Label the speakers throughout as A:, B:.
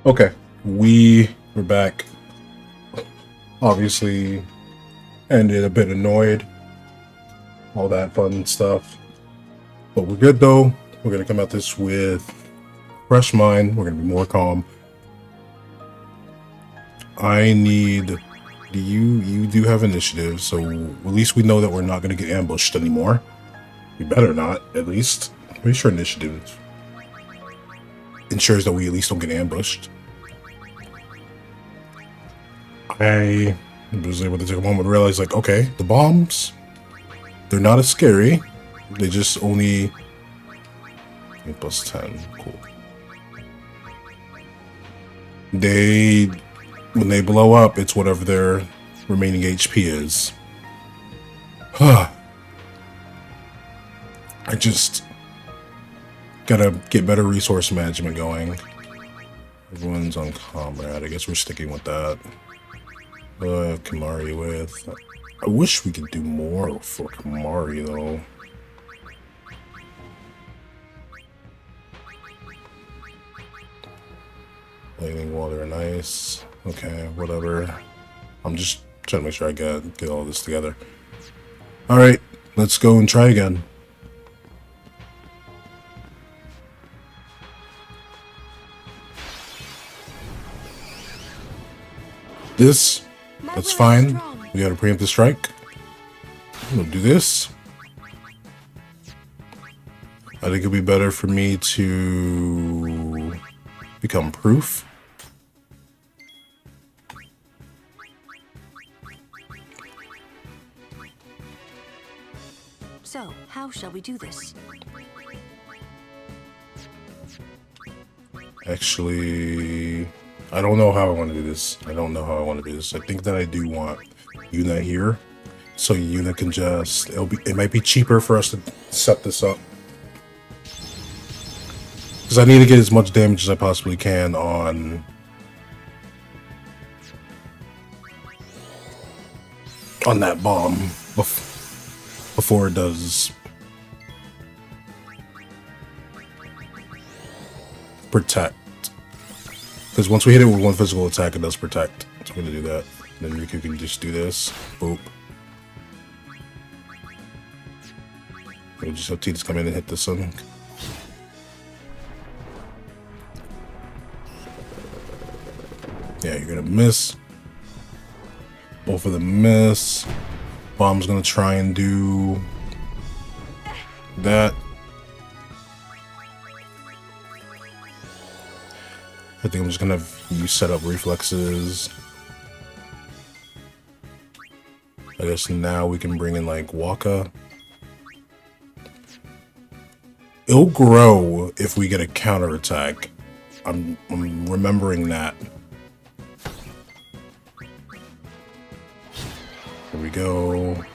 A: Okay, we're back. Obviously, ended a bit annoyed, all that fun stuff. But we're good though. We're gonna come at this with fresh mind. We're gonna be more calm. I need. You do have initiative, so at least we know that we're not gonna get ambushed anymore. We better not, at least. I'm pretty sure initiative ensures that we at least don't get ambushed. I was able to take a moment to realize, like, okay, the bombs, they're not as scary. They just only plus 10. Cool. When they blow up, it's whatever their remaining HP is. I just gotta get better resource management going. Everyone's on comrade. I guess we're sticking with that. I have Kamari with. I wish we could do more for Kamari though. Lightning, water, and ice. Okay, whatever. I'm just trying to make sure I get all this together. Alright, let's go and try again. That's fine. We gotta preempt the strike. We'll do this. I think it'd be better for me to become proof.
B: So, how shall we do this?
A: Actually, I don't know how I want to do this. I think that I do want Yuna here, so Yuna can just. It might be cheaper for us to set this up, because I need to get as much damage as I possibly can on that bomb before it does protect. Because once we hit it with one physical attack, it does protect. So I'm gonna do that. And then Riku can just do this. Boop. We'll just have Tidus come in and hit this one. Yeah, you're gonna miss. Both of them miss. Bomb's gonna try and do that. I think I'm just gonna have you set up reflexes. I guess now we can bring in like Waka. It'll grow if we get a counterattack. I'm remembering that. There we go.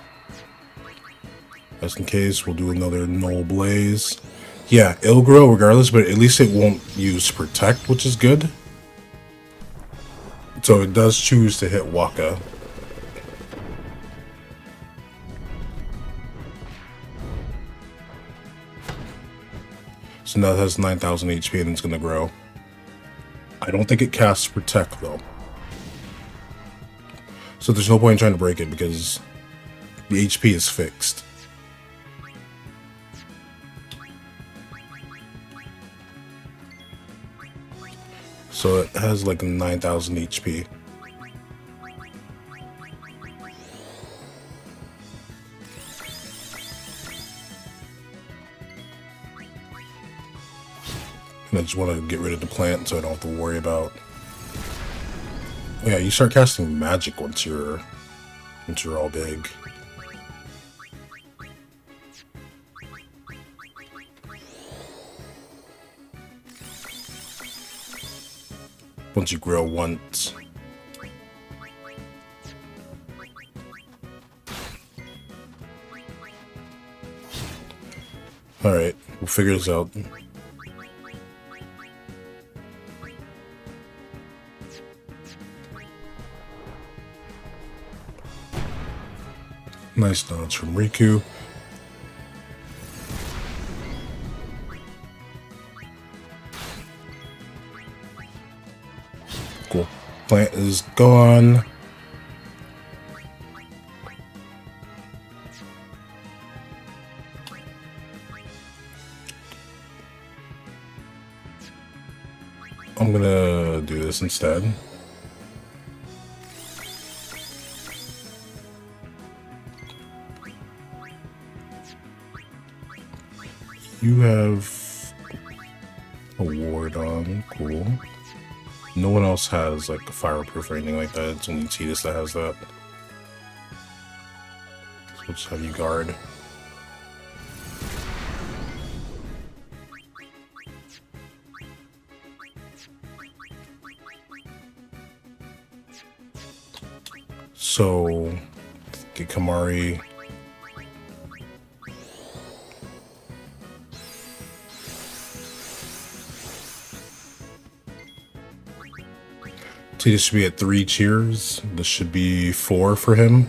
A: Just in case, we'll do another Null Blaze. Yeah, it'll grow regardless, but at least it won't use Protect, which is good. So it does choose to hit Waka. So now it has 9,000 HP and it's going to grow. I don't think it casts Protect though. So there's no point in trying to break it because the HP is fixed. So it has like 9,000 HP. And I just want to get rid of the plant so I don't have to worry about. Yeah, you start casting magic once you're all big. Once you grow once. Alright, we'll figure this out. Nice dodge from Riku. Cool. Plant is gone. I'm gonna do this instead. You have a ward on, cool. No one else has like a fireproof or anything like that. It's only Tidus that has that. So we'll just have you guard. So get Kamari. Tidus should be at 3 cheers. This should be 4 for him.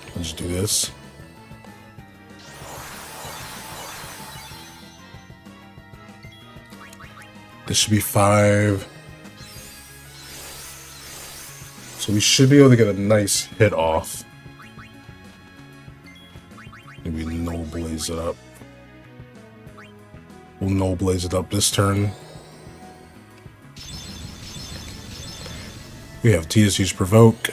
A: I'll just do this. This should be 5. So we should be able to get a nice hit off. Maybe no blaze it up. We'll no blaze it up this turn. We have Tidus use provoke.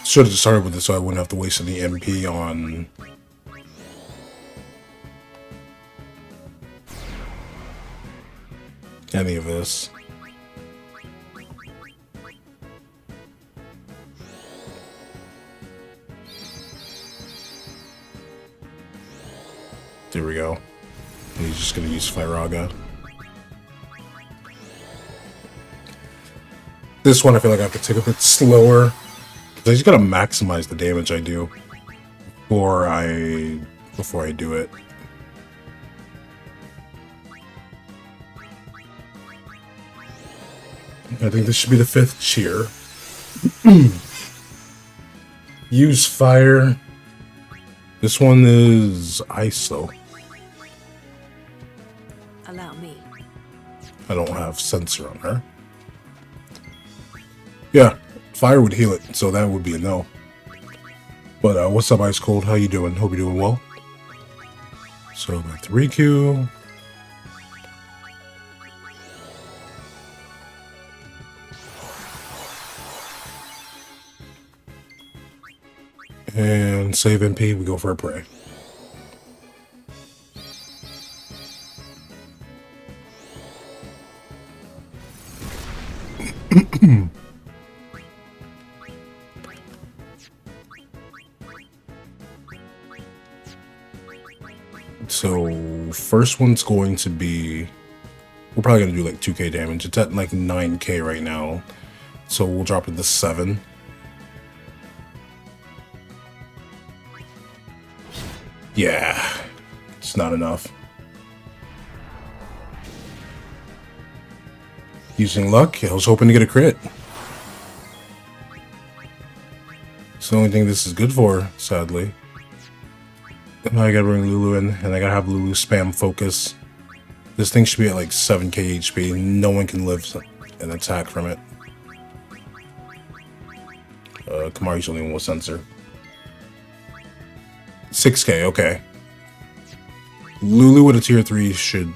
A: Should have just started with this so I wouldn't have to waste any MP on any of this. There we go. And he's just gonna use Firaga. This one I feel like I have to take a bit slower. I just gotta maximize the damage I do before I do it. I think this should be the 5th cheer. Use fire. This one is ice though.
B: Allow me.
A: I don't have sensor on her. Yeah. Fire would heal it, so that would be a no. But what's up, Ice Cold? How you doing? Hope you're doing well. So back to Riku. And save MP, we go for a prey. So first one's going to be, we're probably going to do like 2k damage. It's at like 9k right now. So we'll drop it to 7. Yeah, it's not enough. Using luck, I was hoping to get a crit. It's the only thing this is good for, sadly. Now I gotta bring Lulu in, and I gotta have Lulu spam focus. This thing should be at like 7k HP. No one can live an attack from it. Kamari's the only one with sensor. 6k, okay. Lulu with a tier 3 should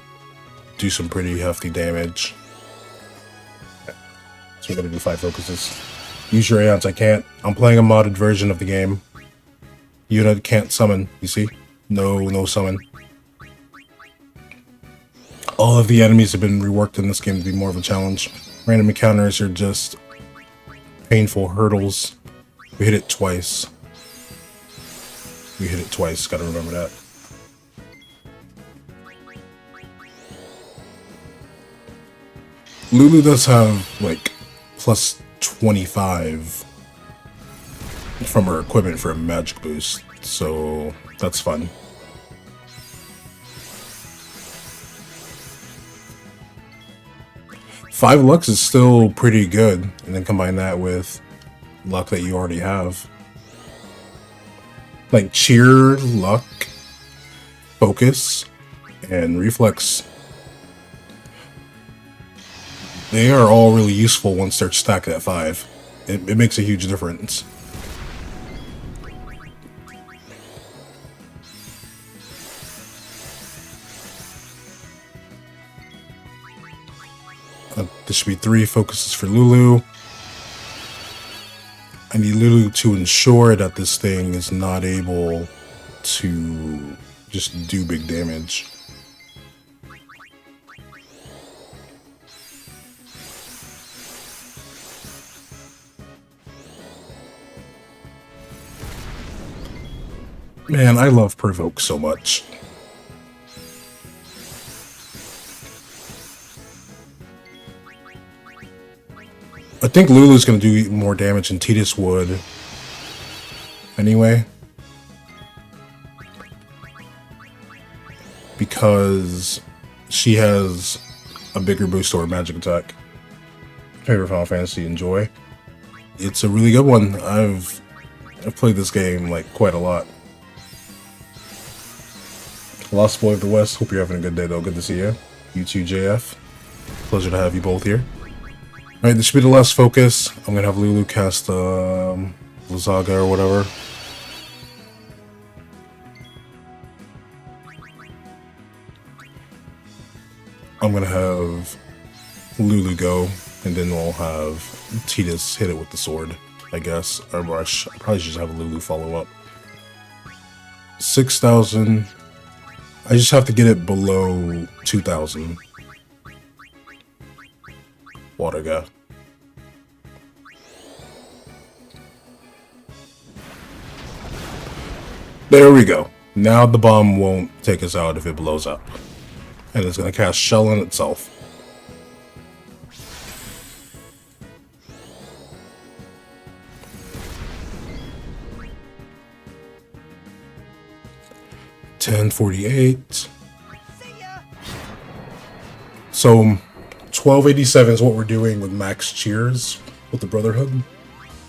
A: do some pretty hefty damage. So we're gonna do 5 focuses. Use your aeons, I can't. I'm playing a modded version of the game. Unit can't summon, you see? No summon. All of the enemies have been reworked in this game to be more of a challenge. Random encounters are just painful hurdles. We hit it twice. Gotta remember that. Lulu does have, like, plus 25 from her equipment for a magic boost, so that's fun. Five Lux is still pretty good, and then combine that with luck that you already have. Like cheer, luck, focus, and reflex. They are all really useful once they're stacked at 5. It makes a huge difference. This should be 3 focuses for Lulu. I need Lulu to ensure that this thing is not able to just do big damage. Man, I love Provoke so much. I think Lulu's going to do more damage than Tidus would. Anyway. Because she has a bigger boost to her magic attack. Favorite Final Fantasy, enjoy. It's a really good one. I've played this game like quite a lot. Lost Boy of the West, hope you're having a good day though. Good to see you. You too, JF. Pleasure to have you both here. Alright, this should be the last focus. I'm gonna have Lulu cast Lazaga or whatever. I'm gonna have Lulu go, and then we'll have Tidus hit it with the sword, I guess. Or I probably should just have Lulu follow up. 6,000. I just have to get it below 2,000. Water guy. There we go. Now the bomb won't take us out if it blows up. And it's going to cast Shell on itself. $10.48. So 1287 is what we're doing with max cheers with the Brotherhood,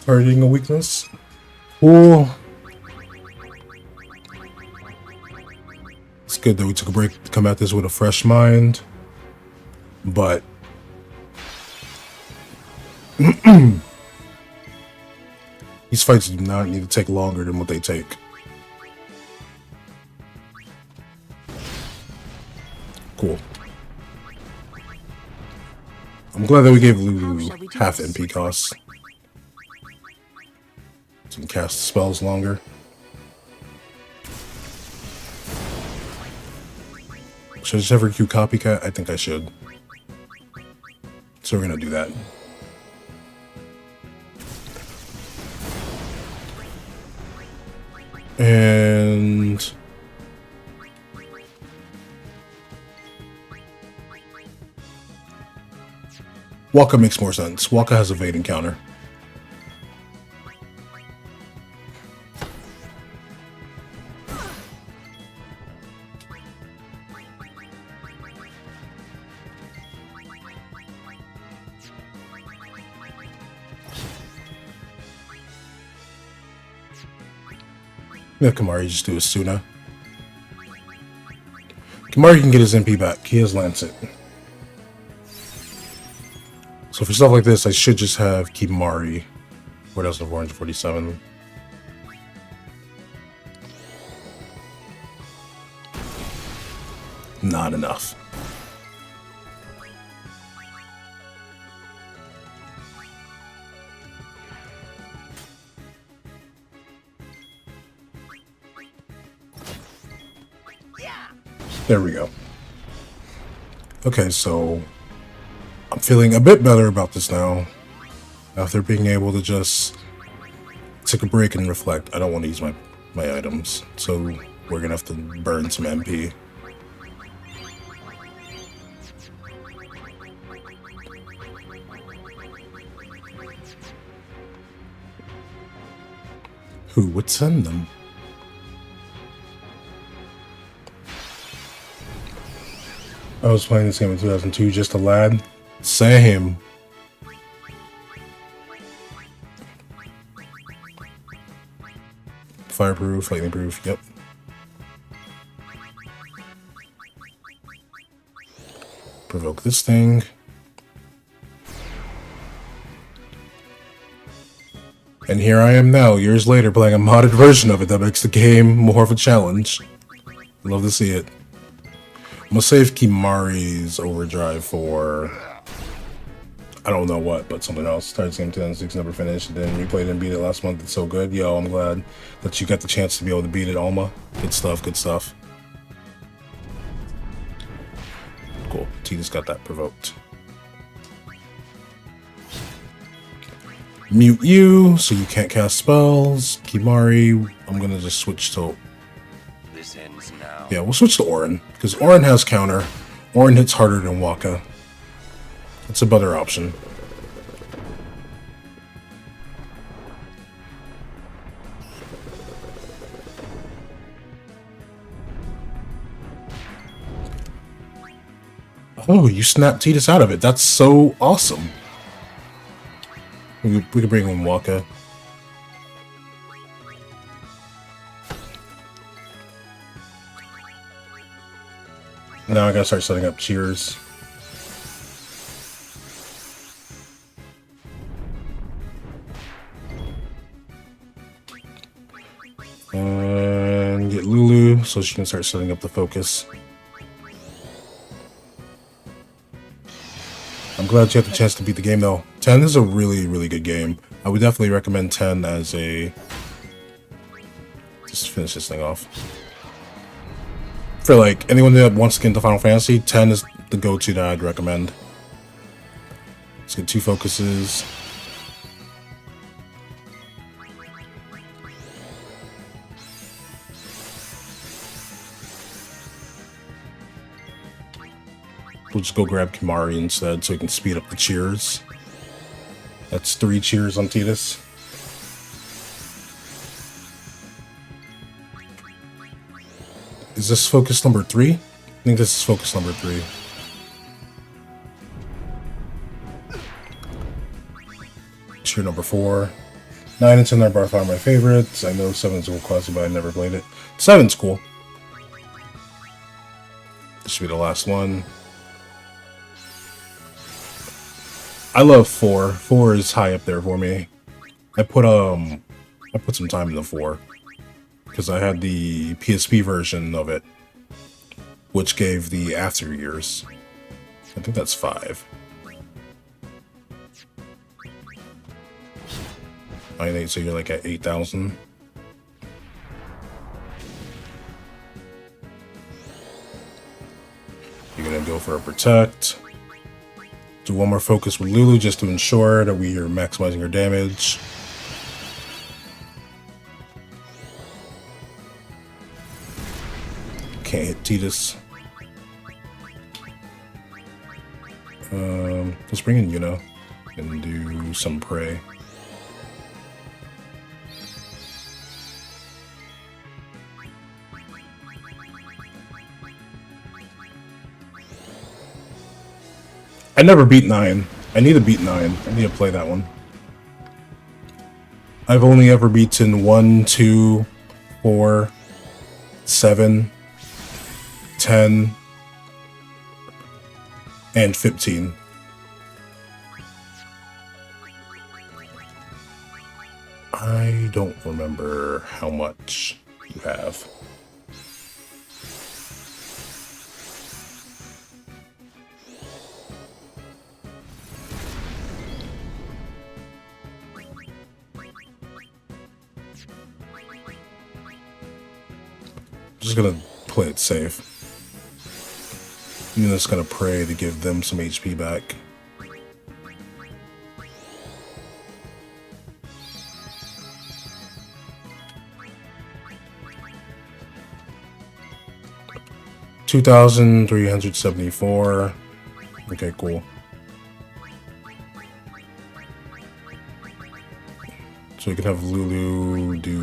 A: targeting a weakness. Cool. It's good that we took a break to come at this with a fresh mind, but these fights do not need to take longer than what they take. Cool. I'm glad that we gave Lulu half MP costs. So we can cast spells longer. Should I just have her Q copycat? I think I should. So we're gonna do that. And Waka makes more sense. Waka has evade and counter. Yeah, Kamari just do a Suna. Kamari can get his MP back. He has Lancet. So for stuff like this, I should just have Kimari. What else? 447. Not enough. There we go. Okay, so I'm feeling a bit better about this now. After being able to just take a break and reflect. I don't want to use my items, so we're gonna have to burn some MP. Who would send them? I was playing this game in 2002, just a lad. Same. Fireproof, lightning proof, yep. Provoke this thing. And here I am now, years later, playing a modded version of it that makes the game more of a challenge. Love to see it. I'm gonna save Kimari's overdrive for... I don't know what, but something else. Started game 2006, never finished. Then you played and beat it last month. It's so good. Yo, I'm glad that you got the chance to be able to beat it, Alma. Good stuff, good stuff. Cool. T just got that provoked. Mute you, so you can't cast spells. Kimari, I'm gonna just switch to...
C: This ends now.
A: Yeah, we'll switch to Orin, because Orin has counter. Orin hits harder than Waka. It's a better option. Oh, you snapped Titus out of it. That's so awesome. We could bring in Waka. Now I gotta start setting up cheers. And get Lulu so she can start setting up the focus. I'm glad you had the chance to beat the game though. 10 is a really, really good game. I would definitely recommend 10 as a... Just finish this thing off. For like anyone that wants to get into Final Fantasy, 10 is the go-to that I'd recommend. Let's get 2 focuses. We'll just go grab Kimari instead so we can speed up the cheers. That's 3 cheers on Titus. Is this focus number 3? I think this is focus number 3. Cheer number 4. 9 and 10 are by far my favorites. I know 7 is a classic, but I never played it. 7's cool. This should be the last one. I love 4. 4 is high up there for me. I put some time in the 4 because I had the PSP version of it, which gave the after years. I think that's 5. 9, so you're like at 8,000. You're gonna go for a protect. Do one more focus with Lulu just to ensure that we are maximizing our damage. Can't hit Titus. Let's bring in Yuno and do some prey. I never beat 9. I need to beat 9. I need to play that one. I've only ever beaten 1, 2, 4, 7, 10, and 15. I don't remember how much you have. Just gonna play it safe. I'm just gonna pray to give them some HP back. $2,374. Okay, cool. So we can have Lulu do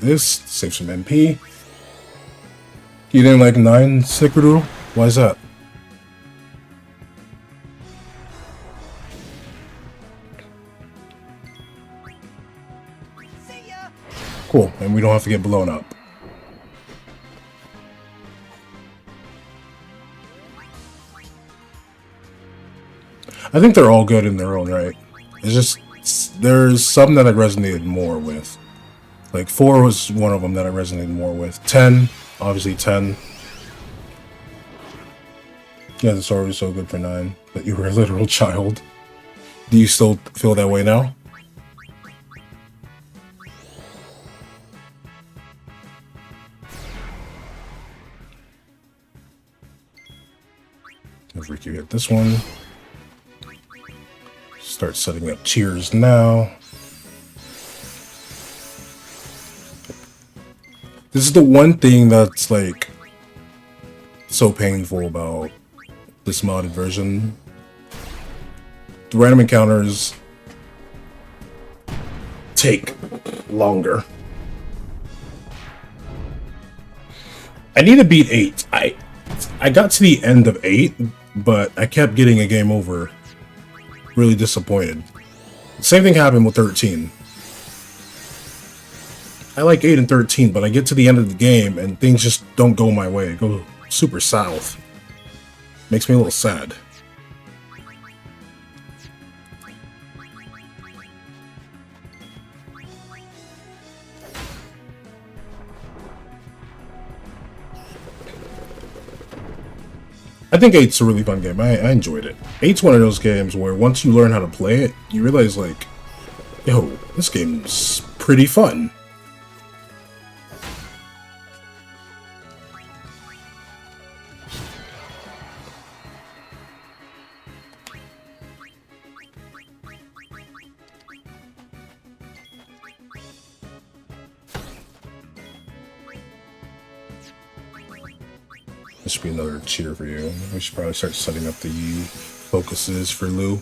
A: this, save some MP. You didn't like 9 Sekiro? Why is that? Cool, and we don't have to get blown up. I think they're all good in their own right. It's just, there's some that I resonated more with. Like 4 was one of them that I resonated more with. 10, obviously 10. Yeah, the story was so good for 9, but you were a literal child. Do you still feel that way now? If Ricky hit this one. Start setting up tiers now. This is the one thing that's like so painful about this modded version. The random encounters take longer. I need to beat 8. I got to the end of 8, but I kept getting a game over. Really disappointed. Same thing happened with 13. I like 8 and 13, but I get to the end of the game and things just don't go my way. Go super south. Makes me a little sad. I think 8's a really fun game. I enjoyed it. 8's one of those games where once you learn how to play it, you realize like, yo, this game's pretty fun. This should be another cheer for you. We should probably start setting up the focuses for Lou.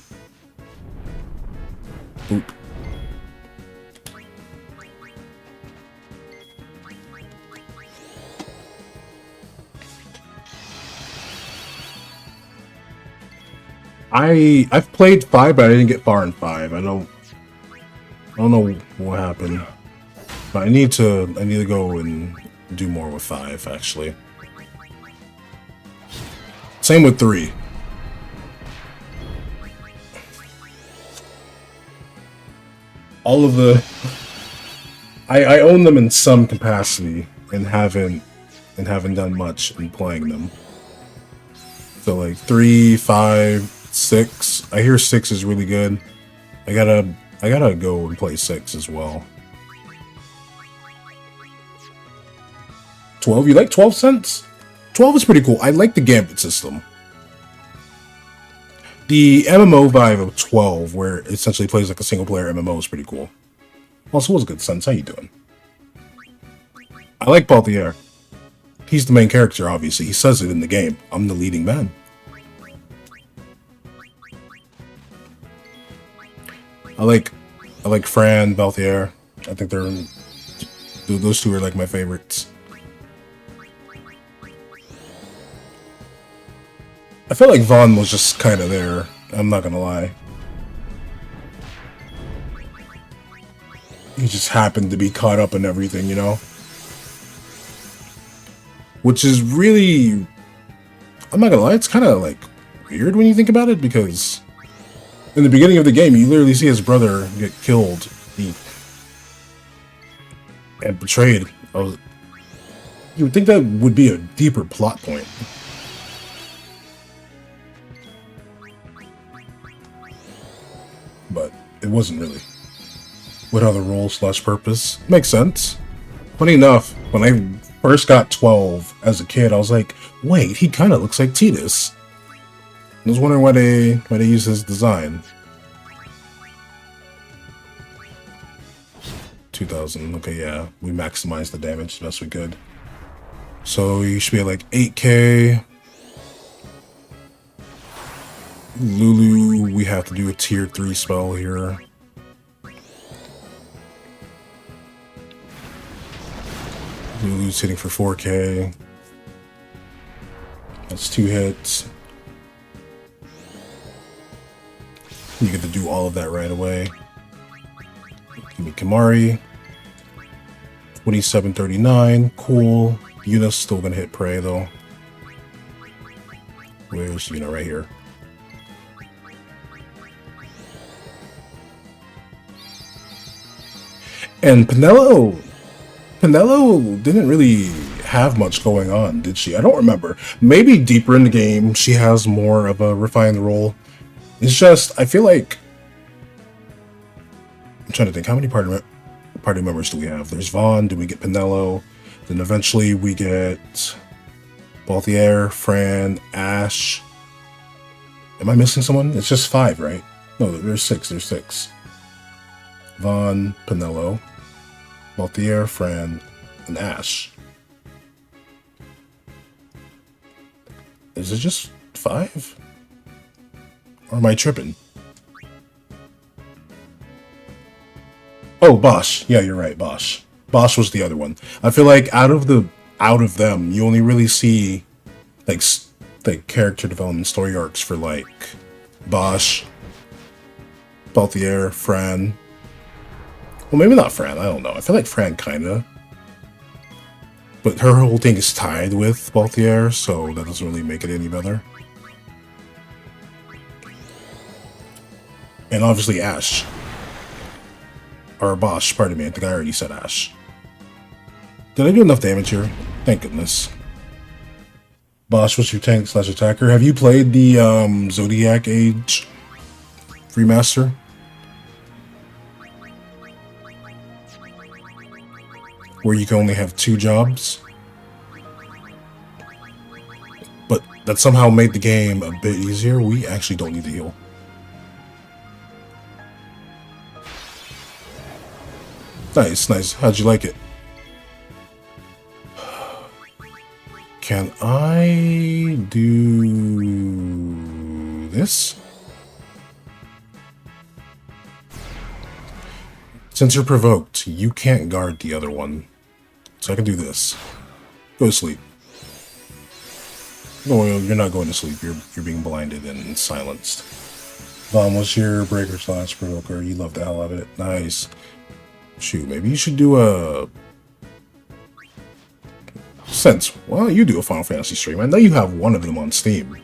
A: Boop. I've played 5, but I didn't get far in 5. I don't know what happened. But I need to go and do more with 5 actually. Same with 3. All of the I own them in some capacity and haven't done much in playing them. So like 3, 5, 6. I hear 6 is really good. I gotta go and play 6 as well. 12? You like 12 cents? 12 is pretty cool. I like the gambit system. The MMO vibe of 12, where it essentially plays like a single player MMO, is pretty cool. Also, what's good, Sense? How you doing? I like Balthier. He's the main character, obviously. He says it in the game. I'm the leading man. I like Fran, Balthier. I think those two are like my favorites. I felt like Vaughn was just kind of there. I'm not gonna lie. He just happened to be caught up in everything, you know? Which is really... I'm not gonna lie, it's kind of like weird when you think about it, because in the beginning of the game, you literally see his brother get killed and betrayed. You would think that would be a deeper plot point. But it wasn't really. What other role / purpose? Makes sense. Funny enough, when I first got 12 as a kid, I was like, wait, he kind of looks like Tidus. I was wondering why they use his design. 2000. Okay, yeah, we maximized the damage the best we could. So you should be at like 8k. Lulu, we have to do a tier 3 spell here. Lulu's hitting for 4K. That's 2 hits. You get to do all of that right away. Give me Kimari. 2739. Cool. Yuna's still gonna hit prey though. Where's Yuna? Right here. And Penelo didn't really have much going on, did she? I don't remember. Maybe deeper in the game, she has more of a refined role. It's just, I feel like... I'm trying to think, how many party members do we have? There's Vaughn, do we get Penelo? Then eventually we get... Balthier, Fran, Ash. Am I missing someone? It's just 5, right? No, there's 6. There's 6. Vaughn, Penelo, Balthier, Fran, and Ash. Is it just 5? Or am I tripping? Oh, Bosch. Yeah, you're right, Bosch. Bosch was the other one. I feel like out of them, you only really see like character development story arcs for like Bosch, Balthier, Fran. Well, maybe not Fran. I don't know. I feel like Fran kinda, but her whole thing is tied with Balthier, so that doesn't really make it any better. And obviously Ash. Or Bosch, pardon me. I think I already said Ash. Did I do enough damage here? Thank goodness. Bosch was your tank / attacker. Have you played the Zodiac Age remaster? Where you can only have 2 jobs? But that somehow made the game a bit easier. We actually don't need to heal. Nice, nice. How'd you like it? Can I do this? Since you're provoked, you can't guard the other one. So I can do this. Go to sleep. No, you're not going to sleep. You're being blinded and silenced. Vaughn, what's your breaker / provoker? You love the hell out of it. Nice. Shoot, maybe you should do a... Since, why don't you do a Final Fantasy stream? I know you have one of them on Steam.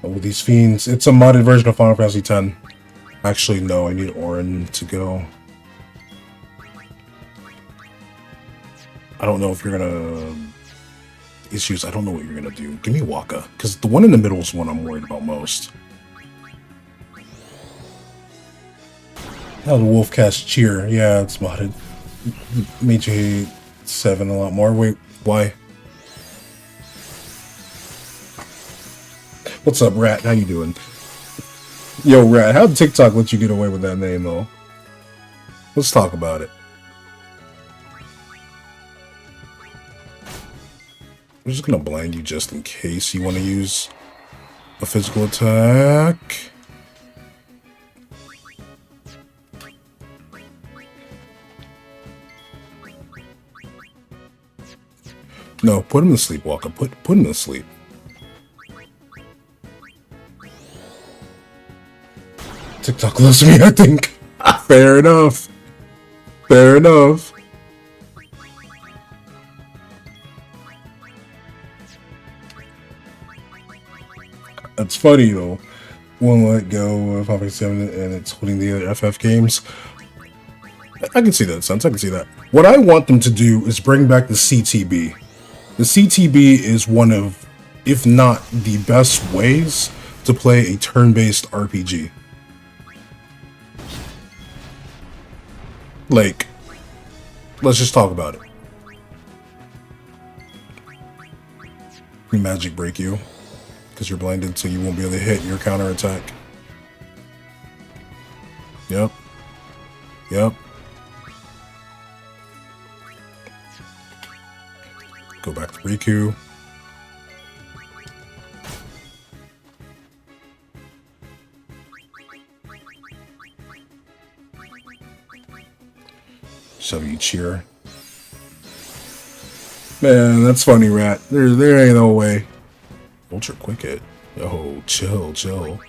A: Oh, these fiends. It's a modded version of Final Fantasy X. Actually, no, I need Orin to go. I don't know if you're gonna... Issues, I don't know what you're gonna do. Give me Waka, because the one in the middle is one I'm worried about most. Oh, the Wolf Cast Cheer. Yeah, it's modded. Made you hate 7 a lot more. Wait, why? What's up, Rat? How you doing? Yo, Rat, how'd TikTok let you get away with that name, though? Let's talk about it. I'm just gonna blind you just in case you want to use a physical attack. No, put him to sleep, Walker. Put him to sleep. TikTok loves me, I think. Fair enough. Fair enough. That's funny though. Won't let go of Final Fantasy 7 and it's holding the other FF games. I can see that sense. I can see that. What I want them to do is bring back the CTB. The CTB is one of, if not the best ways to play a turn-based RPG. Like, let's just talk about it. Magic break you. Because you're blinded, so you won't be able to hit your counter attack. Yep. Yep. Go back to Riku. Shove you cheer. Man, that's funny, Rat. There ain't no way. Ultra quick hit. Oh, chill.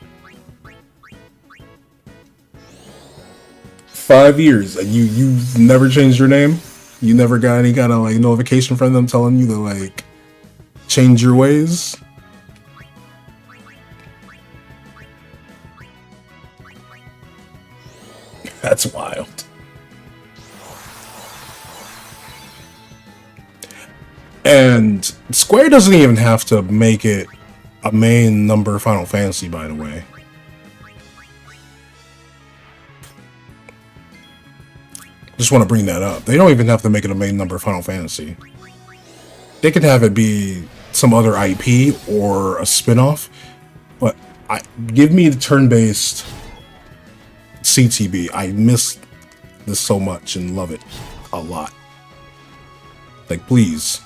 A: 5 years and you've never changed your name? You never got any kind of like notification from them telling you to like change your ways? That's wild. And Square doesn't even have to make it a main number Final Fantasy, by the way. Just want to bring that up. They don't even have to make it a main number Final Fantasy. They can have it be some other IP or a spin-off. But give me the turn-based CTB. I miss this so much and love it a lot. Like, please.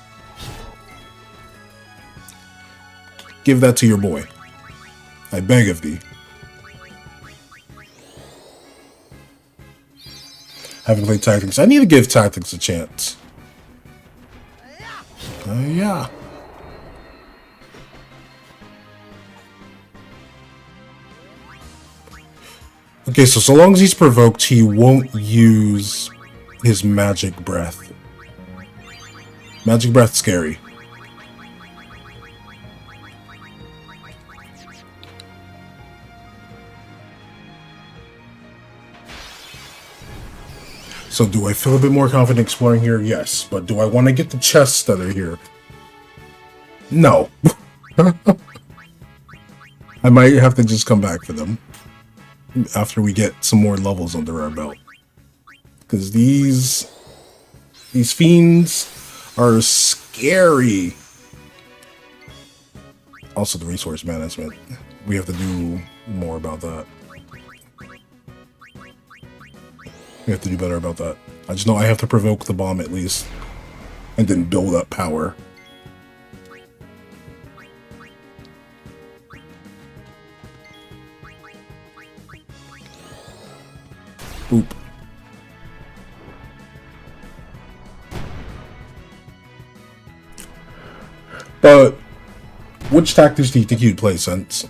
A: Give that to your boy. I beg of thee. Haven't played Tactics. I need to give Tactics a chance. Yeah. Okay, so long as he's provoked, he won't use his magic breath. Magic breath, scary. So do I feel a bit more confident exploring here? Yes. But do I want to get the chests that are here? No. I might have to just come back for them after we get some more levels under our belt. Because these fiends are scary. Also the resource management. We have to do more about that. We have to do better about that. I just know I have to provoke the bomb at least. And then build up power. Boop. But which tactics do you think you'd play, Sense?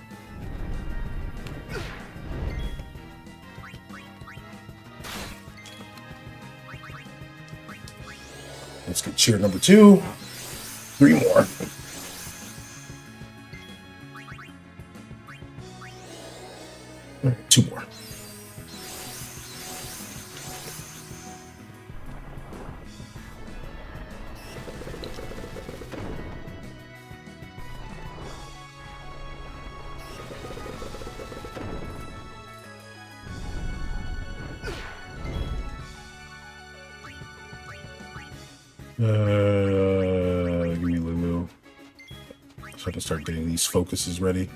A: Let's get cheer number 2. 3 more. Two more. Give me Lulu. So I can start getting these focuses ready.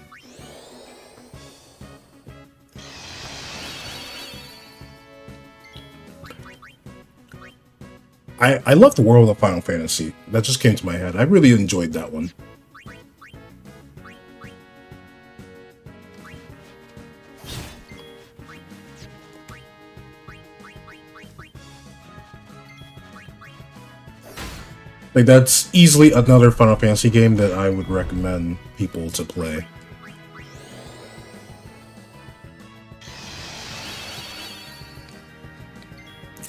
A: I love the world of Final Fantasy. That just came to my head. I really enjoyed that one. Like, that's easily another Final Fantasy game that I would recommend people to play.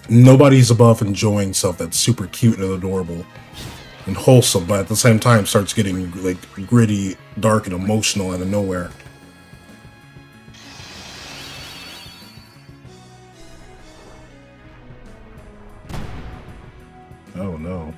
A: Nobody's above enjoying stuff that's super cute and adorable and wholesome, but at the same time starts getting like gritty, dark, and emotional out of nowhere. Oh no.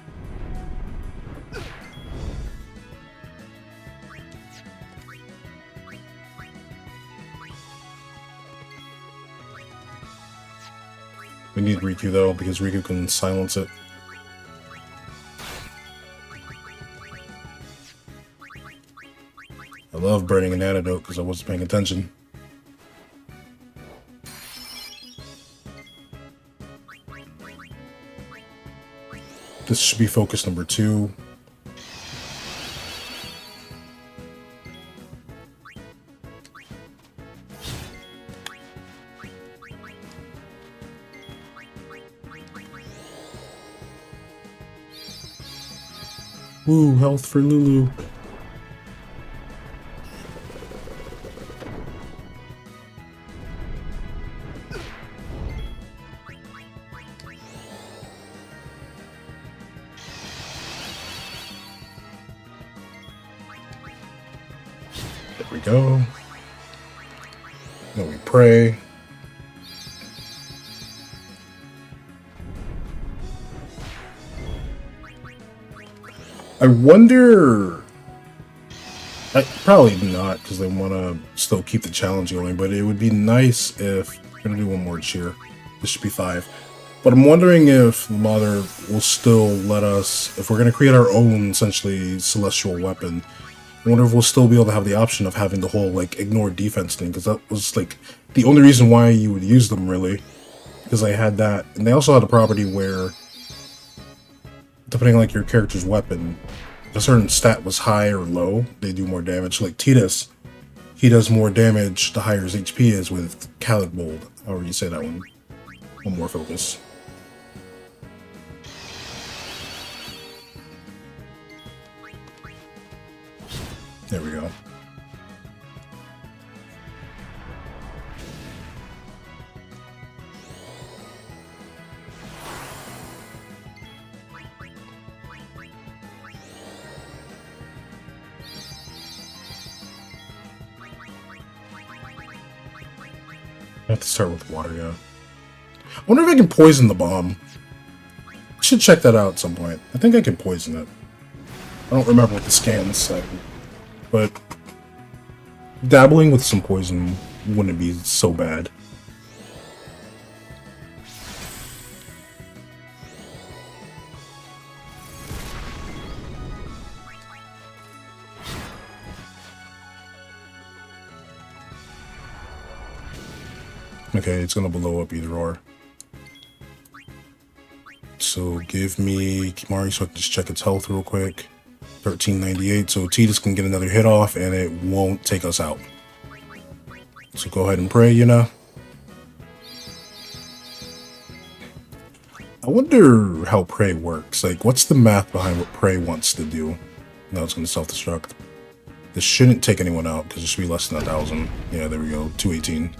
A: We need Riku though, because Riku can silence it. I love burning an antidote because I wasn't paying attention. This should be focus number 2. Woo, health for Lulu. There we go. Then we pray. I wonder. Probably not, because they want to still keep the challenge going. But it would be nice if we're gonna do one more cheer. This should be 5. But I'm wondering if the Mother will still let us, if we're gonna create our own essentially celestial weapon. I wonder if we'll still be able to have the option of having the whole like ignore defense thing, because that was like the only reason why you would use them really, because they had that, and they also had a property where, depending on like your character's weapon, if a certain stat was high or low, they do more damage. Like Titus, he does more damage the higher his HP is with Khaled Mold. However you say that one. One more focus. There we go. I have to start with water, yeah. I wonder if I can poison the bomb. I should check that out at some point. I think I can poison it. I don't remember what the scans say. But dabbling with some poison wouldn't be so bad. Okay, it's gonna blow up either or. So give me Kimari so I can just check its health real quick. 1398, so Titus can get another hit off and it won't take us out. So go ahead and pray, you know. I wonder how pray works. Like, what's the math behind what pray wants to do? No, it's going to self-destruct. This shouldn't take anyone out because it should be less than 1,000. Yeah, there we go. 218.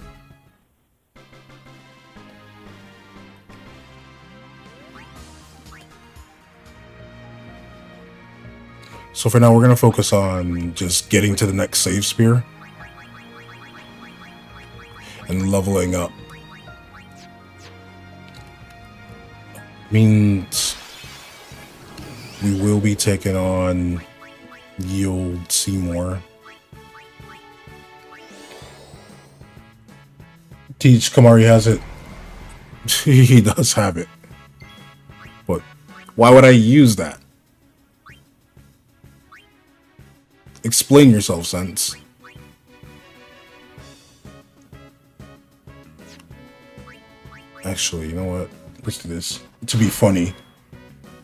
A: So for now, we're going to focus on just getting to the next save spear and leveling up. Means we will be taking on Yield Seymour. Teach Kamari has it. He does have it. But why would I use that? Explain yourself, Sense. Actually, you know what? Let's do this. To be funny.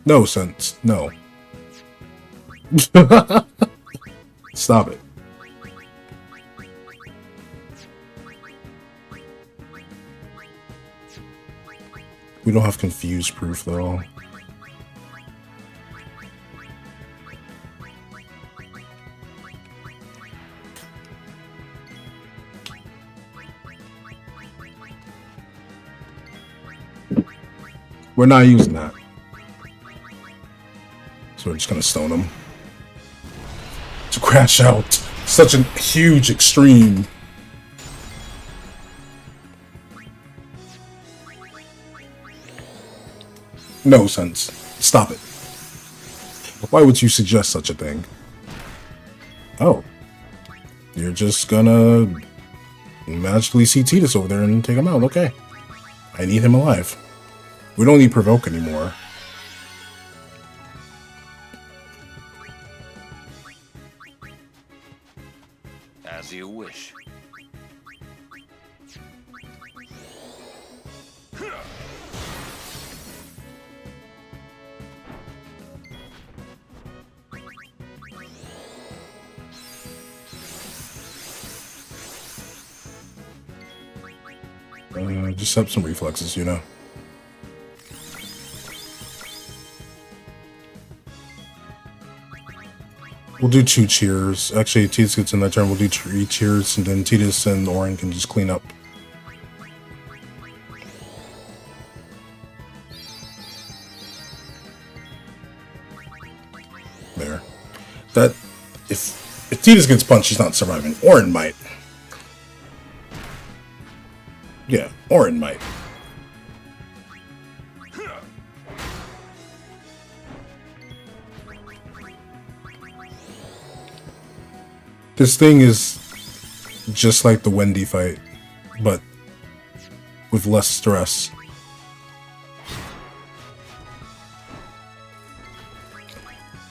A: No, Sense. No. Stop it. We don't have confused proof, though. We're not using that. So we're just gonna stone him. To crash out. Such a huge extreme. No, Sense. Stop it. Why would you suggest such a thing? Oh. You're just gonna magically see Titus over there and take him out. Okay. I need him alive. We don't need Provoke anymore.
C: As you wish.
A: Just have some reflexes, you know. We'll do 2 cheers. Actually, Titus gets in that turn. We'll do 3 cheers, and then Titus and Orin can just clean up. There. That if Titus gets punched, he's not surviving. Orin might. Yeah, Orin might. This thing is just like the Wendy fight, but with less stress.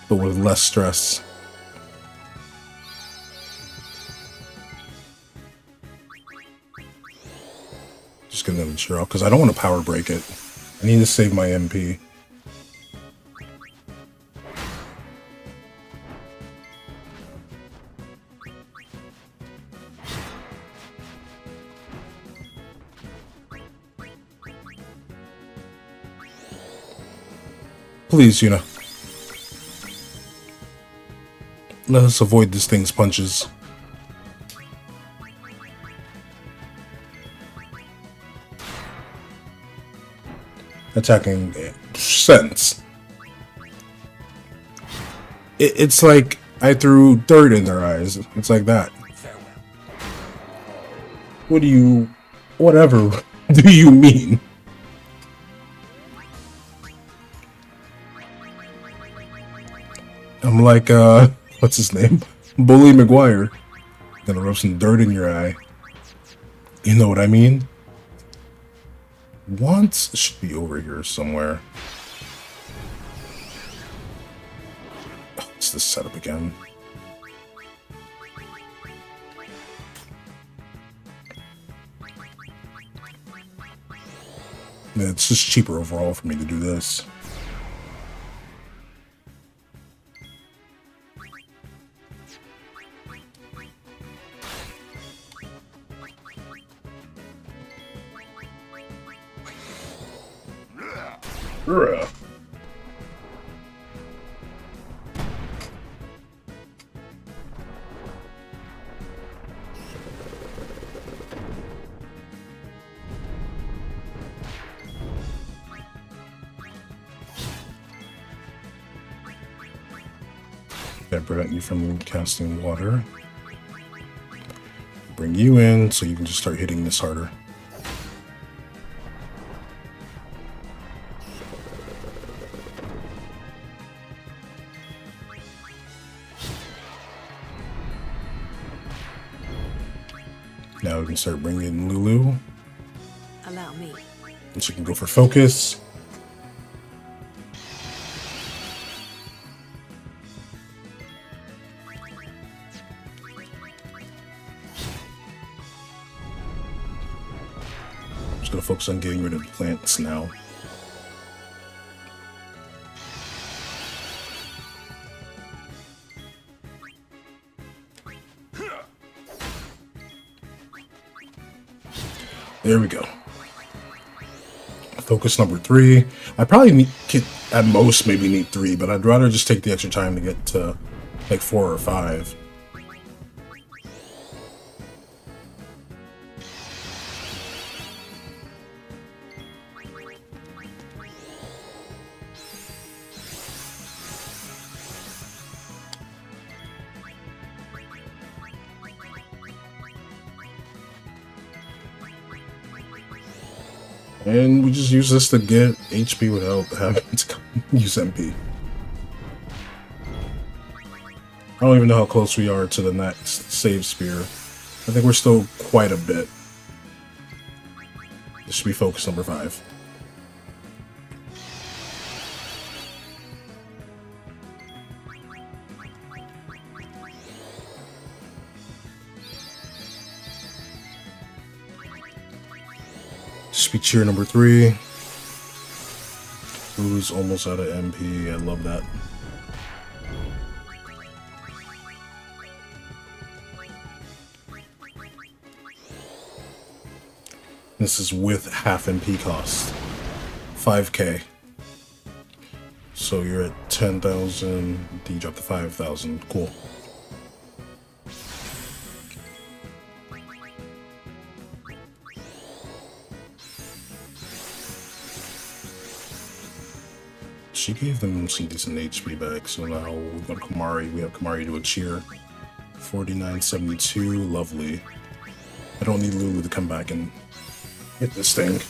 A: But with less stress. Just gonna mature out because I don't want to power break it. I need to save my MP. Please, Yuna. Let us avoid this thing's punches. Attacking sense. It's like I threw dirt in their eyes. It's like that. What do you... Whatever do you mean? I'm like, what's his name? Bully McGuire. Gonna rub some dirt in your eye. You know what I mean? Once should be over here somewhere. Oh, it's this setup again. Yeah, it's just cheaper overall for me to do this. That prevent you from casting water. Bring you in so you can just start hitting this harder. Now we can start bringing in Lulu.
B: Allow me.
A: And she can go for focus. I'm just gonna focus on getting rid of plants now. There we go. Focus number 3. I probably need, at most, maybe need 3, but I'd rather just take the extra time to get to like 4 or 5. And we just use this to get HP without having to use MP. I don't even know how close we are to the next save spear. I think we're still quite a bit. This should be focus number 5. Should be cheer number 3. Who's almost out of MP. I love that. This is with half MP cost. 5k. So you're at 10,000. You dropped to 5,000. Cool. She gave them some decent HP back, so now we go to Kamari. We have Kamari do a cheer. 4972, lovely. I don't need Lulu to come back and hit this thing.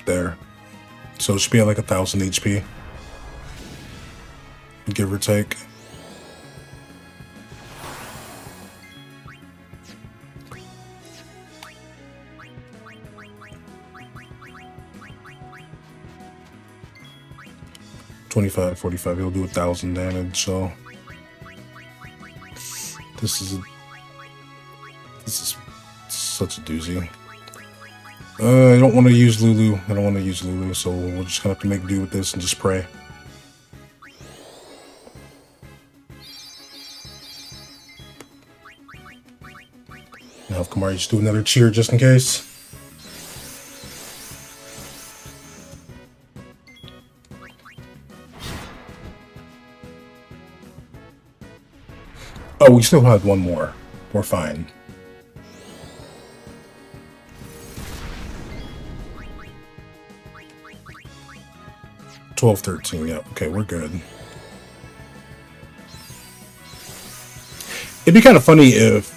A: There. So it should be at like 1,000 HP. Give or take. $25, $45, he'll do 1,000 damage, so this is such a doozy. I don't want to use Lulu. So we're just gonna have to make do with this and just pray. Now have Kamari just do another cheer just in case. Oh, we still had one more. We're fine. $12, $13. Yeah, okay, we're good. It'd be kind of funny if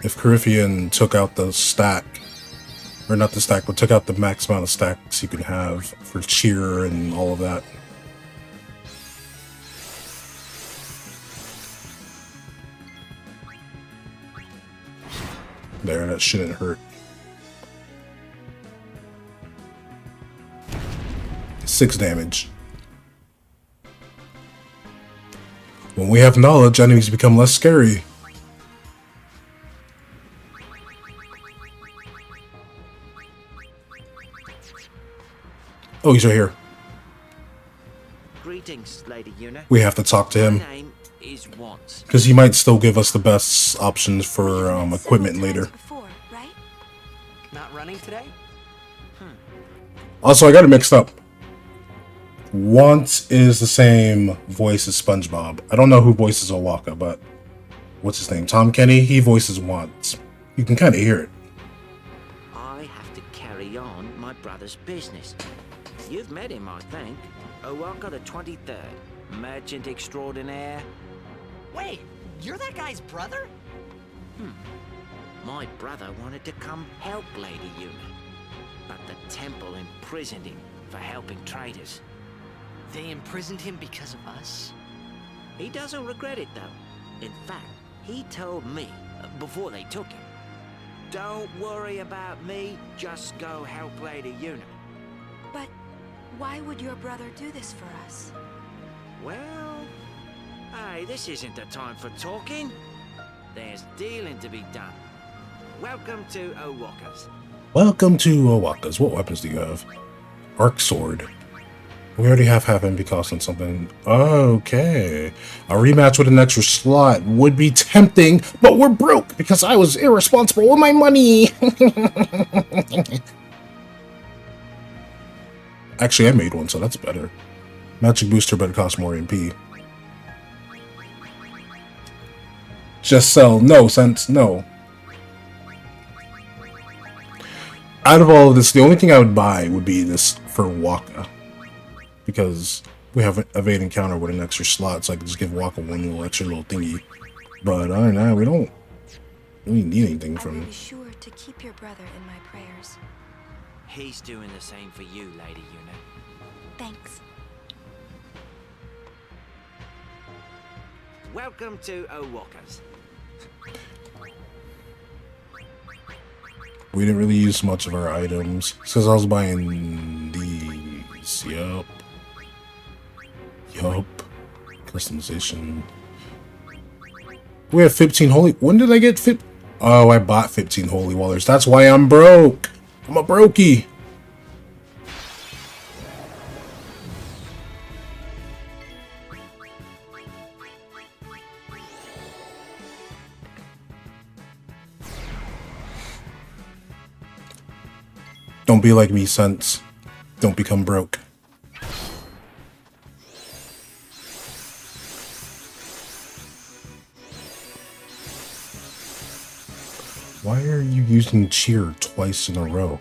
A: Coryphean took out the stack, or not the stack, but took out the max amount of stacks you can have for cheer and all of that. There, that shouldn't hurt. 6 damage. When we have knowledge, enemies become less scary. Oh, he's right here.
D: Greetings, Lady Una.
A: We have to talk to him.
D: My name is Want.
A: Because he might still give us the best options for equipment later.
B: Before, right?
E: Not running today?
A: Also, I got it mixed up. Want is the same voice as SpongeBob. I don't know who voices Owaka, but what's his name? Tom Kenny? He voices Want. You can kind of hear it.
D: I have to carry on my brother's business. You've met him, I think. Owaka the 23rd, merchant extraordinaire.
E: Wait, you're that guy's brother?
D: My brother wanted to come help Lady Una, but the temple imprisoned him for helping traders.
E: They imprisoned him because of us?
D: He doesn't regret it, though. In fact, he told me, before they took him, "Don't worry about me, just go help Lady Una."
B: But why would your brother do this for us?
D: Well, hey, this isn't the time for talking. There's dealing to be done. Welcome to Owaka's.
A: Welcome to Owaka's. What weapons do you have? Arc Sword. We already have half MP cost on something. Okay. A rematch with an extra slot would be tempting, but we're broke because I was irresponsible with my money. Actually, I made one, so that's better. Magic booster, but it costs more MP. Just sell. No sense. No. Out of all of this, the only thing I would buy would be this for Waka. Because we have an evade encounter with an extra slot, so I can just give Waka one little extra little thingy. But other than that, we don't really need anything
B: I
A: from
B: will
A: him.
B: be sure to keep your brother in my prayers.
D: He's doing the same for you, Lady Una.
B: Thanks.
D: Welcome to Owaka's.
A: We didn't really use much of our items. Because I was buying these. Yup. Customization. We have 15 holy. When did I get Oh, I bought 15 holy wallers. That's why I'm broke. I'm a brokey. Don't be like me, Sense. Don't become broke. Why are you using cheer twice in a row?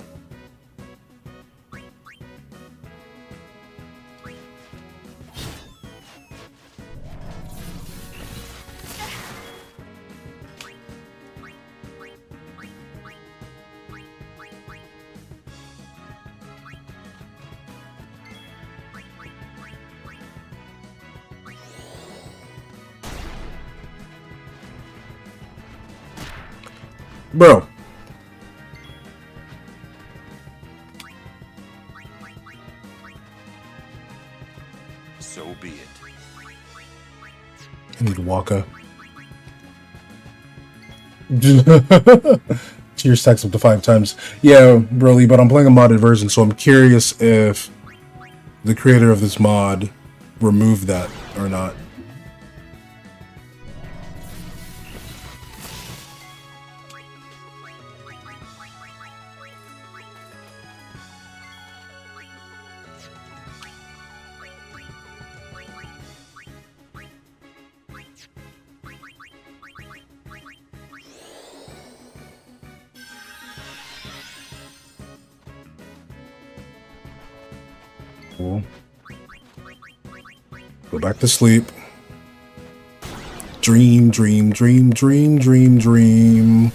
A: Bro.
C: So be it.
A: I need Waka. Cheers text up to 5 times. Yeah, Broly, but I'm playing a modded version, so I'm curious if the creator of this mod removed that or not. Cool. Go back to sleep. Dream, dream, dream, dream, dream, dream.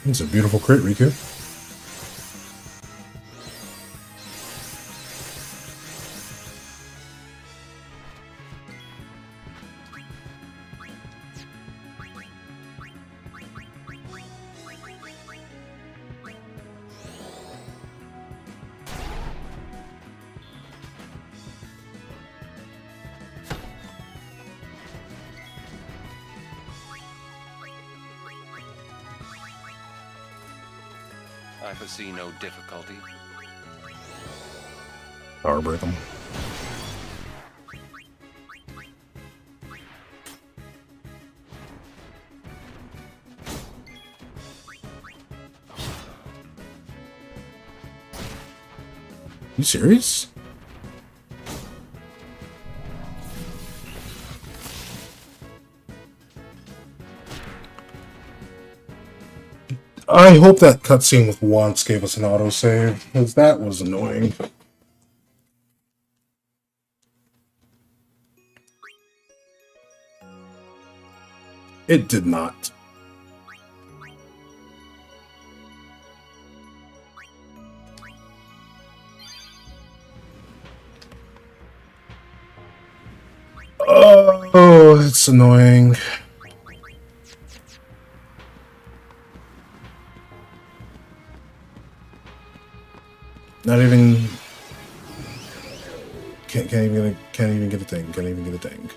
A: It's a beautiful crit, Riku.
C: I foresee no difficulty.
A: Power break him. You serious? I hope that cutscene with Once gave us an autosave, because that was annoying. It did not. Oh, it's annoying. Not even can't even get a thing. Can't even get a thing.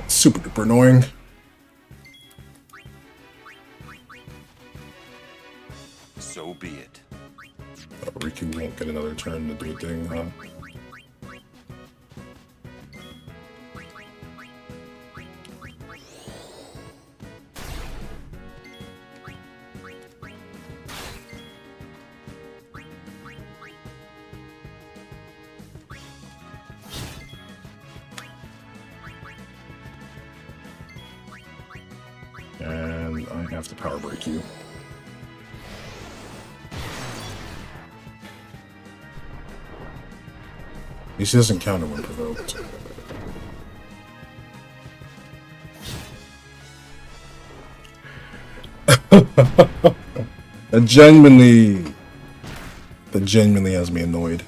A: Super duper annoying.
C: So be it.
A: Oh, Riku won't get another turn to do a thing, huh? And I have to power break you. At least he doesn't counter when provoked. That genuinely has me annoyed.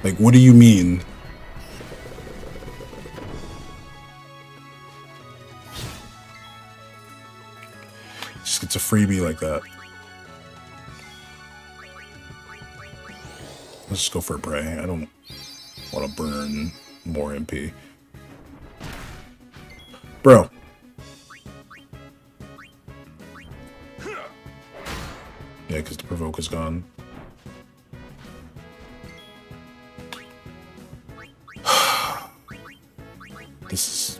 A: Like, what do you mean? a freebie like that. Let's just go for a prey. I don't want to burn more MP. Bro. Yeah, because the provoke is gone. This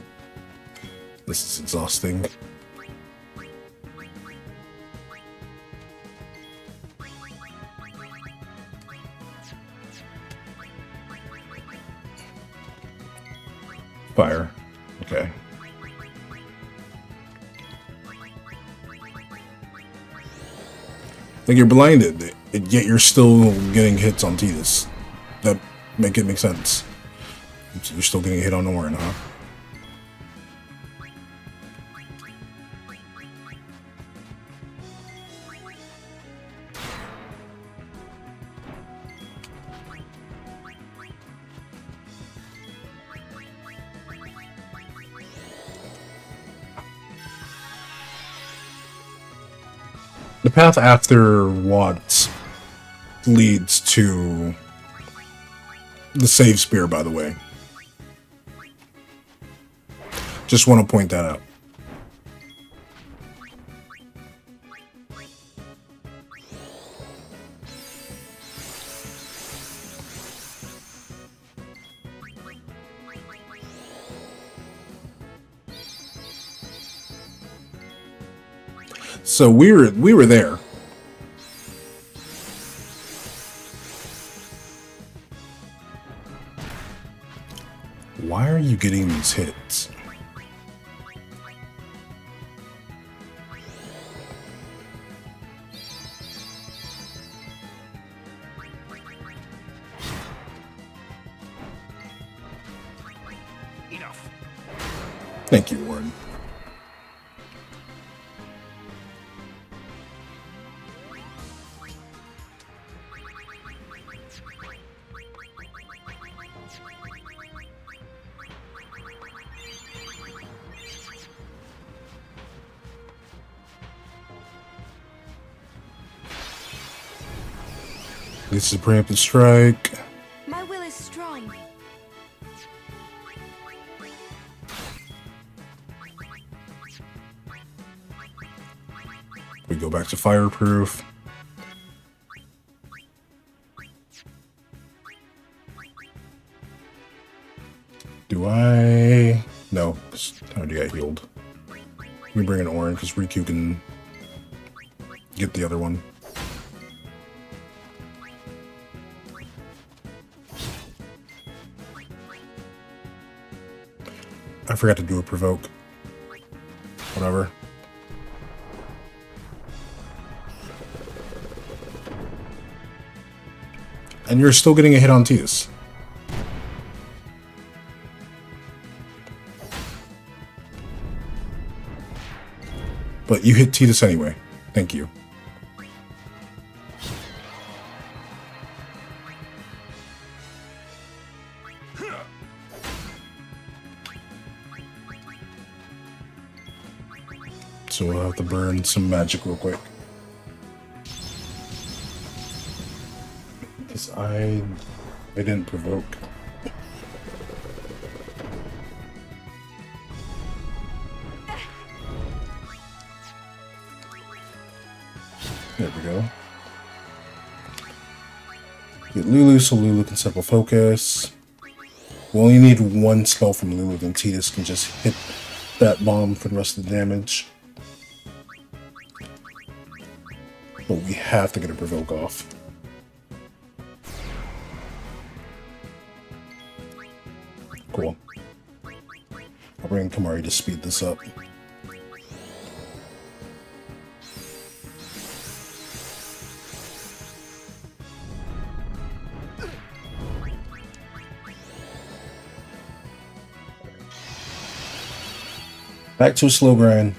A: is exhausting. Fire. Okay. Like you're blinded, yet you're still getting hits on Tidus. That make sense. You're still getting hit on Orin, huh? The path after Watts leads to the save spear, by the way. Just want to point that out. So we were there. Why are you getting these hits?
C: Enough.
A: Thank you, Warren. This is a preemptive strike.
B: My will is strong.
A: We go back to fireproof. Do I? No, I already got healed. Let me bring an Orin because Riku can get the other one. I forgot to do a provoke. Whatever. And you're still getting a hit on Tidus. But you hit Tidus anyway. Thank you. So we'll have to burn some magic real quick. Because I didn't provoke. There we go. Get Lulu so Lulu can simple focus. We only need one spell from Lulu, then Tidus can just hit that bomb for the rest of the damage. But we have to get a provoke off. Cool. I'll bring Kamari to speed this up. Back to a slow grind.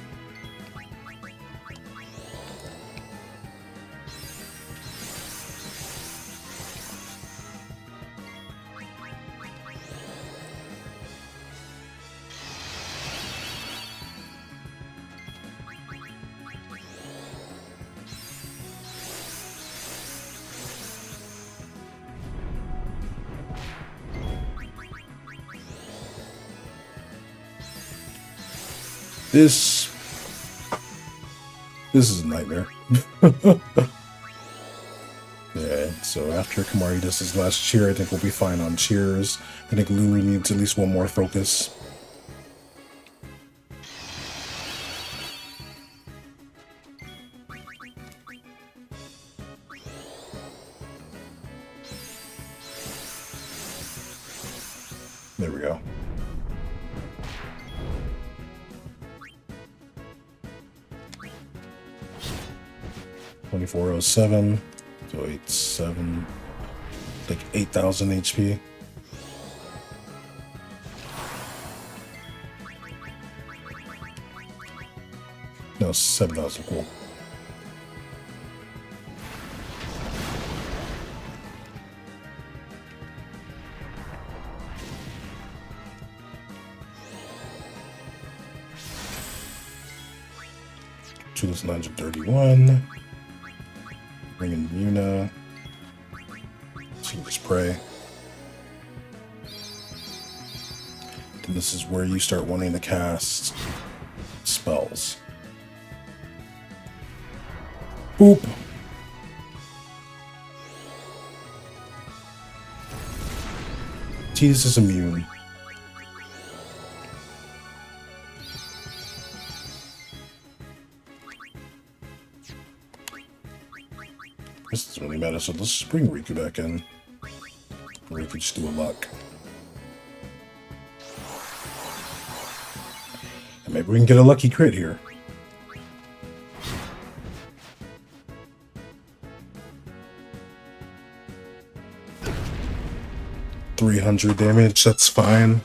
A: This is a nightmare. Yeah, so after Kamari does his last cheer, I think we'll be fine on cheers. I think Lulu needs at least one more focus. There we go. $2407, so 87, like 8,000 HP. No, 7,000. Cool. To this 931. Bring in Yuna. So you just pray. And this is where you start wanting to cast spells. Boop. Tidus is immune. This doesn't really matter, so let's just bring Riku back in. Or we could just do a luck. And maybe we can get a lucky crit here. $300 damage, that's fine.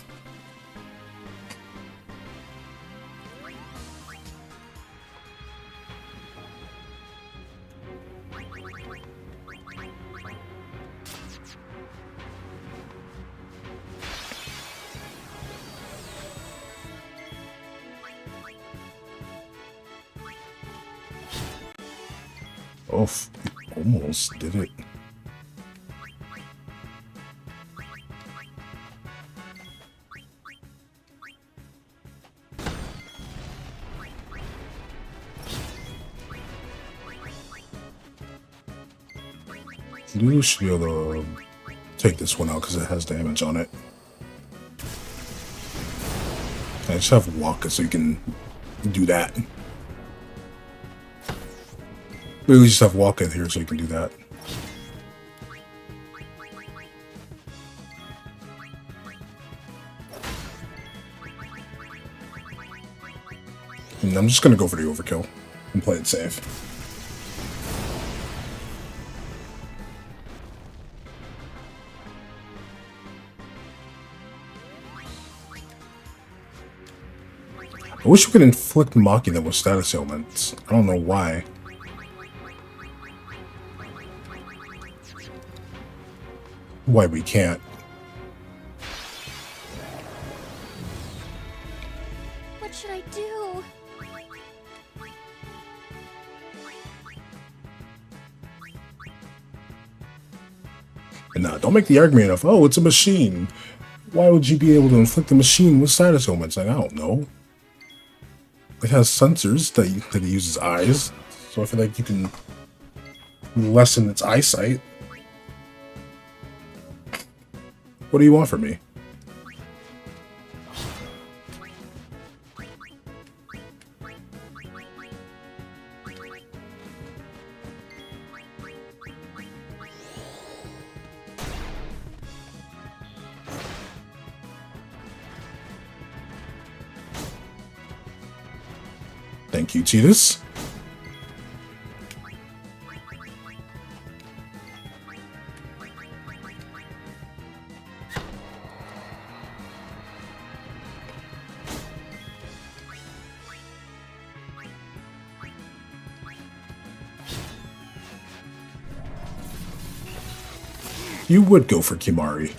A: Oh, almost did it. Lulu should be able to take this one out because it has damage on it. I just have Waka so you can do that. Maybe we just have Waka here so you can do that. And I'm just gonna go for the overkill and play it safe. I wish we could inflict Maki that with status ailments. I don't know why. Why we can't.
B: What should I do?
A: And don't make the argument of, oh, it's a machine. Why would you be able to inflict a machine with status ailments? Like, I don't know. It has sensors that it uses eyes, so I feel like you can lessen its eyesight. What do you want from me? Thank you, Tidus. You would go for Kimari.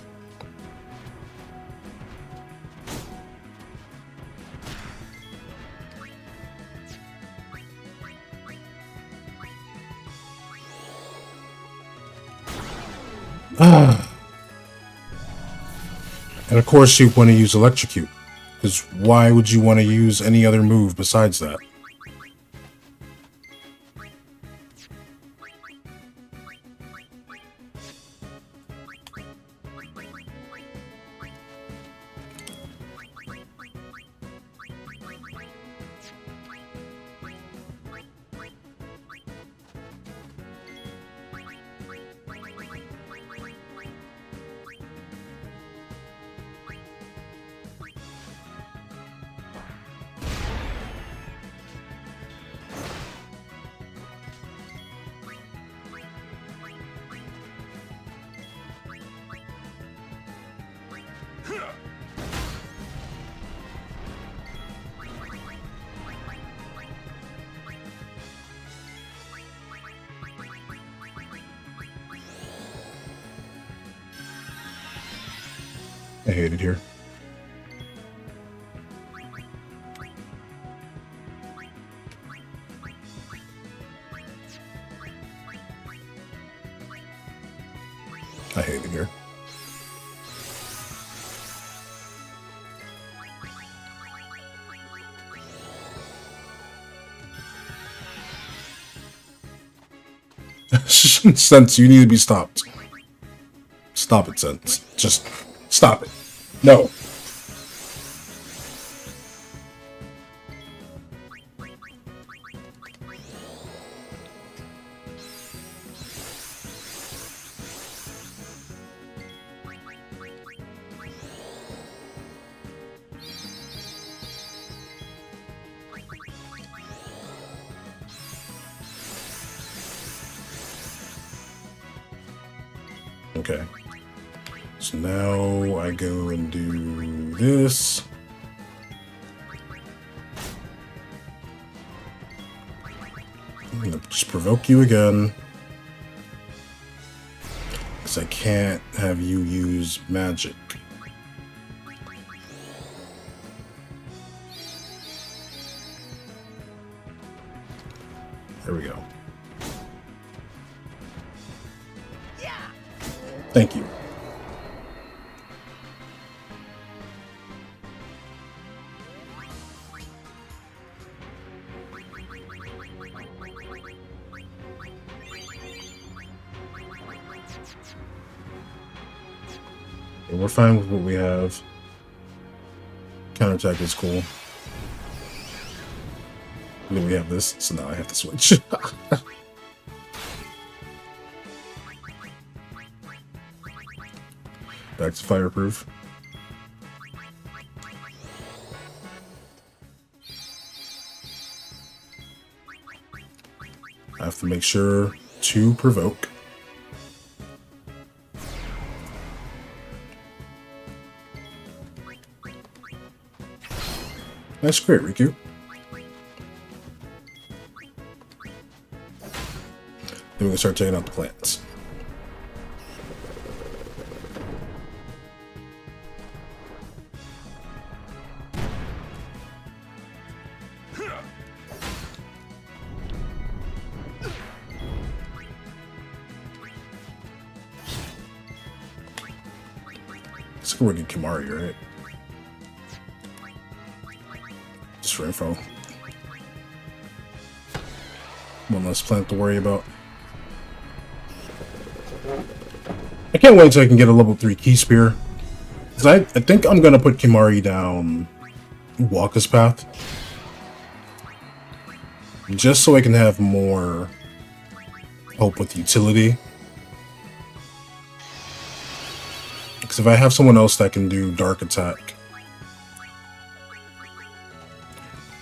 A: And of course you want to use Electrocute. Because why would you want to use any other move besides that? I hate it here. I hate it here. Sense, you need to be stopped. Stop it, Sense. Just stop it. No. Okay. So now I go and do this. I'm gonna just provoke you again. Because I can't have you use magic. There we go. Thank you. Okay, we're fine with what we have. Counterattack is cool. And then we have this, so now I have to switch. Back to fireproof. I have to make sure to provoke. That's great, Riku. Then we can start taking out the plants. Let's go get Kimari, right? Just for info. One less plant to worry about. I can't wait until I can get a level 3 Key Spear. Because I think I'm going to put Kimari down Waka's path. Just so I can have more help with utility. Because if I have someone else that can do Dark Attack.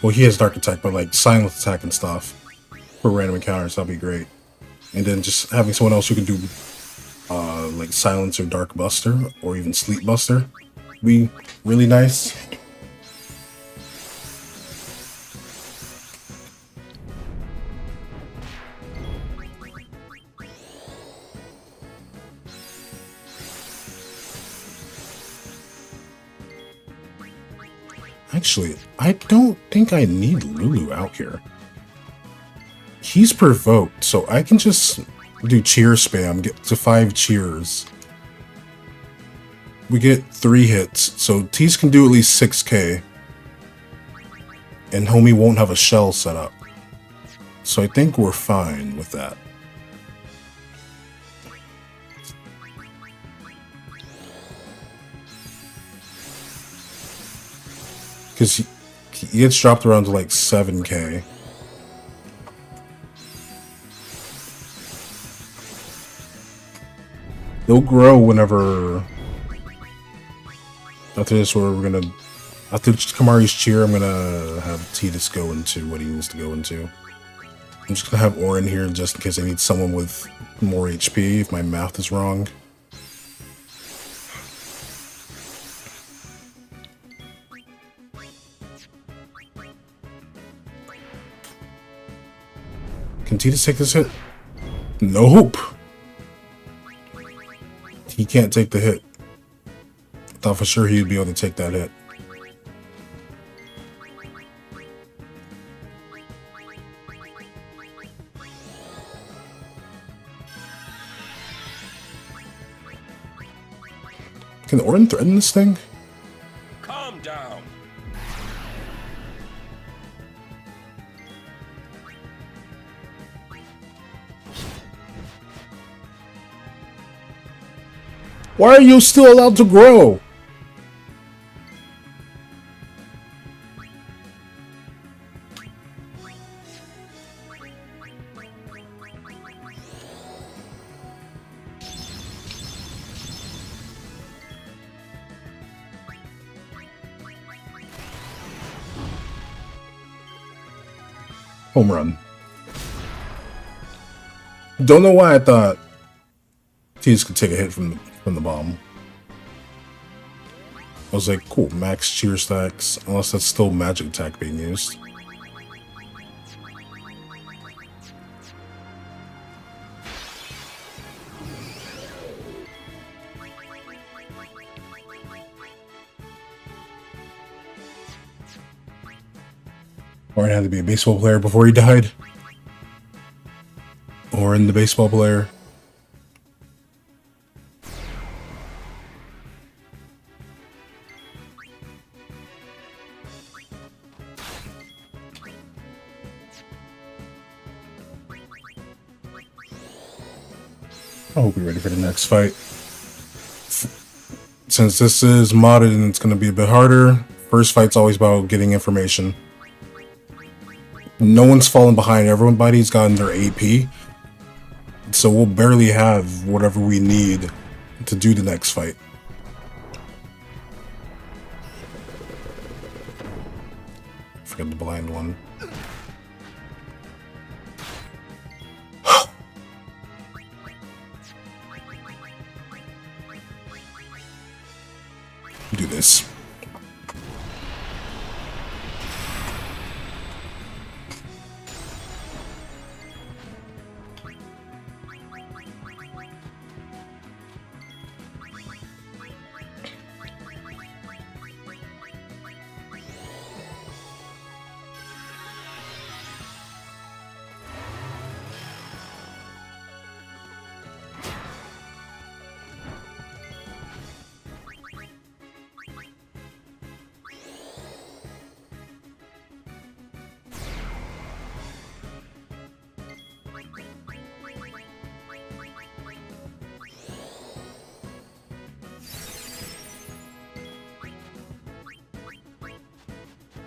A: Well, he has Dark Attack, but like Silent Attack and stuff. For random encounters, that'd be great. And then just having someone else who can do like Silence or Dark Buster, or even Sleep Buster, would be really nice. Actually, I don't think I need Lulu out here. He's provoked, so I can just do cheer spam, get to 5 cheers. We get 3 hits, so Tease can do at least 6k and homie won't have a shell set up. So I think we're fine with that. Because he gets dropped around to like 7k. They'll grow whenever... After this, we're gonna... After Kamari's cheer, I'm gonna have Tidus go into what he needs to go into. I'm just gonna have Orin here just in case I need someone with more HP, if my math is wrong. Can Tidus take this hit? Nope! He can't take the hit. I thought for sure he'd be able to take that hit. Can Orin threaten this thing?
C: Calm down.
A: Why are you still allowed to grow? Home run. Don't know why I thought Tidus could take a hit from the bomb. I was like, cool, max cheer stacks, unless that's still magic attack being used. Orin had to be a baseball player before he died. Orin the baseball player. I hope you're ready for the next fight. Since this is modded and it's going to be a bit harder, first fight's always about getting information. No one's fallen behind. Everybody's gotten their AP. So we'll barely have whatever we need to do the next fight. Forget the blind one. Do this.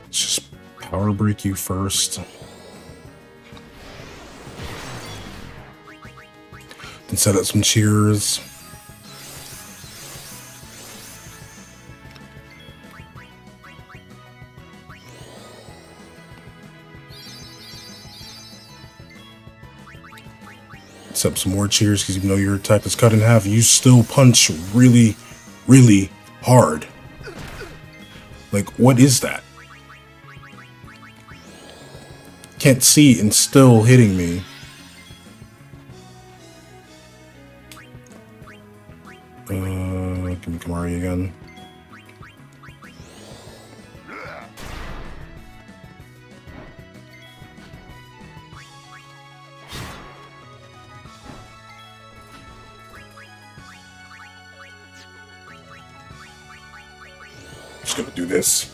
A: Let's just power break you first. And set up some cheers. Set up some more cheers because even though your attack is cut in half, you still punch really, really hard. Like, what is that? Can't see and still hitting me. Give me Kamari again. Just gonna do this.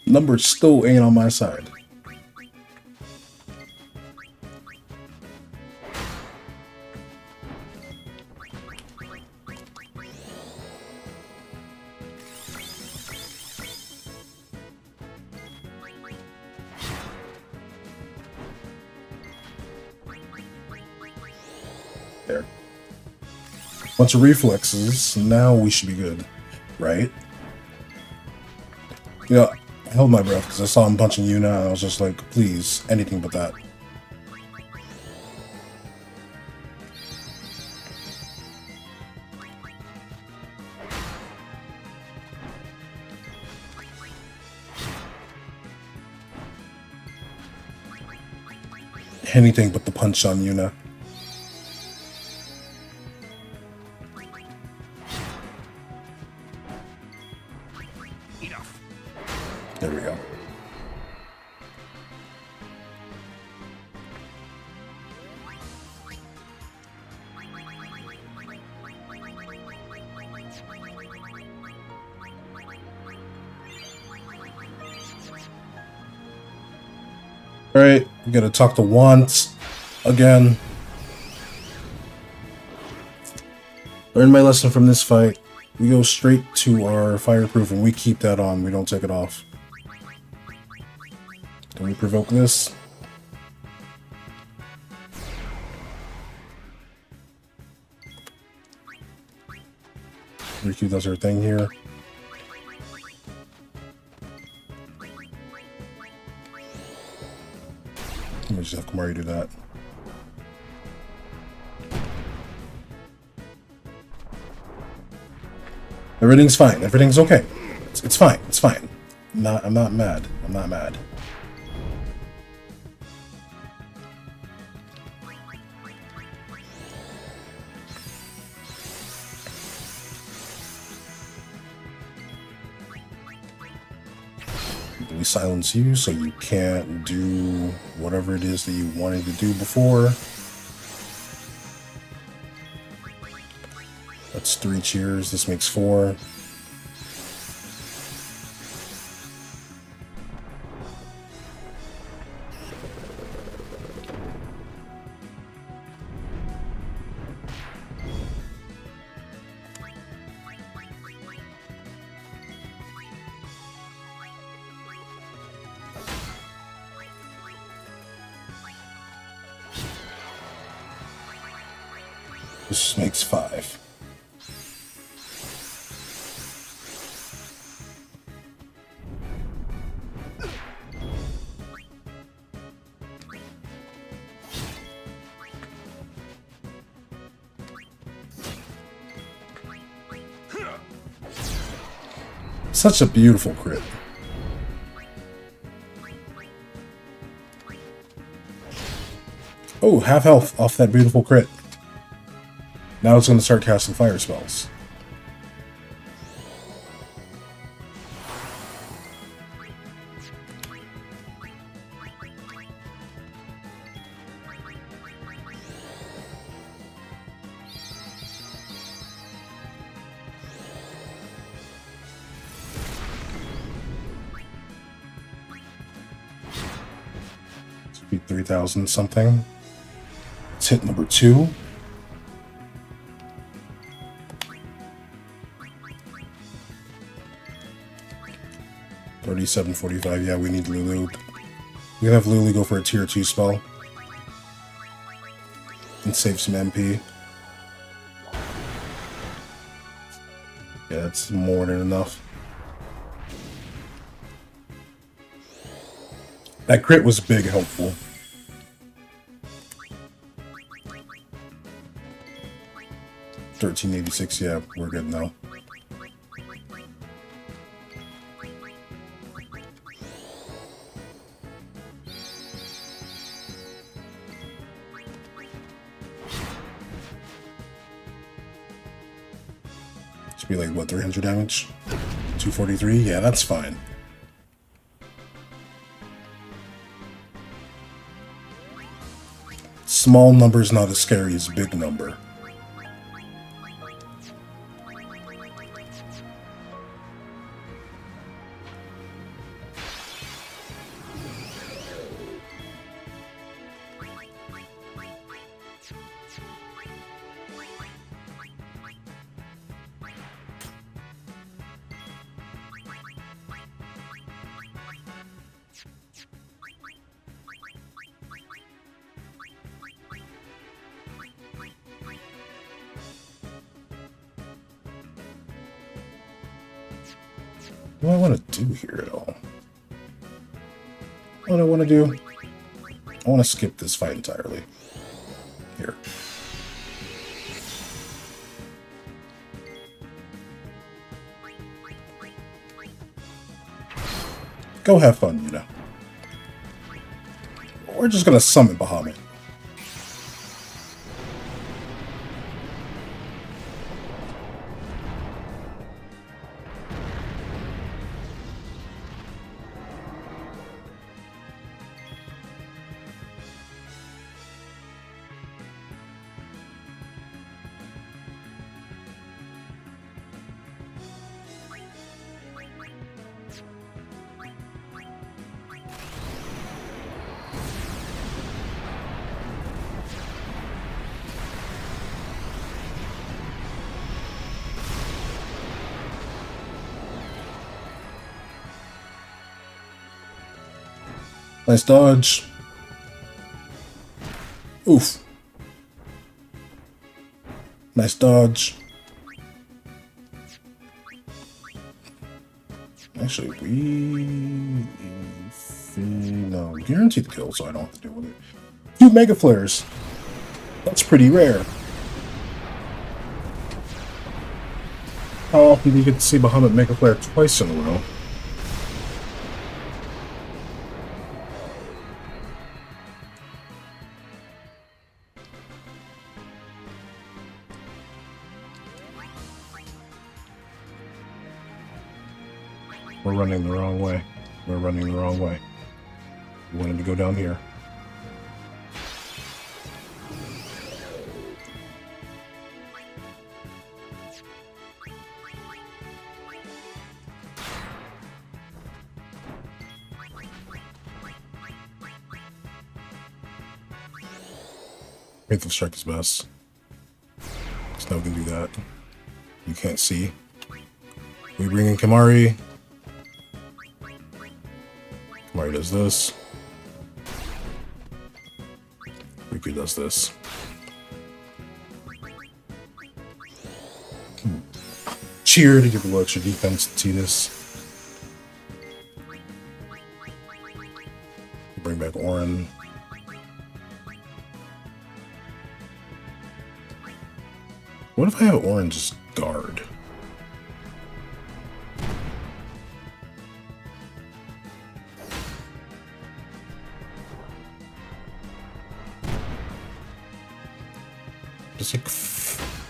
A: Numbers still ain't on my side. There. Bunch of reflexes. Now we should be good, right? You know, I held my breath because I saw him punching Yuna, and I was just like, please, anything but that. Anything but the punch on Yuna.
C: Enough.
A: There we go. Alright, we gotta talk to Want again. Learn my lesson from this fight. We go straight to our fireproof and we keep that on. We don't take it off. Can we provoke this? Riku does her thing here. Let me just have Kamari do that. Everything's fine. Everything's okay. It's fine. It's fine. I'm not mad. I'm not mad. We silence you so you can't do whatever it is that you wanted to do before. That's 3 cheers. This makes 4. This makes 5. Such a beautiful crit. Oh, half health off that beautiful crit. Now it's going to start casting fire spells. Should be 3,000 something. Let's hit number 2. $37.45. Yeah, we need Lulu. We can have Lulu go for a tier 2 spell and save some MP. Yeah, that's more than enough. That crit was big helpful. $13.86. Yeah, we're good now. Should be like, what, 300 damage? 243? Yeah, that's fine. Small number's not as scary as big number. do I want to do here at all? What do I want to do? I want to skip this fight entirely. Here. Go have fun, you know. We're just gonna summon Bahamut. Nice dodge. Oof. Nice dodge. Actually, no, guaranteed kill, so I don't have to deal with it. 2 Mega Flares. That's pretty rare. How often do you get to see Bahamut Mega Flare twice in a row? We're running the wrong way. We're running the wrong way. We wanted to go down here. Faithful Strike is best. There's no one can do that. You can't see. We bring in Kimari. Kimari does this. Riku does this. Cheer to give a little extra defense to Tidus. Bring back Orin. What if I have Orin just guard?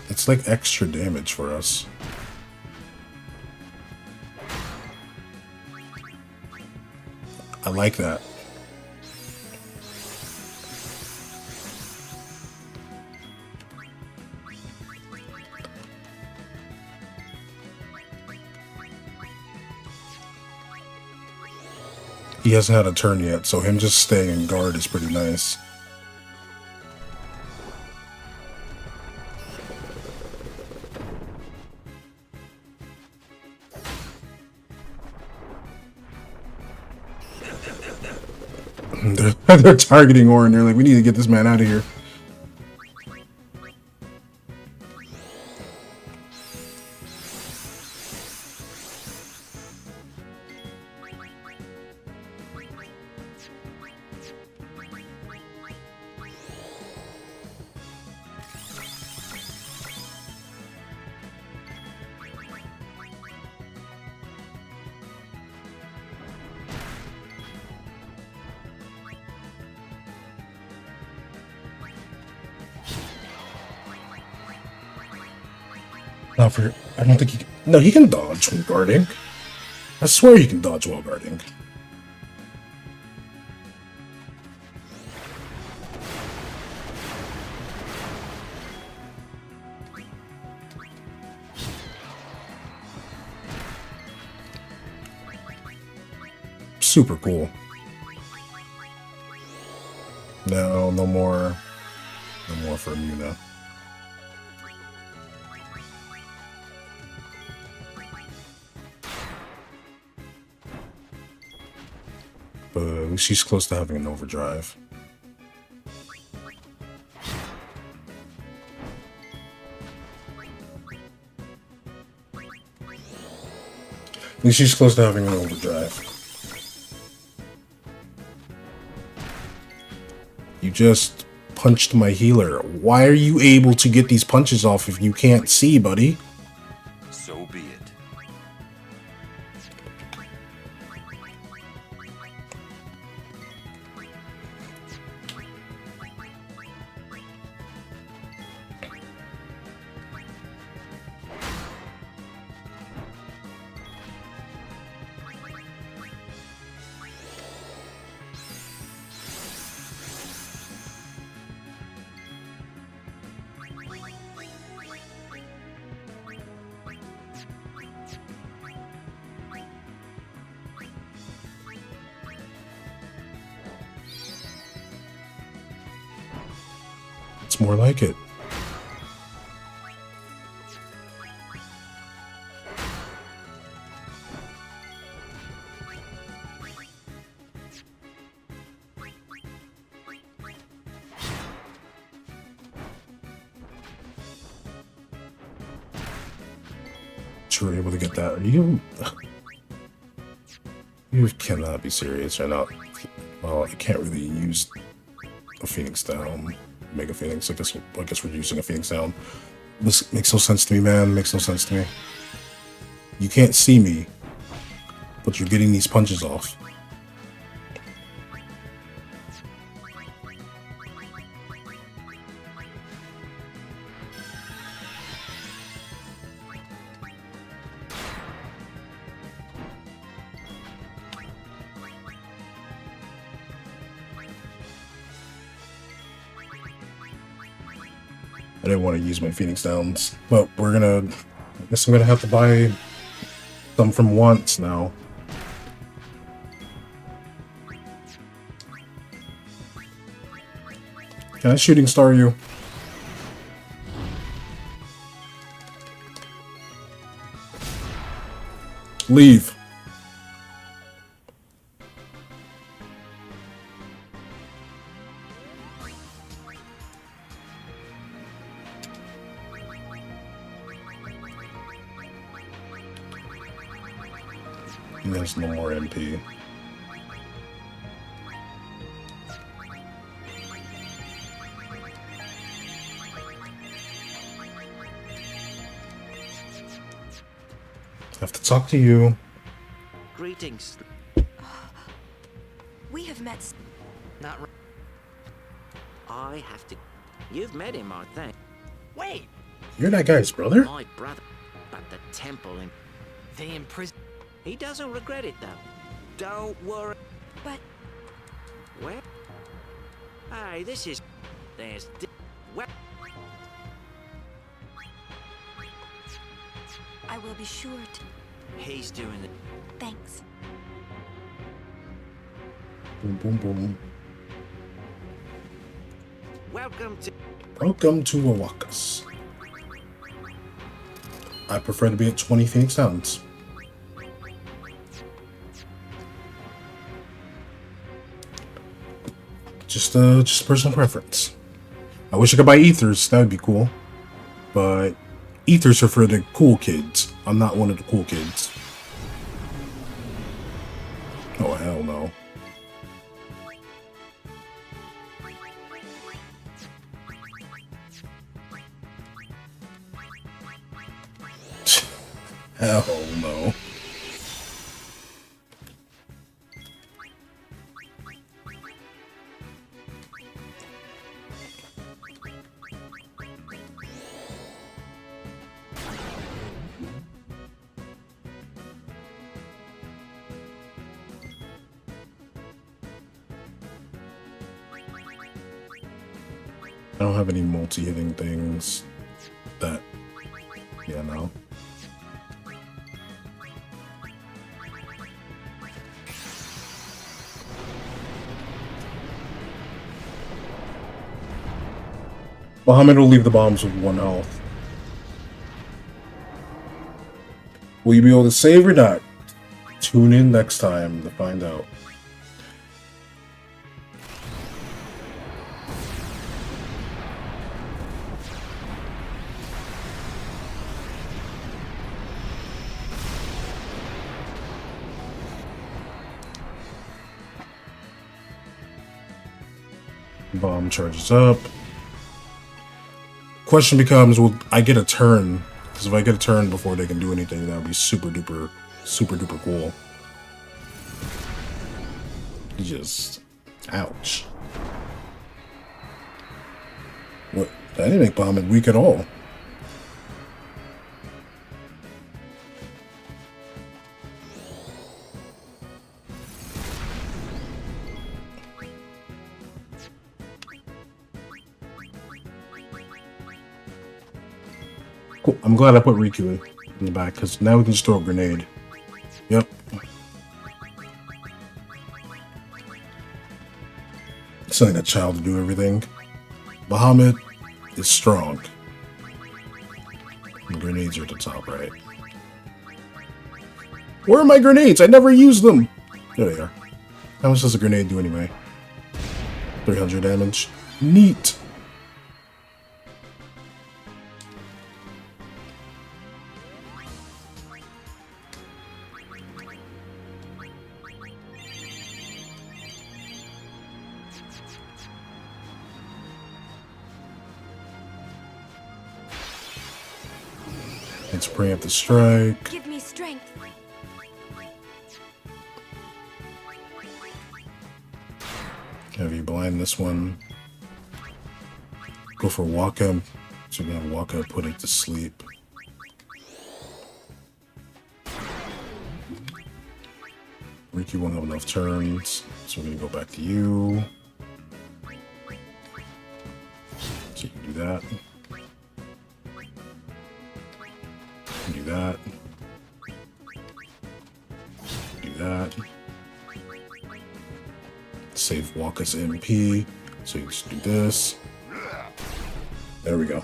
A: It's like extra damage for us. I like that. He hasn't had a turn yet, so him just staying in guard is pretty nice. They're targeting Orin. They're like, we need to get this man out of here. Not for, I don't think he can. No, he can dodge while guarding. I swear he can dodge while guarding. Super cool. No, no more. No more for Muna. But at least she's close to having an overdrive. At least she's close to having an overdrive. You just punched my healer. Why are you able to get these punches off if you can't see, buddy?
C: So be it.
A: It's more like it. You were able to get that. Are you? You cannot be serious right now. Well, I can't really use a Phoenix down. Mega Phoenix. I guess we're using a Phoenix down. This makes no sense to me, man. Makes no sense to me. You can't see me, but you're getting these punches off. I didn't want to use my Phoenix Downs, but I guess I'm gonna have to buy some from once now. Can I shooting star you? Leave. There's no more MP. I have to talk to you.
D: Greetings.
B: We have met.
E: Not.
D: I have to. You've met him, I think.
E: Wait,
A: You're that guy's brother?
D: My brother. But the temple in.
E: they imprisoned.
D: He doesn't regret it, though. Don't worry.
B: But
D: Where? Hey, this is. There's. Well.
B: I will be sure to.
D: He's doing it.
B: Thanks.
A: Boom, boom, boom.
D: Welcome to.
A: Welcome to Awakas. I prefer to be at 20 Phoenix Downs. Just personal preference. I wish I could buy ethers, that would be cool. But ethers are for the cool kids. I'm not one of the cool kids. Oh, hell no. Hell no. I don't have any multi-hitting things that, yeah, no. Muhammad will leave the bombs with 1 health. Will you be able to save or not? Tune in next time to find out. Bomb charges up. Question becomes, will I get a turn? Because if I get a turn before they can do anything, that would be super duper cool. Just, ouch. What? That didn't make Bahamut weak at all. Cool. I'm glad I put Riku in the back, because now we can just throw a grenade. Yep. Sending a child to do everything. Bahamut is strong. The grenades are at the top right. Where are my grenades? I never use them! There they are. How much does a grenade do anyway? 300 damage. Neat! Let's bring up the strike.
B: Give me strength.
A: Have you blind this one? Go for Waka. So we're gonna Waka put it to sleep. Riku won't have enough turns, so we're gonna go back to you. So you can do that. Do that. Do that. Save Waka's MP. So you just do this. There we go.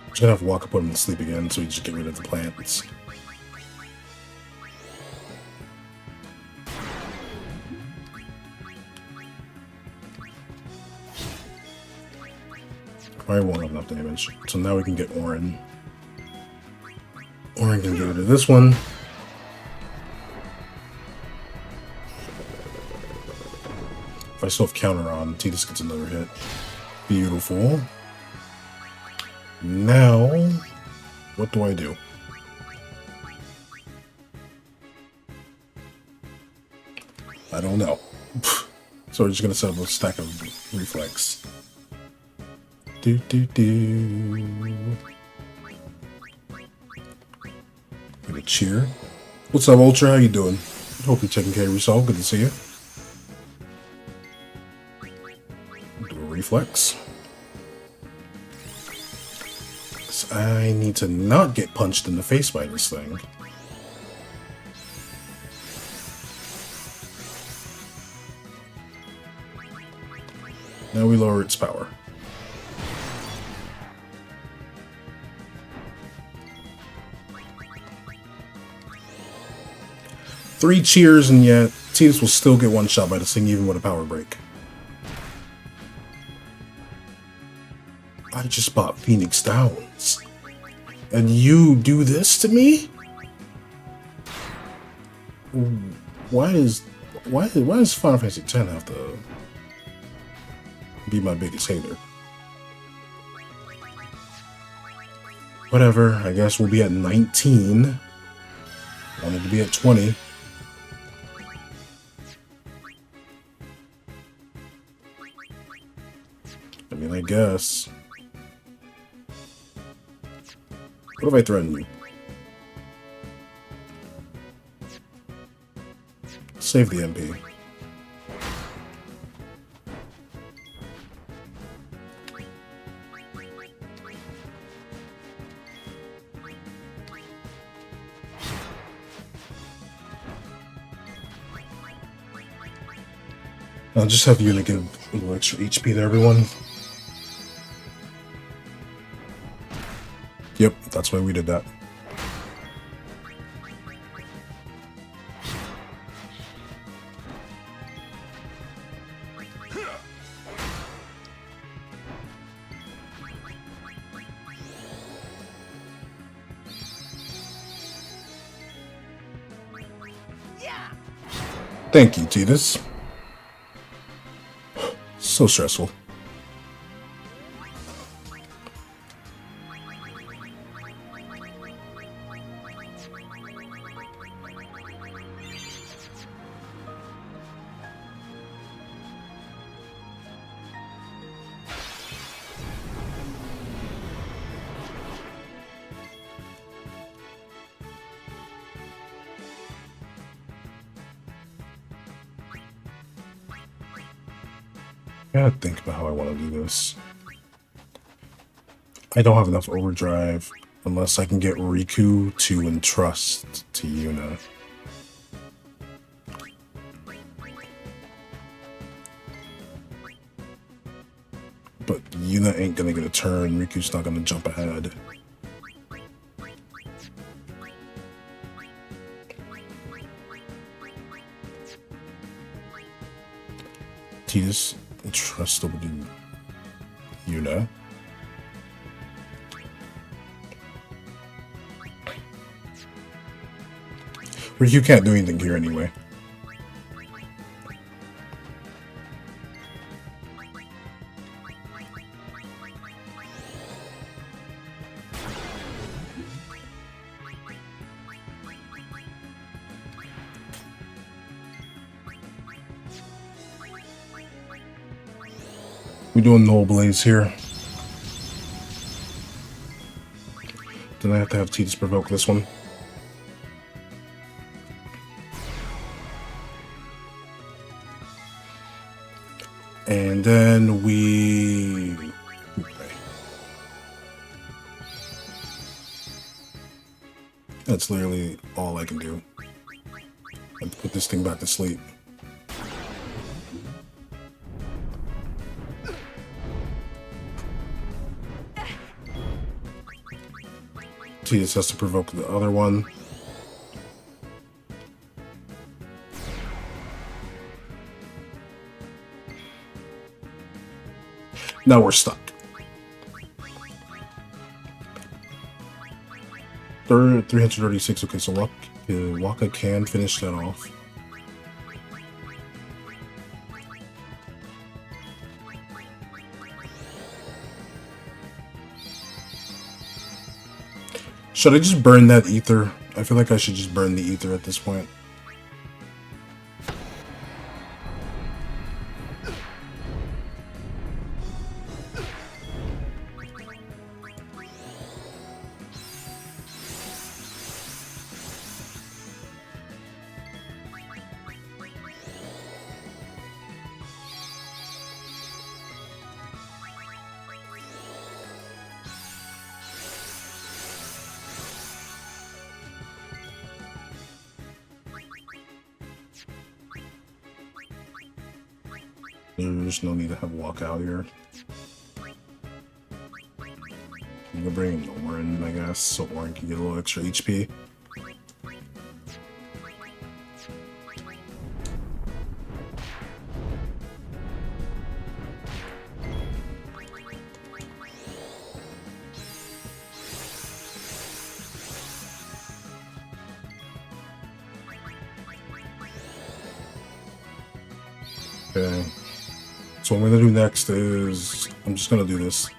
A: Just gonna have Waka put him to sleep again, so we just get rid of the plants. Probably won't have enough damage. So now we can get Orin. Orin can get rid of this one. If I still have counter on, Tidus gets another hit. Beautiful. Now, what do I do? I don't know. So we're just gonna set up a stack of reflex. Do do do. Give a cheer. What's up, Ultra? How you doing? Hope you're taking care of yourself. Good to see you. Do a reflex. I need to not get punched in the face by this thing. Now we lower its power. Three cheers, and yet Tidus will still get one shot by this thing, even with a power break. I just bought Phoenix Downs, and you do this to me? Why does Final Fantasy X have to be my biggest hater? Whatever. I guess we'll be at 19. Wanted to be at 20. I mean, I guess. What if I threaten you? Save the MP. I'll just have Yuna give a little extra HP to everyone. Yep, that's why we did that. Thank you, Titus. So stressful. I gotta think about how I want to do this. I don't have enough overdrive unless I can get Riku to entrust to Yuna. But Yuna ain't gonna get a turn. Riku's not gonna jump ahead. Titus entrustable to Yuna. Riku can't do anything here anyway. We're doing Null Blaze here. Then I have to have Titus provoke this one. And then we... Okay. That's literally all I can do. And put this thing back to sleep. Titus has to provoke the other one. Now we're stuck. 336. Okay, so Waka can finish that off. Should I just burn that ether? I feel like I should just burn the ether at this point. There's no need to have walk out here. I'm gonna bring Orin, I guess, so Orin can get a little extra HP. Okay. So what I'm gonna do next is I'm just gonna do this.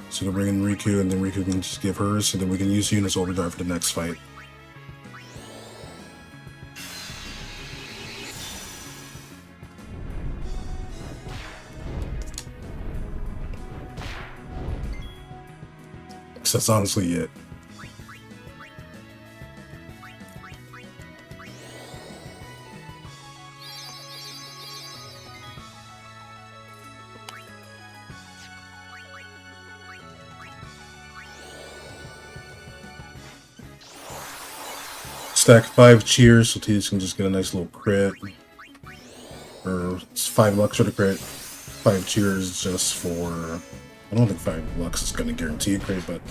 A: So we'll bring in Riku, and then Riku can just give hers, and then we can use Yuna's overdrive for the next fight. So that's honestly it. Stack 5 cheers, so Titus can just get a nice little crit. Or it's 5 lux for the crit. 5 cheers just for... I don't think 5 lux is going to guarantee a crit, but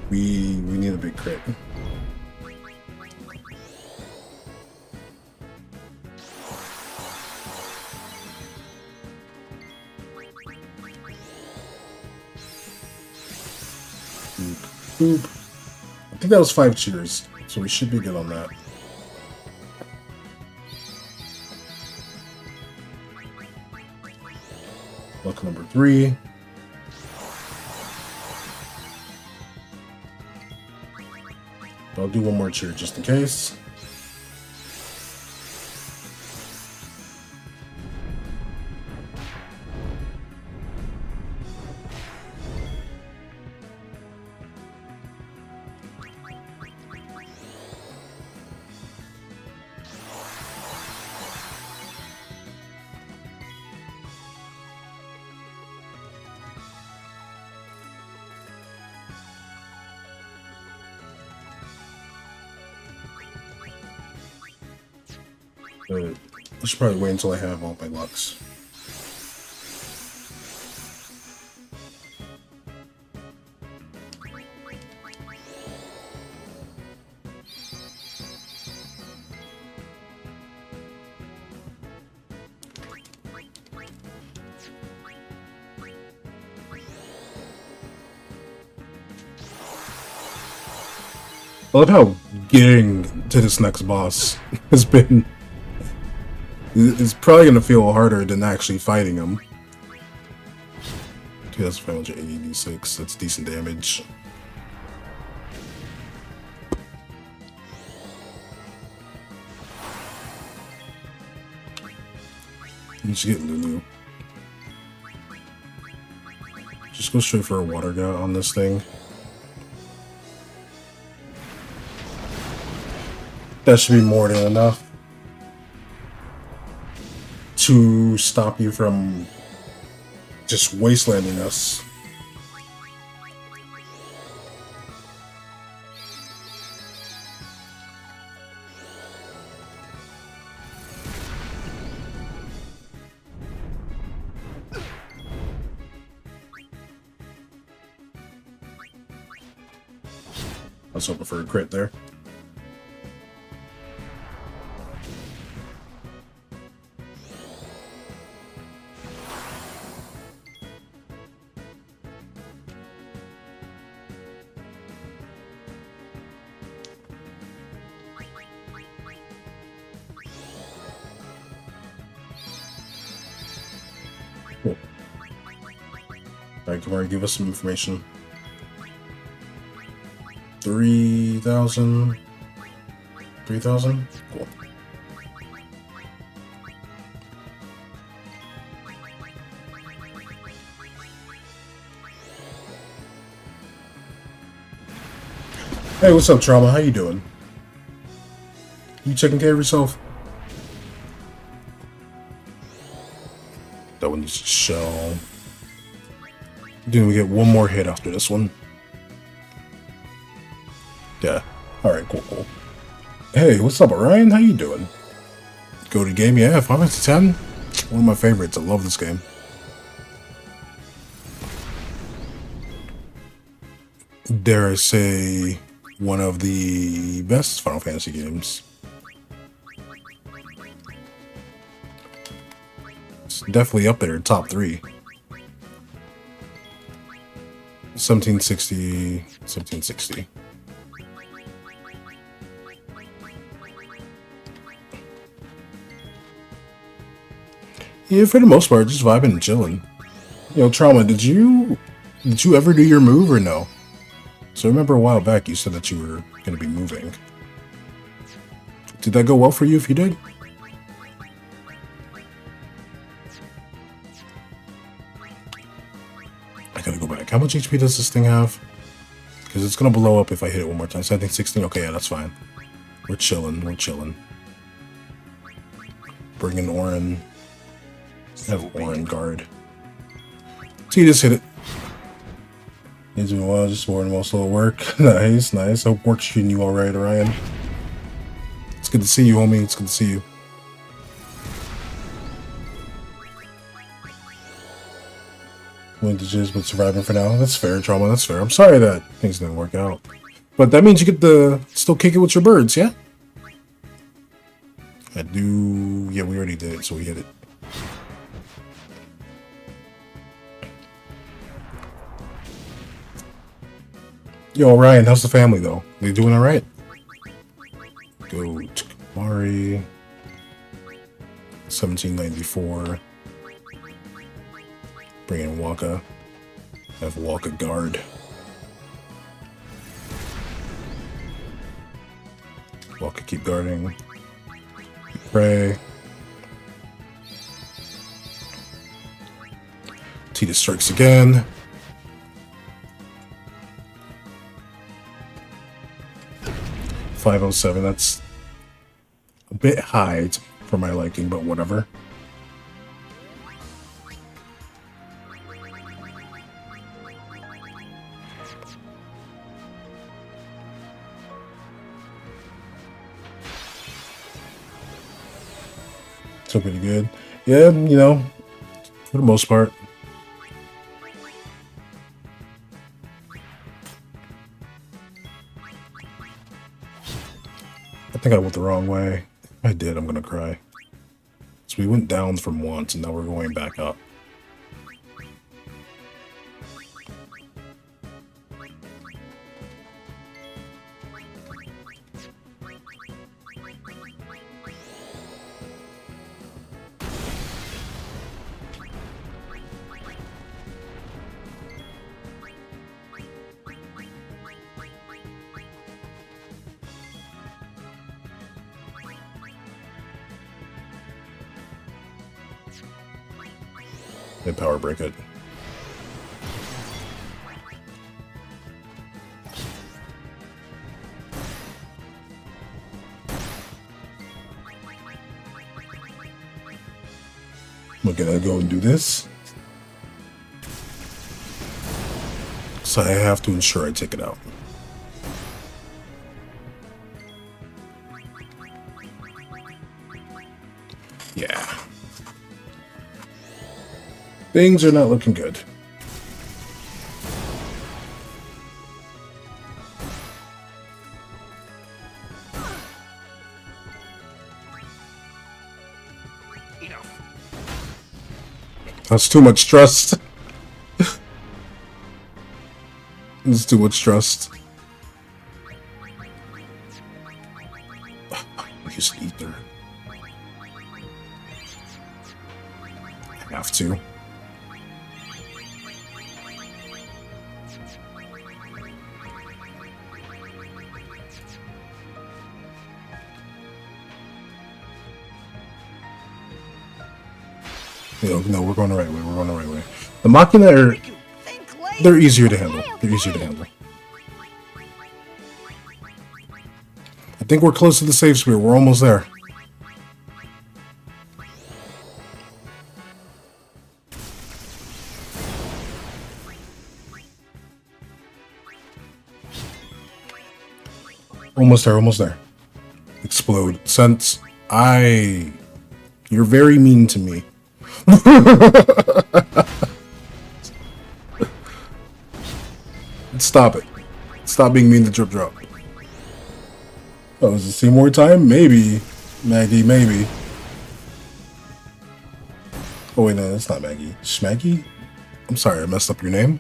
A: we need a big crit. Boop. Boop. think that was 5 cheers, so we should be good on that. Luck number 3. I'll do one more cheer just in case. I should probably wait until I have all my lucks. I love how getting to this next boss has been... It's probably going to feel harder than actually fighting him. 2586, that's decent damage. You should get Lulu. Just go straight for a water gut on this thing. That should be more than enough to stop you from just wastelanding us. I was hoping for a crit there. Cool. Alright, Kamari, give us some information. 3,000? 3,000? Cool. Hey, what's up, Trauma? How you doing? You taking care of yourself? That one needs to shell. Then we get one more hit after this one. Yeah. Alright, cool. Hey, what's up, Orion? How you doing? Go to game? Yeah, 5 out of 10. One of my favorites. I love this game. Dare I say, one of the best Final Fantasy games. It's definitely up there, top 3. 1760. Yeah, for the most part, just vibing and chilling. You know, Trauma, did you ever do your move or no? So I remember a while back you said that you were going to be moving. Did that go well for you if you did? I gotta go back. How much HP does this thing have? Because it's going to blow up if I hit it one more time. So I think 16. Okay, yeah, that's fine. We're chilling. Bring in Orin. Have Orin guard. So you just hit it. He's doing well, just more and more slow work. Nice. Hope work's treating you alright, Orion. It's good to see you, homie. It's good to see you. Went to jizz, but surviving for now. That's fair, Trauma. That's fair. I'm sorry that things didn't work out. But that means you get to still kick it with your birds, yeah? I do... Yeah, we already did it, so we hit it. Yo, Ryan, how's the family though? They doing all right? Go to Kamari. 1794. Bring in Waka. Have Waka guard. Waka keep guarding. Pray. Tita strikes again. .507. That's a bit high for my liking, but whatever. Still pretty good. Yeah, you know, for the most part. I think I went the wrong way. If I did, I'm gonna cry. So we went down from once, and now we're going back up. They power break it. We're gonna go and do this. So I have to ensure I take it out. Yeah. Things are not looking good.
D: Enough.
A: That's too much trust. It's too much trust. Use ether. I have to. No, we're going the right way. We're going the right way. The Machina are... They're easier to handle. They're easier to handle. I think we're close to the safe sphere. We're almost there. Almost there, almost there. Explode. Since you're very mean to me. Stop it. Stop being mean to Drip Drop. Oh, is it Seymour time? Maybe. Maggie, maybe. Oh wait, no, that's not Maggie. Schmaggy? I'm sorry, I messed up your name.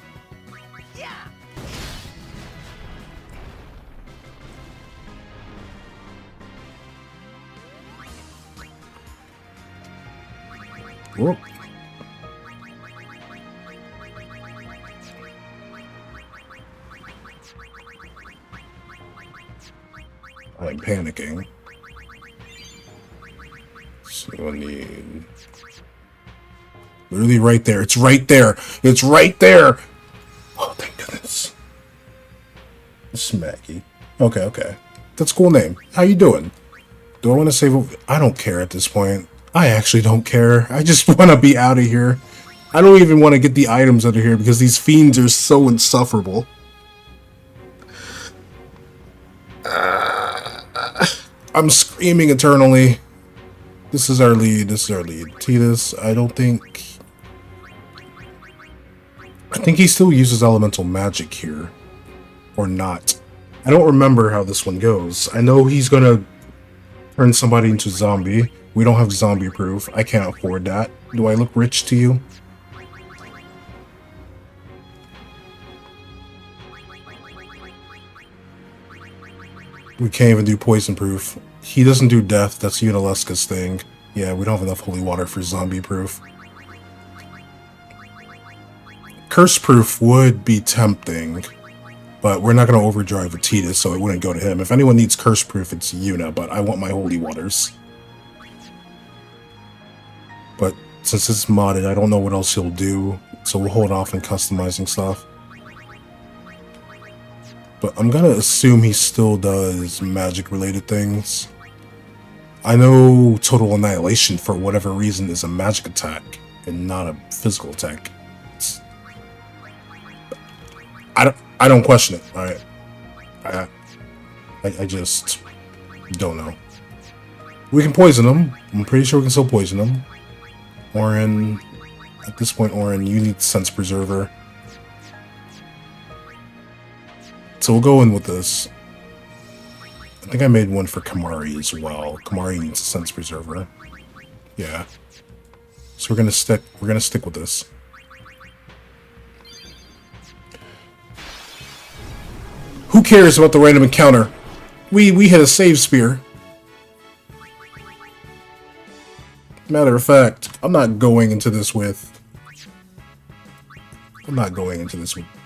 A: Whoop. I'm panicking. So I need... Literally right there. It's right there. It's right there. Oh, thank goodness. Smacky. Okay, okay. That's a cool name. How you doing? Do I want to save... I don't care at this point. I actually don't care. I just want to be out of here. I don't even want to get the items out of here because these fiends are so insufferable. I'm screaming eternally. This is our lead. This is our lead. Titus, I think he still uses elemental magic here. Or not. I don't remember how this one goes. I know he's gonna turn somebody into zombie. We don't have zombie proof. I can't afford that. Do I look rich to you? We can't even do poison proof. He doesn't do death. That's Unaleska's thing. Yeah, we don't have enough holy water for zombie proof. Curse proof would be tempting, but we're not going to overdrive Vetitus, so it wouldn't go to him. If anyone needs curse proof, it's Una, but I want my holy waters. But since it's modded, I don't know what else he'll do, so we'll hold off on customizing stuff. But I'm gonna assume he still does magic-related things. I know Total Annihilation, for whatever reason, is a magic attack and not a physical attack. I don't question it. I just don't know. We can poison him. I'm pretty sure we can still poison him. Orin, at this point, Orin, you need Sense Preserver. So we'll go in with this. I think I made one for Kamari as well. Kamari needs a Sense Preserver. Yeah. So we're gonna stick with this. Who cares about the random encounter? We hit a save spear. Matter of fact, I'm not going into this with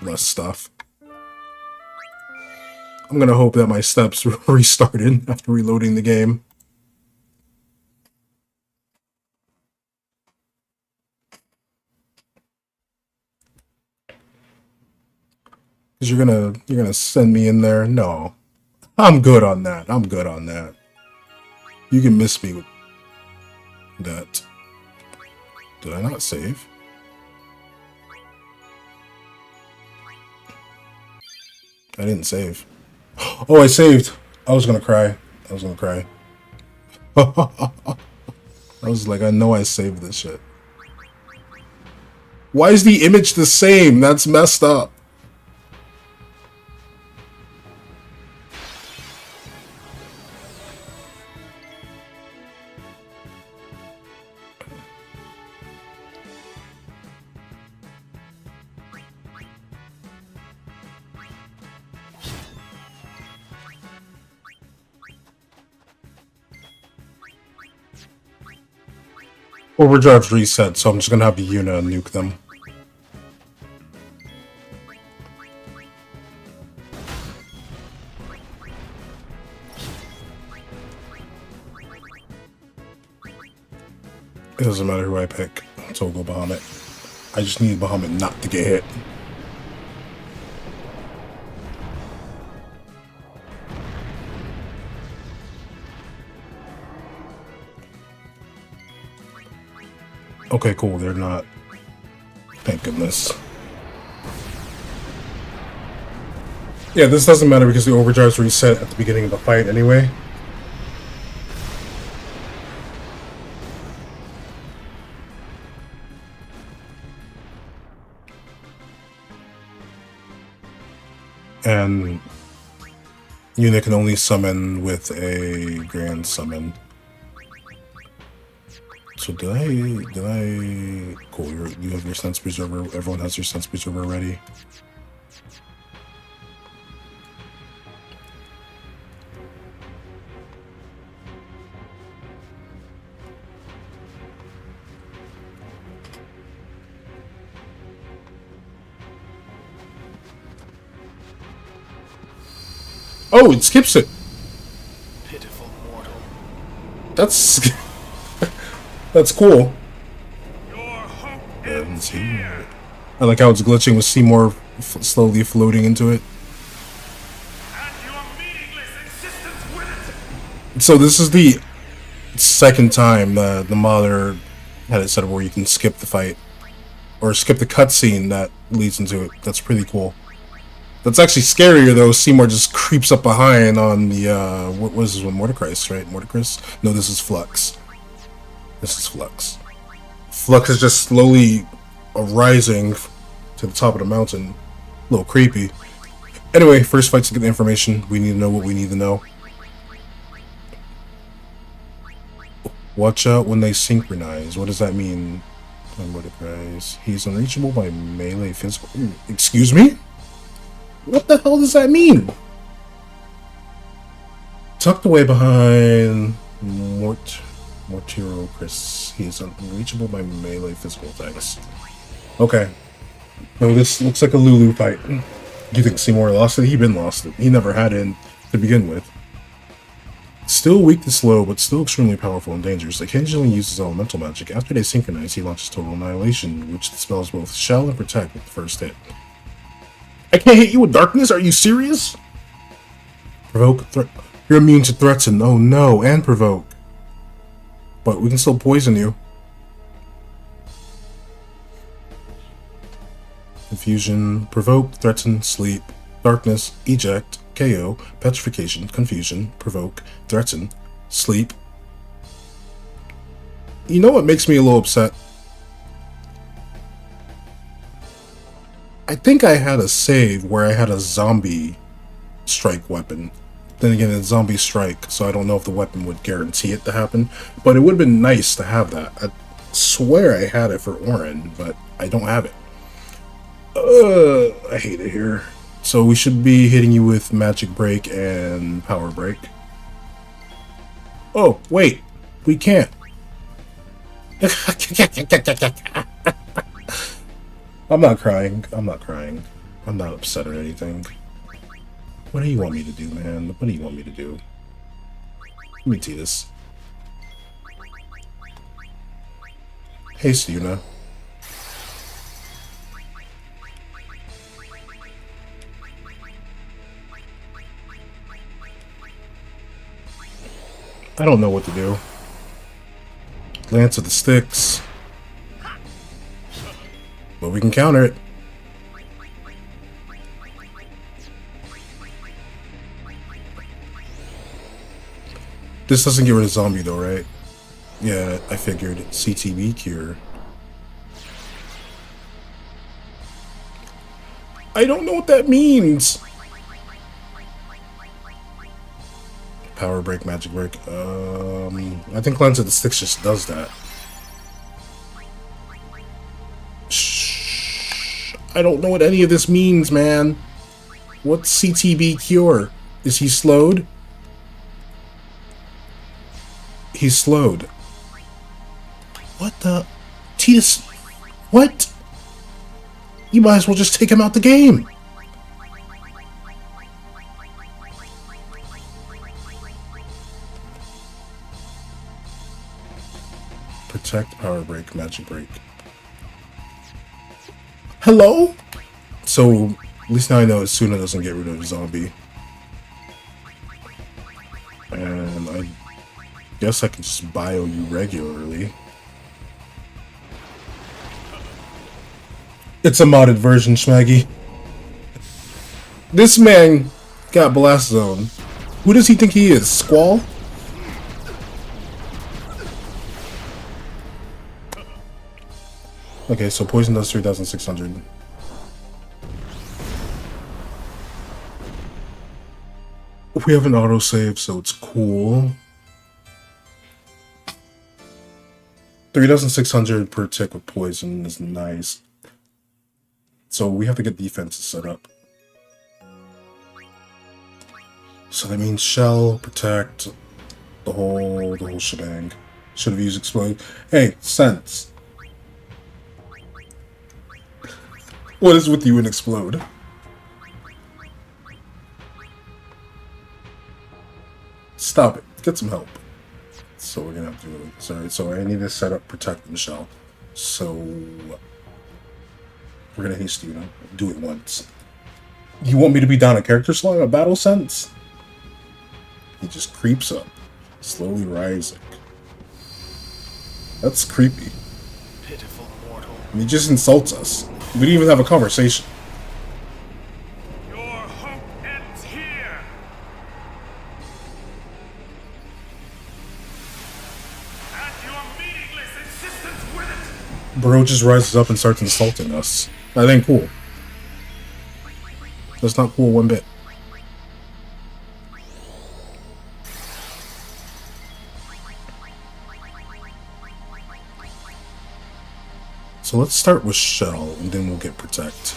A: less stuff. I'm gonna hope that my steps restarted after reloading the game. Because you're gonna send me in there? No. I'm good on that. I'm good on that. You can miss me with that. Did I not save? I didn't save. Oh, I saved. I was gonna cry. I was gonna cry. I was like, I know I saved this shit. Why is the image the same? That's messed up. Overdrive's reset, so I'm just gonna have Una nuke them. It doesn't matter who I pick, so we'll go Bahamut. I just need Bahamut not to get hit. Okay, cool, they're not. Thank goodness. Yeah, this doesn't matter because the overdrive's reset at the beginning of the fight anyway. And Una can only summon with a grand summon. So did I... Cool, you have your Sense Preserver. Everyone has your Sense Preserver ready. Oh, it skips it!
E: Pitiful mortal.
A: That's... That's cool. I like how it's glitching with Seymour slowly floating into it. So this is the second time the modder had it set up where you can skip the fight. Or skip the cutscene that leads into it. That's pretty cool. That's actually scarier though. Seymour just creeps up behind on the, what was this one? Mordecris, right? Mordecris? No, this is Flux. This is Flux. Flux is just slowly rising to the top of the mountain. A little creepy. Anyway, first fight to get the information. We need to know what we need to know. Watch out when they synchronize. What does that mean? Mordecris. He's unreachable by melee physical. Excuse me? What the hell does that mean? Tucked away behind Mortiro Chris. He is unreachable by melee physical attacks. Okay. No, this looks like a Lulu fight. Do you think Seymour lost it? He been lost it. He never had it to begin with. Still weak to slow, but still extremely powerful and dangerous. Occasionally uses elemental magic. After they synchronize, he launches Total Annihilation, which dispels both Shell and Protect with the first hit. I can't hit you with darkness? Are you serious? Provoke. You're immune to threats and oh no, and provoke. But we can still poison you. Confusion, provoke, threaten, sleep, darkness, eject, KO, petrification, confusion, provoke, threaten, sleep. You know what makes me a little upset? I think I had a save where I had a zombie strike weapon. Then again, it's zombie strike, so I don't know if the weapon would guarantee it to happen. But it would have been nice to have that. I swear I had it for Orin, but I don't have it. I hate it here. So we should be hitting you with Magic Break and Power Break. Oh, wait. We can't. I'm not crying. I'm not crying. I'm not upset or anything. What do you want me to do, man? What do you want me to do? Let me see this. Hey, Stuna. I don't know what to do. Lance of the Sticks. But we can counter it. This doesn't get rid of zombie though, right? Yeah, I figured. CTB cure. I don't know what that means. Power break, magic break. I think Lance of the Sticks just does that. Shh. I don't know what any of this means, man. What's CTB cure? Is he slowed? He's slowed. What the? Titus? What? You might as well just take him out the game. Protect, power break, magic break. Hello? So, at least now I know Suna doesn't get rid of zombie. And I guess I can just bio you regularly. It's a modded version, Schmaggy. This man got Blast Zone. Who does he think he is? Squall? Okay, so poison does 3,600. We have an autosave, so it's cool. 3,600 per tick with poison is nice. So we have to get defenses set up. So that means shell, protect, the whole shebang. Should have used explode. Hey, sense. What is with you and explode? Stop it. Get some help. So we're gonna have to do this. Alright, so I need to set up protect and shell. So we're gonna haste you, do it once. You want me to be down a character slot a battle sense? He just creeps up, slowly rising. That's creepy.
E: Pitiful mortal.
A: And he just insults us. We didn't even have a conversation.
C: Your hope ends here. And your meaningless insistence with it.
A: Bro just rises up and starts insulting us. That ain't cool. That's not cool one bit. So let's start with shell, and then we'll get protect.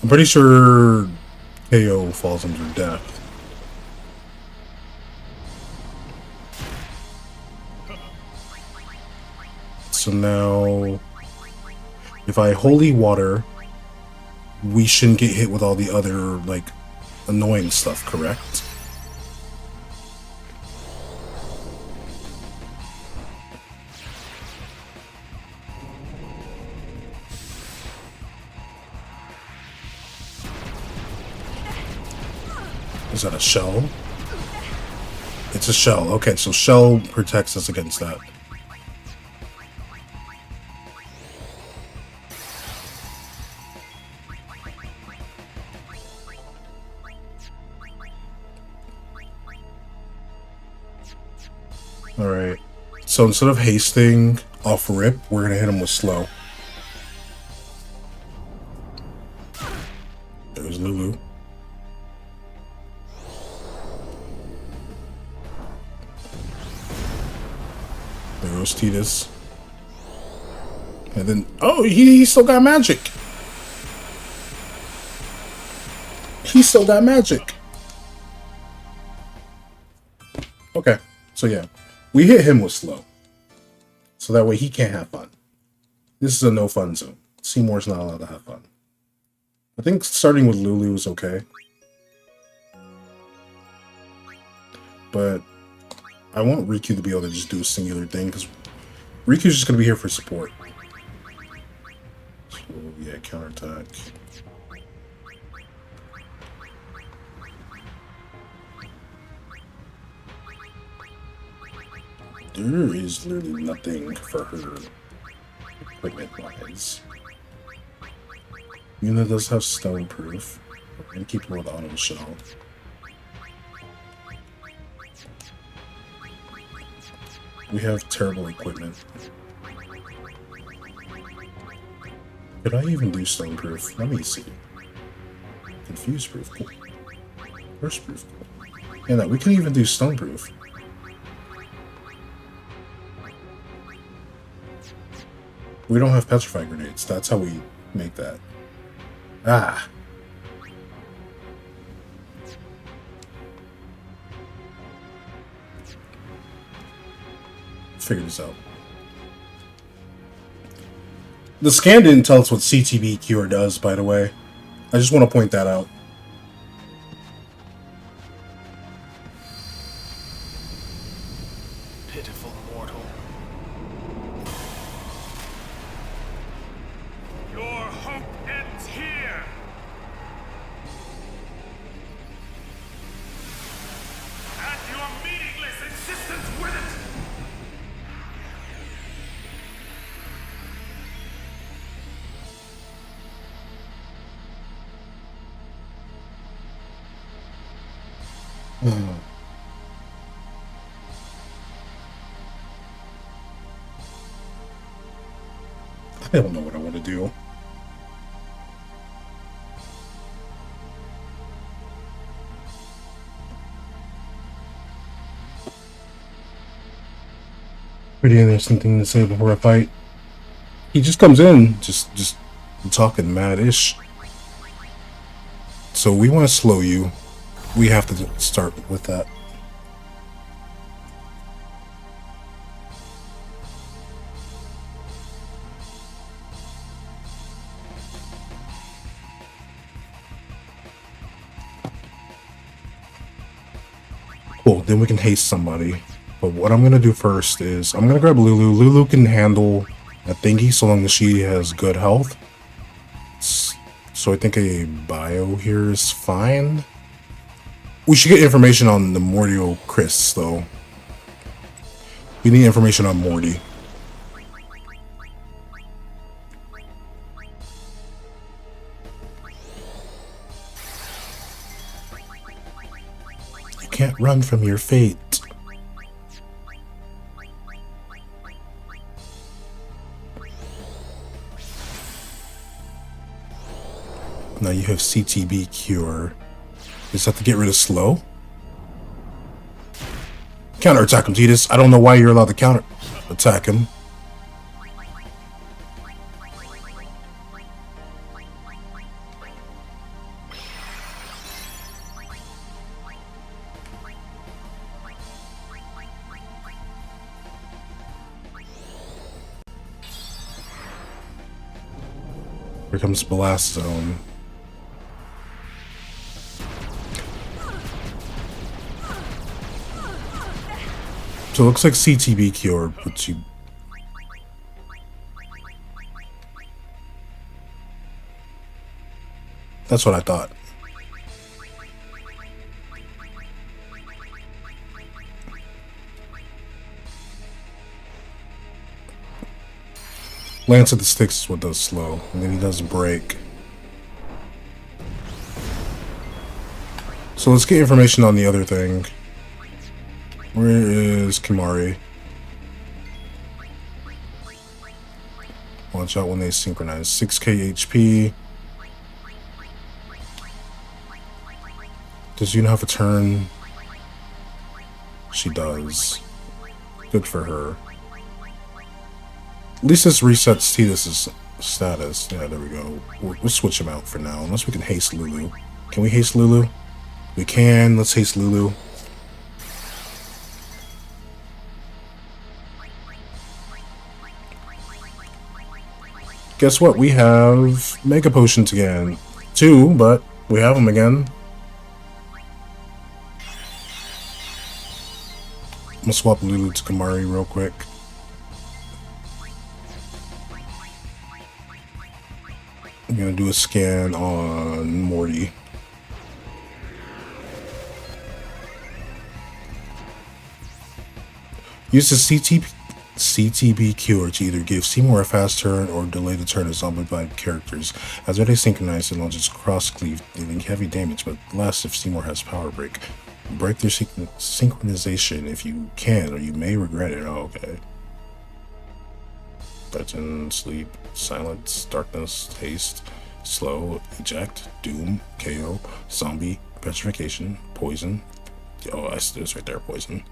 A: I'm pretty sure KO falls under death. So now, if I holy water, we shouldn't get hit with all the other, like, annoying stuff, correct? Is that a shell? It's a shell. Okay, so shell protects us against that. Alright. So instead of hasting off rip, we're gonna hit him with slow. There's Lulu. There goes Titus. And then, oh, he still got magic. He still got magic. Okay, so yeah. We hit him with slow. So that way he can't have fun. This is a no fun zone. Seymour's not allowed to have fun. I think starting with Lulu is okay. But I want Riku to be able to just do a singular thing, because Riku's just going to be here for support. So yeah, counterattack. There is literally nothing for her equipment-wise. Yuna does have stone proof. We're gonna keep her with auto shell. We have terrible equipment. Could I even do stone proof? Let me see. Confused proof. Cool. Burst proof. Yeah, no, we can even do stone proof. We don't have petrified grenades. That's how we make that. Ah. Figure this out. The scan didn't tell us what CTB cure does, by the way. I just want to point that out.
E: Pitiful mortal.
C: Your hope ends here! And your meaningless insistence with it!
A: I don't know what I want to do. Pretty interesting thing to say before a fight. He just comes in, just talking mad-ish. So we want to slow you. We have to start with that. Cool, then we can haste somebody. But what I'm going to do first is, I'm going to grab Lulu. Lulu can handle a thingy so long as she has good health. So I think a bio here is fine. We should get information on the Mordio Chris, though. We need information on Morty. You can't run from your fate. Now you have CTB cure. Just have to get rid of slow. Counterattack him, Titus. I don't know why you're allowed to counter attack him. Here comes Blast Zone. So it looks like CTB Cure puts you... That's what I thought. Lance of the Sticks is what does slow, and then he does break. So let's get information on the other thing. Where is Kimari? Watch out when they synchronize. 6k HP. Does Yuna have a turn? She does. Good for her. At least this resets Tidus's status. Yeah, there we go. We'll switch him out for now, unless we can haste Lulu. Can we haste Lulu? We can. Let's haste Lulu. Guess what? We have Mega Potions again. 2, but we have them again. I'm gonna swap Lulu to Kimari real quick. I'm gonna do a scan on Morty. Use the CTB Cure to either give Seymour a fast turn or delay the turn of zombified characters. As they synchronize, it launches cross cleave, dealing heavy damage, but less if Seymour has power break. Break their synchronization if you can, or you may regret it. Oh, okay. Threaten, sleep, silence, darkness, haste, slow, eject, doom, KO, zombie, petrification, poison. Oh, I see this right there, poison.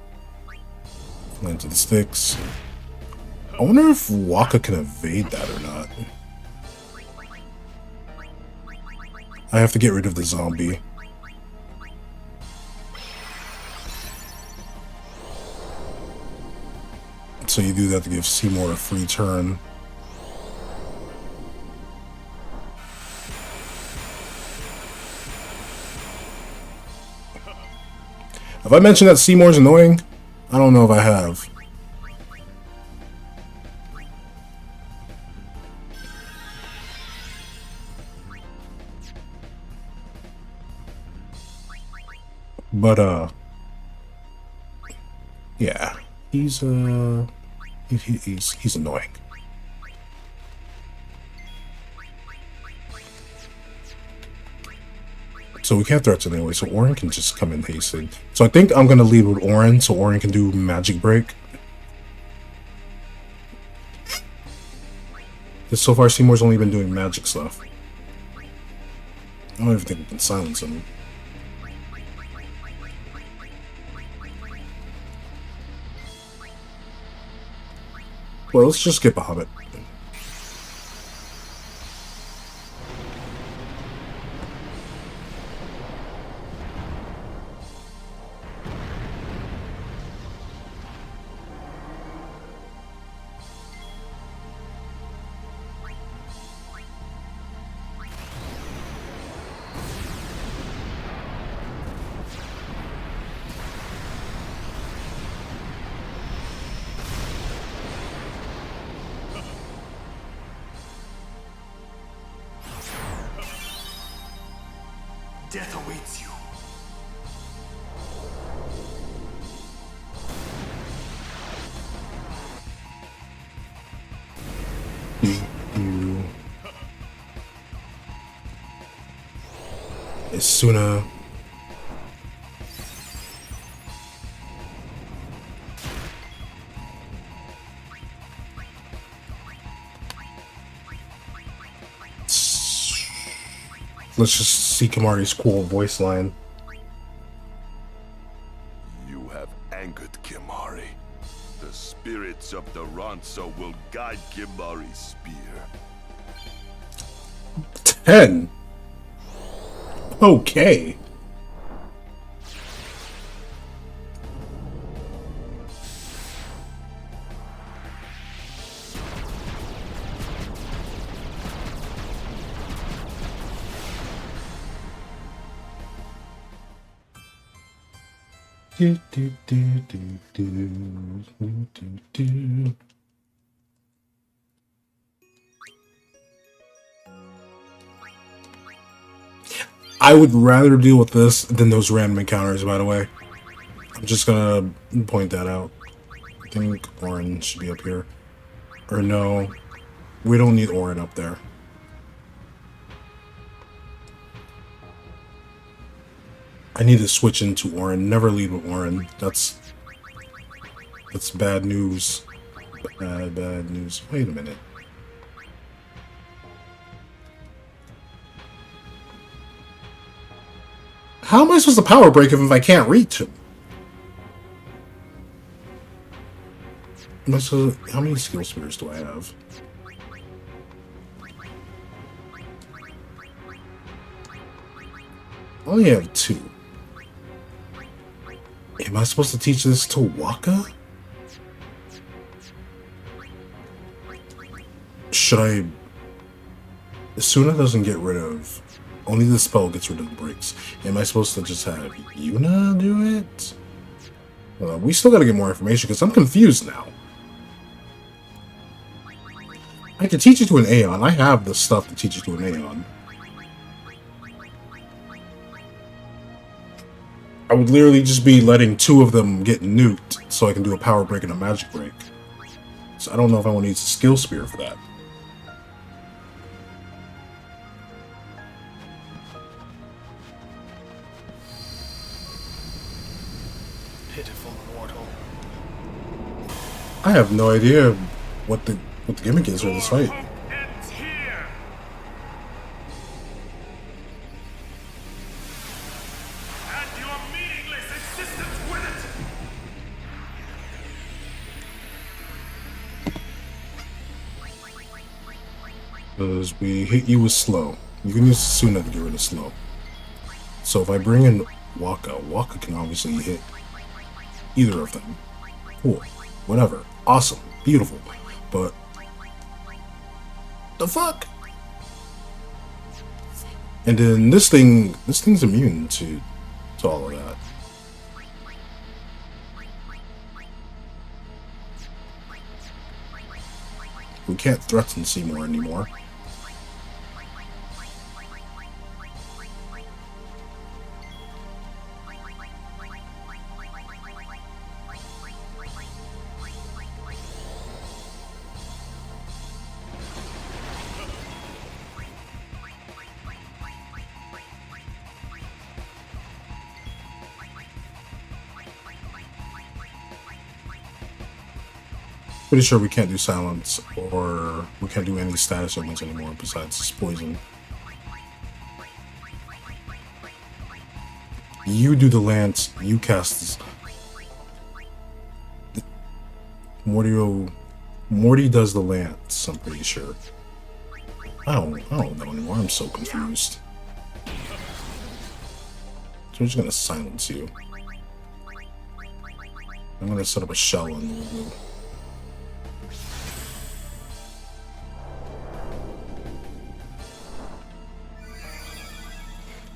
A: Land to the Sticks. I wonder if Waka can evade that or not. I have to get rid of the zombie. So you do that to give Seymour a free turn. Have I mentioned that Seymour's annoying? I don't know if I have. But yeah, he's annoying. So we can't threaten anyway, so Orin can just come in hasted. So I think I'm gonna lead with Orin, so Orin can do Magic Break. Because so far Seymour's only been doing magic stuff. I don't even think we can silence him. Well, let's just skip a Hobbit.
C: Death awaits you.
A: Isuna. Let's just see Kimari's cool voice line.
F: You have angered Kimari. The spirits of the Ronso will guide Kimari's spear.
A: 10. Okay. Do, do, do, do, do, do, do. I would rather deal with this than those random encounters, by the way. I'm just gonna point that out. I think Orin should be up here. Or no, we don't need Orin up there. I need to switch into Orin. Never lead with Orin. That's bad news. Bad news. Wait a minute. How am I supposed to power break him if I can't reach him? How many skill spears do I have? I only have 2. Am I supposed to teach this to Waka? Should I... Suna doesn't get rid of... Only the spell gets rid of the breaks. Am I supposed to just have Yuna do it? We still gotta get more information because I'm confused now. I can teach you to an Aeon. I have the stuff to teach you to an Aeon. I would literally just be letting 2 of them get nuked so I can do a power break and a magic break. So I don't know if I want to use a skill spear for that.
E: Pitiful mortal.
A: I have no idea what the gimmick is for this fight.
C: Your hope ends here. And your meaningless existence with it.
A: Because we hit you with slow. You can use Suna to get rid of slow. So if I bring in Waka can obviously hit either of them. Cool. Whatever. Awesome. Beautiful. But the fuck? And then this thing's immune to all of that. We can't threaten Seymour anymore. Pretty sure we can't do silence, or we can't do any status ailments anymore besides this poison. You do the lance, you cast this. Morty does the lance, I'm pretty sure. I don't know anymore, I'm so confused. So I'm just gonna silence you. I'm gonna set up a shell and we'll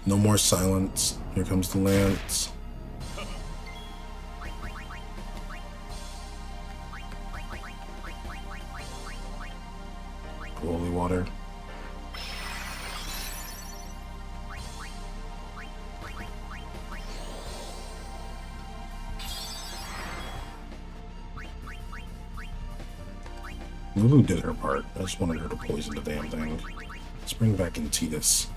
A: no more silence. Here comes the lance. Holy water. Lulu did her part. I just wanted her to poison the damn thing. Let's bring back in Titus.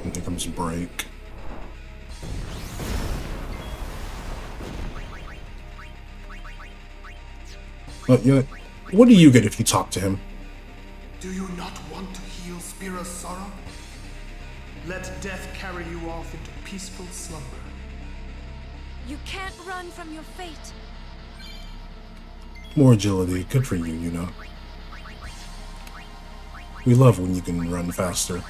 A: And here comes break. But yeah, what do you get if you talk to him?
E: Do you not want to heal Spira's sorrow? Let death carry you off into peaceful slumber.
B: You can't run from your fate.
A: More agility. Good for you, you know. We love when you can run faster.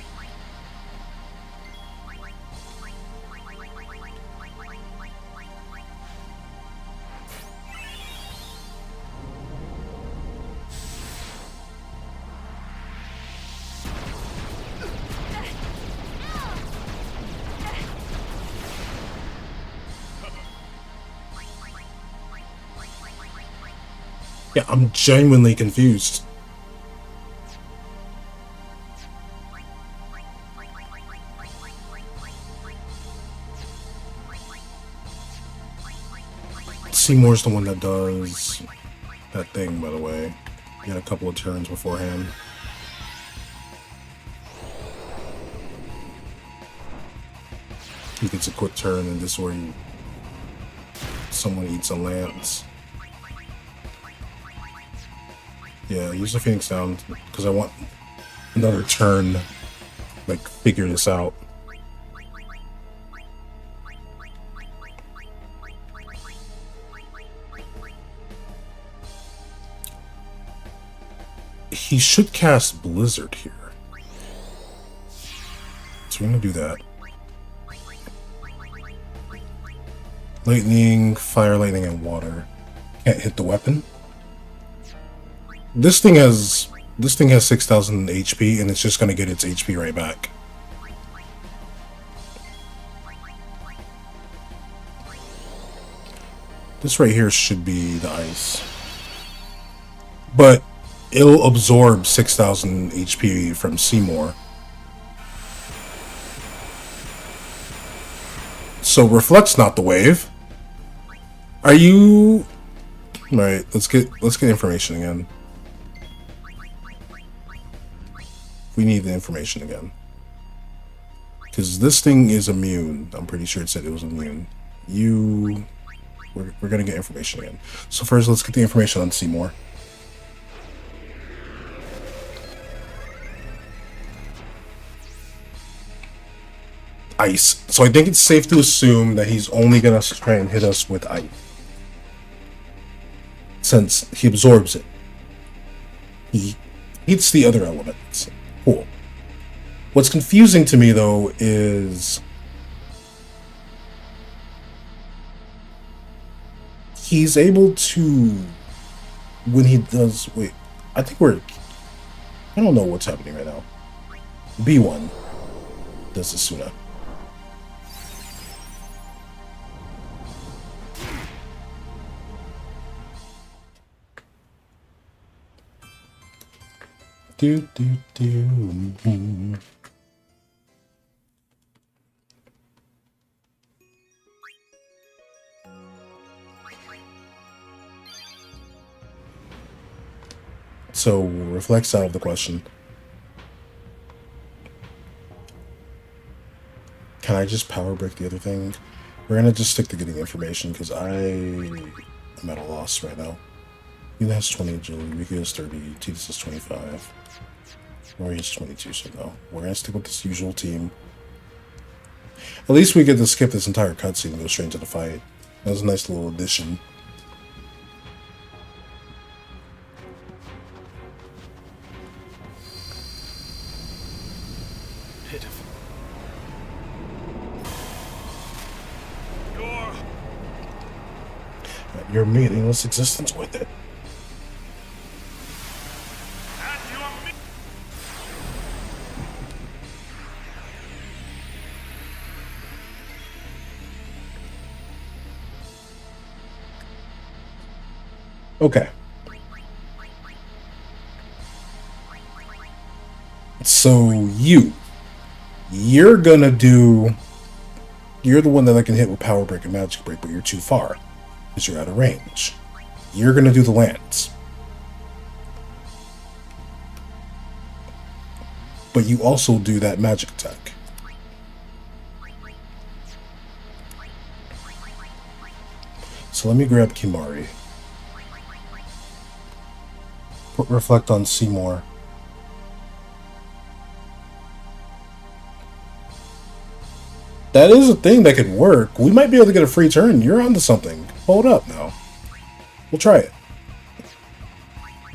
A: Yeah, I'm genuinely confused. Seymour's the one that does that thing, by the way. He had a couple of turns beforehand. He gets a quick turn, and this is where someone eats a lance. Yeah, use the Phoenix down because I want another turn, like, figure this out. He should cast Blizzard here. So we're gonna do that. Lightning, fire, lightning, and water. Can't hit the weapon. This thing has 6,000 HP, and it's just gonna get its HP right back. This right here should be the ice, but it'll absorb 6,000 HP from Seymour. So Reflect's not the wave. Are you? All right, let's get information again. We need the information again. Because this thing is immune. I'm pretty sure it said it was immune. We're gonna get information again. So first, let's get the information on Seymour. Ice. So I think it's safe to assume that he's only gonna try and hit us with ice, since he absorbs it. He eats the other elements. Cool. What's confusing to me, though, is he's able to, when he does, wait, I don't know what's happening right now. B1 does the Suna. Do. So Reflect's out of the question. Can I just power break the other thing? We're gonna just stick to getting information because I'm at a loss right now. Yuna has 20 agility, Rika has 30, Titus has 25. Mori has 22, so no. We're gonna stick with this usual team. At least we get to skip this entire cutscene and go straight into the fight. That was a nice little addition.
E: Pitiful.
A: Your meaningless existence with it. Okay. So you're gonna do, you're the one that I can hit with Power Break and Magic Break, but you're too far because you're out of range. You're gonna do the lance. But you also do that magic attack. So let me grab Kimari. Put Reflect on Seymour. That is a thing that could work. We might be able to get a free turn. You're onto something. Hold up now. We'll try it.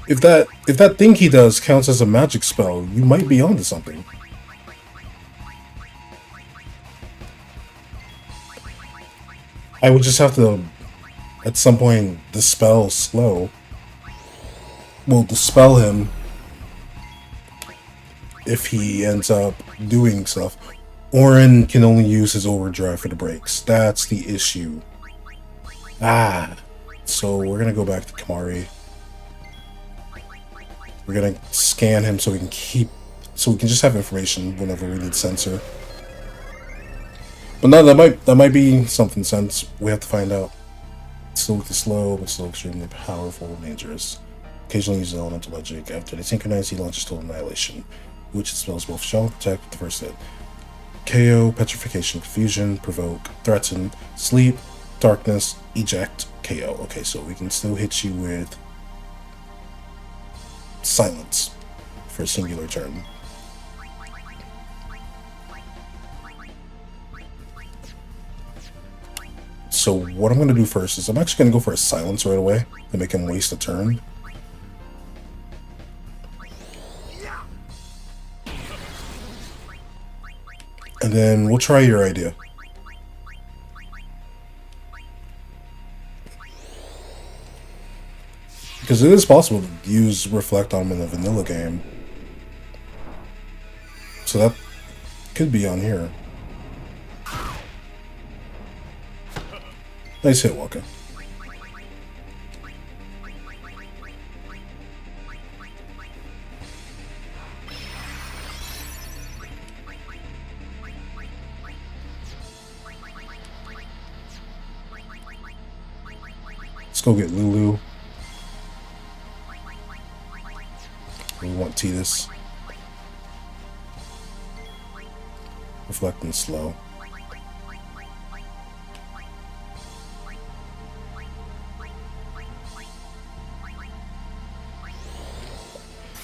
A: If that thing he does counts as a magic spell, you might be onto something. I would just have to, at some point, dispel Slow. Will dispel him if he ends up doing stuff. Orin can only use his overdrive for the breaks. That's the issue. So we're gonna go back to Kimari. We're gonna scan him so we can just have information whenever we need sensor. But no, that might be something, since we have to find out. Still slow, but still extremely powerful and dangerous. Occasionally uses elemental magic. After they synchronize, he launches total annihilation, which spells both shell and protect with the first hit. KO, petrification, confusion, provoke, threaten, sleep, darkness, eject, KO. Okay, so we can still hit you with silence for a singular turn. So what I'm going to do first is I'm actually going to go for a silence right away to make him waste a turn. And then we'll try your idea. Because it is possible to use Reflect on him in a vanilla game. So that could be on here. Nice hit, Walker. Let's go get Lulu. We want Tidus. Reflect and slow.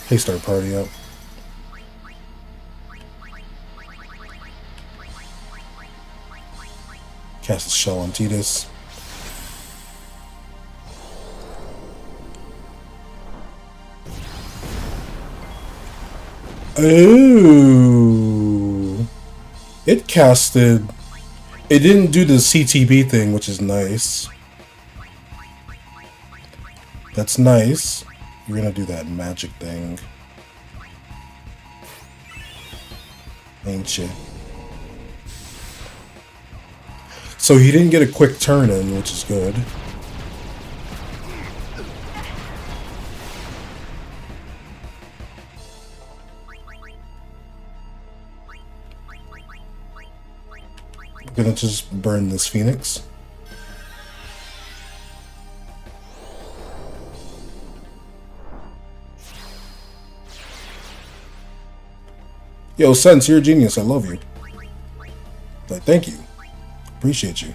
A: Hey, start party up. Cast a shell on Tidus. Ooh. It casted. It didn't do the CTB thing, which is nice. That's nice. You're gonna do that magic thing, ain't you? So he didn't get a quick turn in, which is good. I'm gonna just burn this Phoenix. Yo, Sense, you're a genius. I love you. Like, thank you. Appreciate you.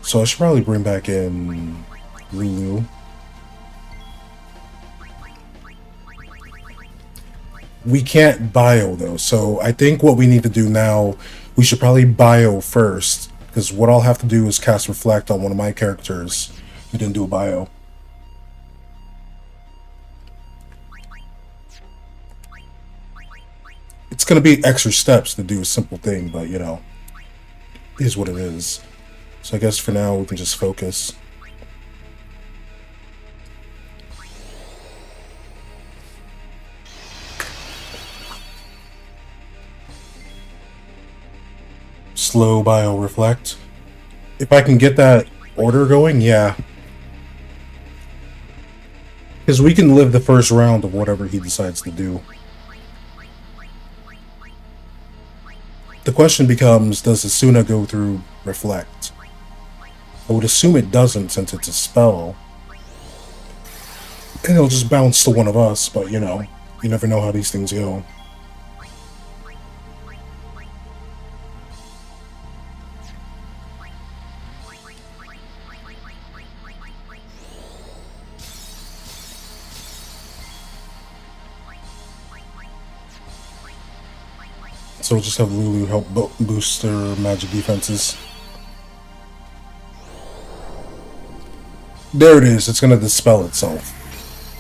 A: So I should probably bring back in Lulu. We can't bio though, so I think what we need to do now, we should probably bio first, because what I'll have to do is cast Reflect on one of my characters who didn't do a bio. It's gonna be extra steps to do a simple thing, but you know, it is what it is. So I guess for now we can just focus. Slow bio reflect. If I can get that order going, yeah. Because we can live the first round of whatever he decides to do. The question becomes, does Asuna go through reflect? I would assume it doesn't, since it's a spell. And it'll just bounce to one of us, but you know, you never know how these things go. So we'll just have Lulu help boost their magic defenses. There it is, it's gonna dispel itself.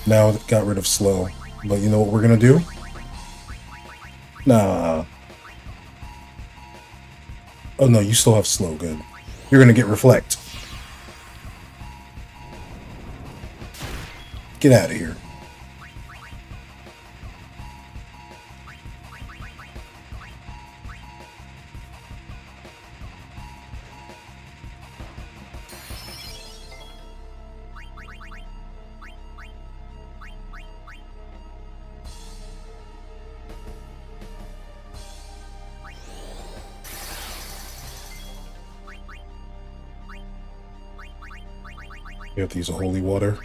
A: Now it got rid of slow. But you know what we're gonna do? Nah. Oh no, you still have slow, good. You're gonna get reflect. Get out of here. You have to use a holy water.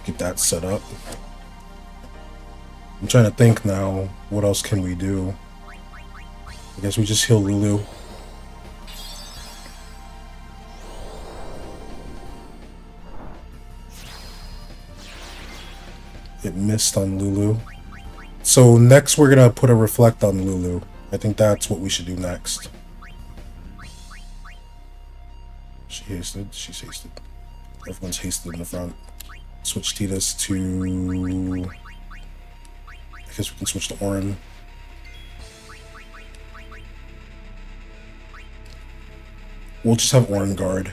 A: Get that set up. I'm trying to think now, what else can we do? I guess we just heal Lulu. It missed on Lulu. So next we're gonna put a reflect on Lulu. I think that's what we should do next. She hasted. She's hasted. Everyone's hasted in the front. Switch Titus to... I guess we can switch to Orin. We'll just have Orin guard.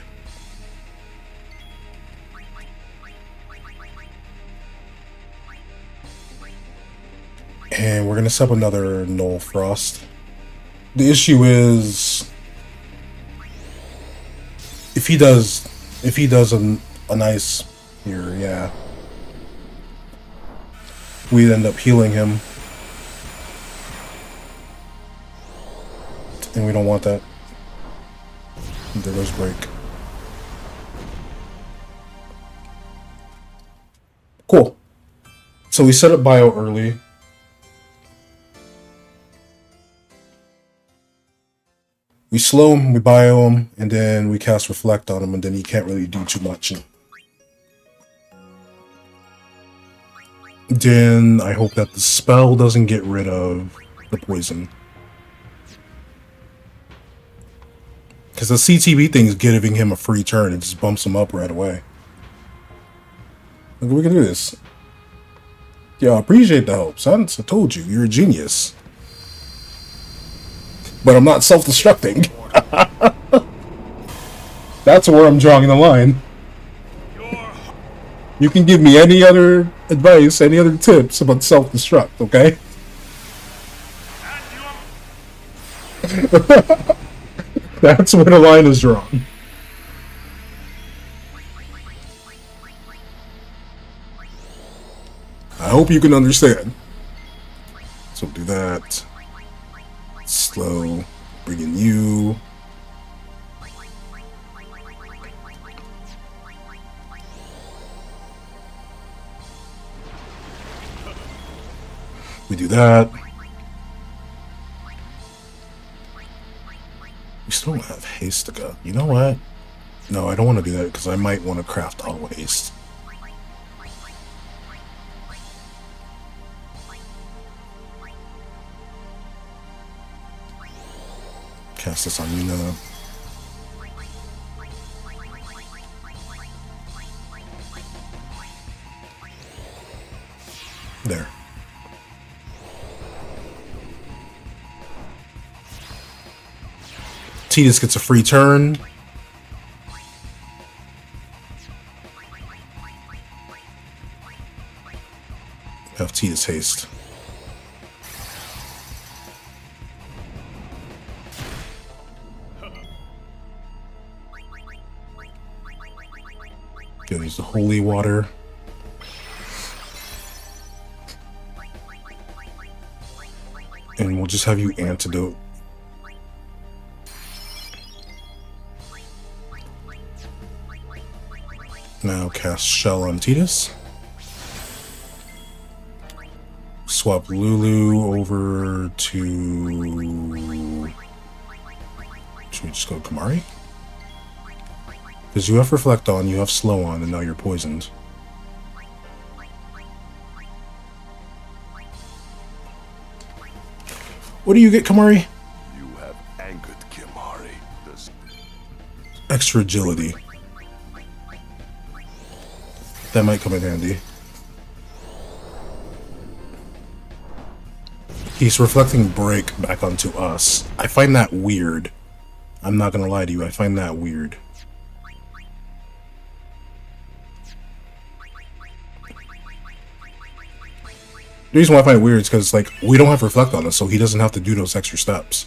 A: And we're gonna set up another Null Frost. The issue is if he does a nice here, yeah, we'd end up healing him, and we don't want that. There goes break. Cool. So we set up bio early. We slow him, we bio him, and then we cast Reflect on him, and then he can't really do too much. Then I hope that the spell doesn't get rid of the poison. Because the CTB thing is giving him a free turn. It just bumps him up right away. Look, we can do this. Yeah, I appreciate the help, son. I told you, you're a genius. But I'm not self-destructing. That's where I'm drawing the line. You can give me any other advice, any other tips about self-destruct, okay? That's where the line is drawn. I hope you can understand. So do that. Slow, bring in you. We do that. We still don't have haste to go. You know what? No, I don't want to do that because I might want to craft auto haste. Cast this on Yuna. There. Titus gets a free turn. Have Titus haste. Gonna use the holy water. And we'll just have you antidote. Now cast Shell on Titus. Swap Lulu over to... Should we just go Kamari? Because you have Reflect on, you have Slow on, and now you're poisoned. What do you get, Kamari?
F: You have angered Kimari.
A: Extra agility. That might come in handy. He's reflecting break back onto us. I find that weird. I'm not gonna lie to you, I find that weird. The reason why I find it weird is because, like, we don't have reflect on us, so he doesn't have to do those extra steps.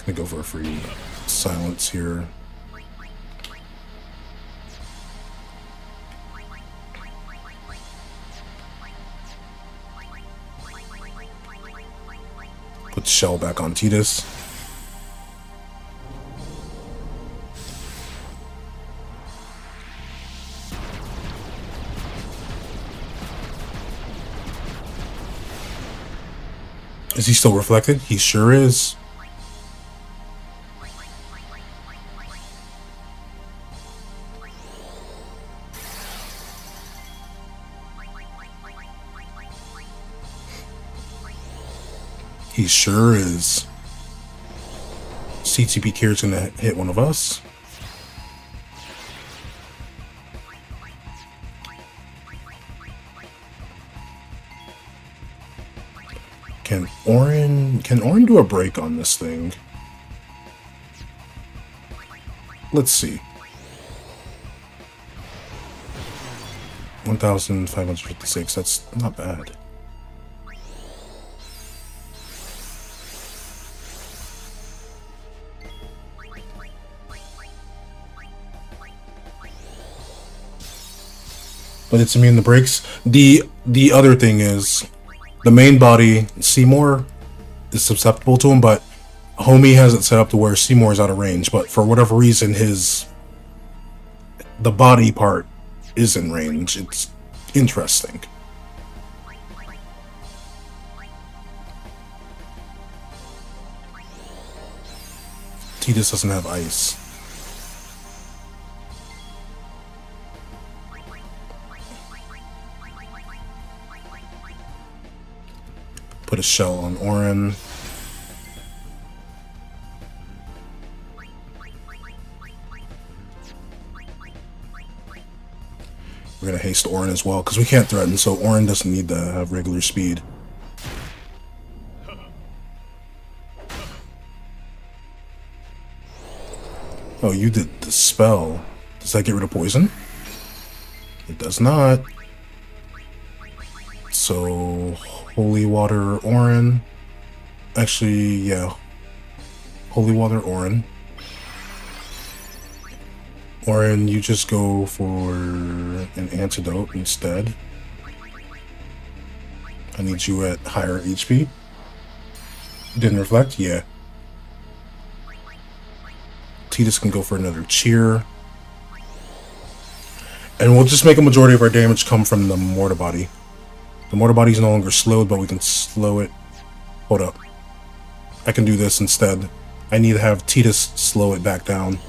A: Gonna go for a free silence here. Put the shell back on Titus. Is he still reflected? He sure is. He sure is. CTP care is gonna hit one of us. Can Orin do a break on this thing? Let's see. 1,556, that's not bad. But it's immune to breaks. The other thing is, the main body, Seymour, is susceptible to him, but Homie has it set up to where Seymour is out of range, but for whatever reason, the body part is in range. It's interesting. Titus doesn't have ice. Put a shell on Orin. We're gonna haste Orin as well, because we can't threaten, so Orin doesn't need to have regular speed. Oh, you did the spell. Does that get rid of poison? It does not. So, Holy Water Orin. Actually, yeah. Holy Water Orin. Orin, you just go for an antidote instead. I need you at higher HP. Didn't reflect? Yeah. Titus can go for another cheer. And we'll just make a majority of our damage come from the mortar body. The mortar body is no longer slowed, but we can slow it. Hold up. I can do this instead. I need to have Titus slow it back down.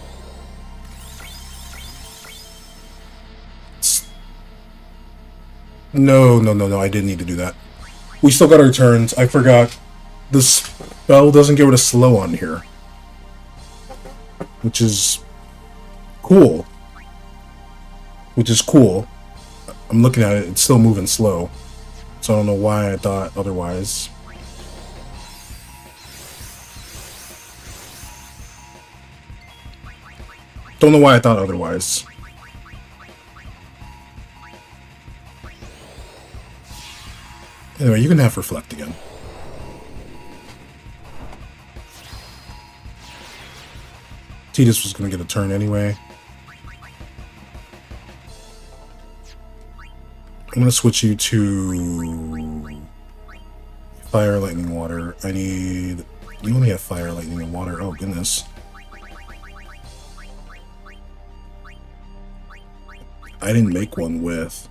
A: No, I didn't need to do that. We still got our turns. I forgot. The spell doesn't get rid of slow on here. Which is cool. I'm looking at it, it's still moving slow. So I don't know why I thought otherwise. Don't know why I thought otherwise. Anyway, you can have reflect again. Titus was going to get a turn anyway. I'm going to switch you to fire, lightning, water. You only have fire, lightning, and water. Oh, goodness. I didn't make one with.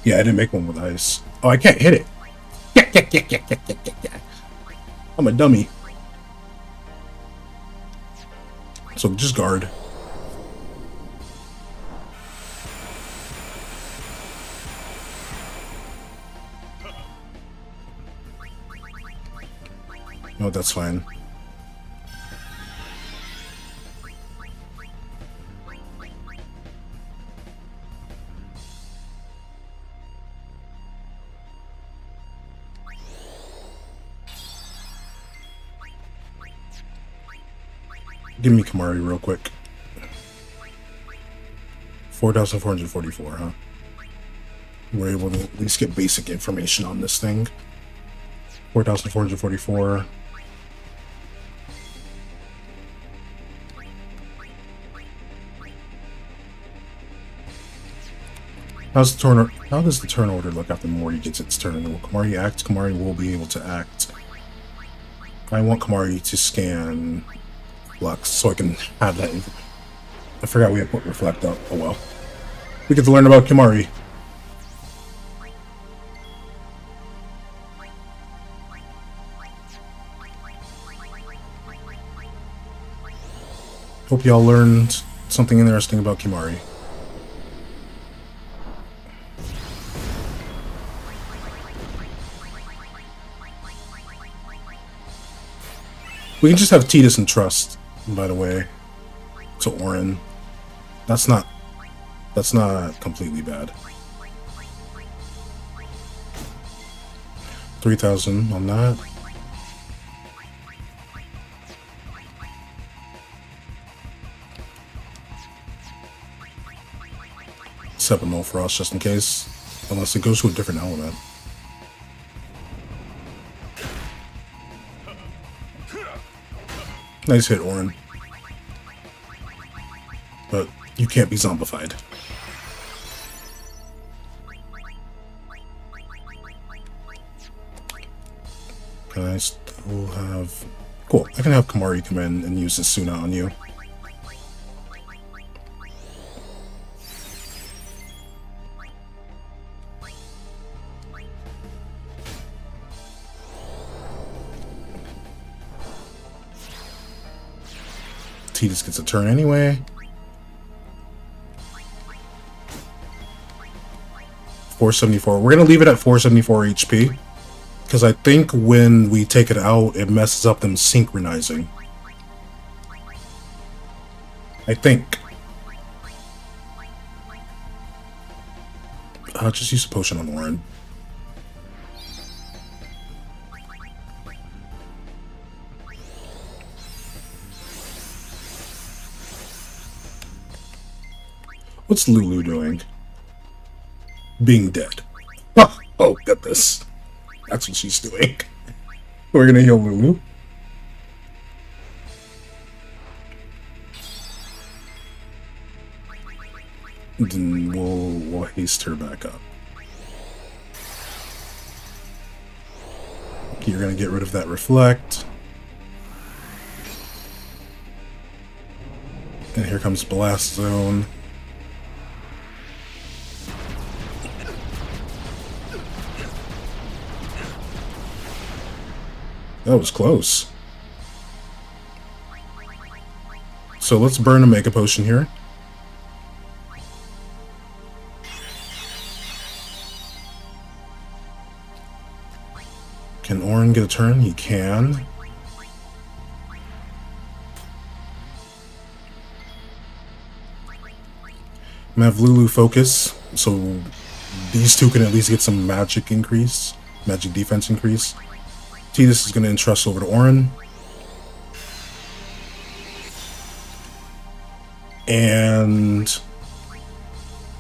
A: Yeah, I didn't make one with ice. Oh, I can't hit it. I'm a dummy. So just guard. No, that's fine. Give me Kamari real quick. 4,444, huh? We're able to at least get basic information on this thing. 4,444. How does the turn order look after Mori gets its turn? Will Kamari act? Kamari will be able to act. I want Kamari to scan Flux so I can have that. I forgot we had put Reflect up. Oh well. We get to learn about Kamari. Hope y'all learned something interesting about Kimari. We can just have Tidus and Trust, by the way, to Orin. That's not completely bad. 3,000 on that. Set up a no frost just in case, unless it goes to a different element. Nice hit, Orin. But you can't be zombified. Can I still have... Cool, I can have Kamari come in and use the Suna on you. Tidus gets a turn anyway. 474. We're gonna leave it at 474 HP. Because I think when we take it out, it messes up them synchronizing. I think. I'll just use a potion on Orin. What's Lulu doing? Being dead. Oh, goodness. That's what she's doing. We're gonna heal Lulu. Then we'll haste her back up. Okay, you're gonna get rid of that reflect. And here comes Blast Zone. That was close. So let's burn a Mega Potion here. Can Orin get a turn? He can. I'm gonna have Lulu focus, so these two can at least get some magic increase, magic defense increase. Tidus is going to entrust over to Orin. And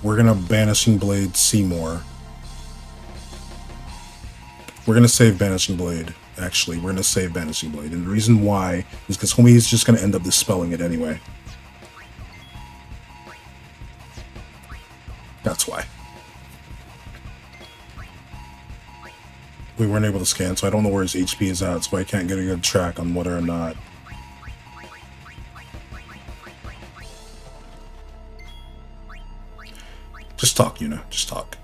A: we're going to Banishing Blade Seymour. We're going to save Banishing Blade, actually. We're going to save Banishing Blade. And the reason why is because Homie is just going to end up dispelling it anyway. That's why. We weren't able to scan, so I don't know where his HP is at, so I can't get a good track on whether or not. Just talk, Yuna. Just talk.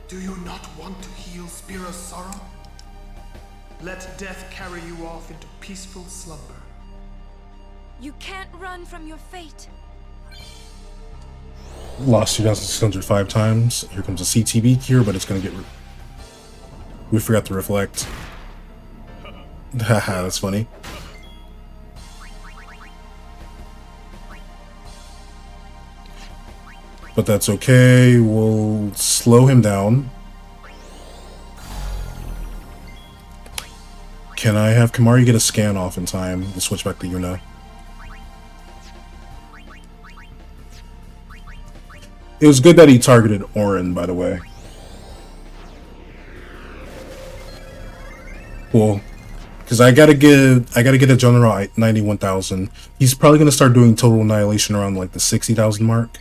E: Do you not want to heal Spira's sorrow? Let death carry you off into peaceful slumber.
B: You can't run from your fate.
A: Lost 2,605 times. Here comes a CTB here, but it's gonna get... We forgot to reflect. Haha, that's funny. But that's okay. We'll slow him down. Can I have Kimari get a scan off in time to switch back to Yuna? It was good that he targeted Orin, by the way. Cool. Because I gotta get a general at 91,000. He's probably gonna start doing total annihilation around like the 60,000 mark.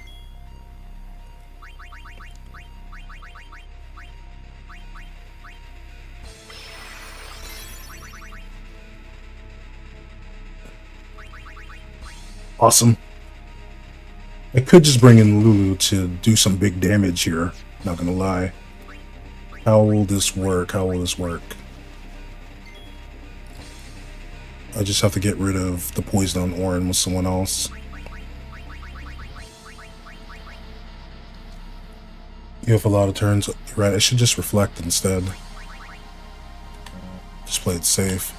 A: Awesome. I could just bring in Lulu to do some big damage here, not gonna lie. How will this work? How will this work? I just have to get rid of the poison on Orin with someone else. You have a lot of turns. You're right, I should just reflect instead. Just play it safe.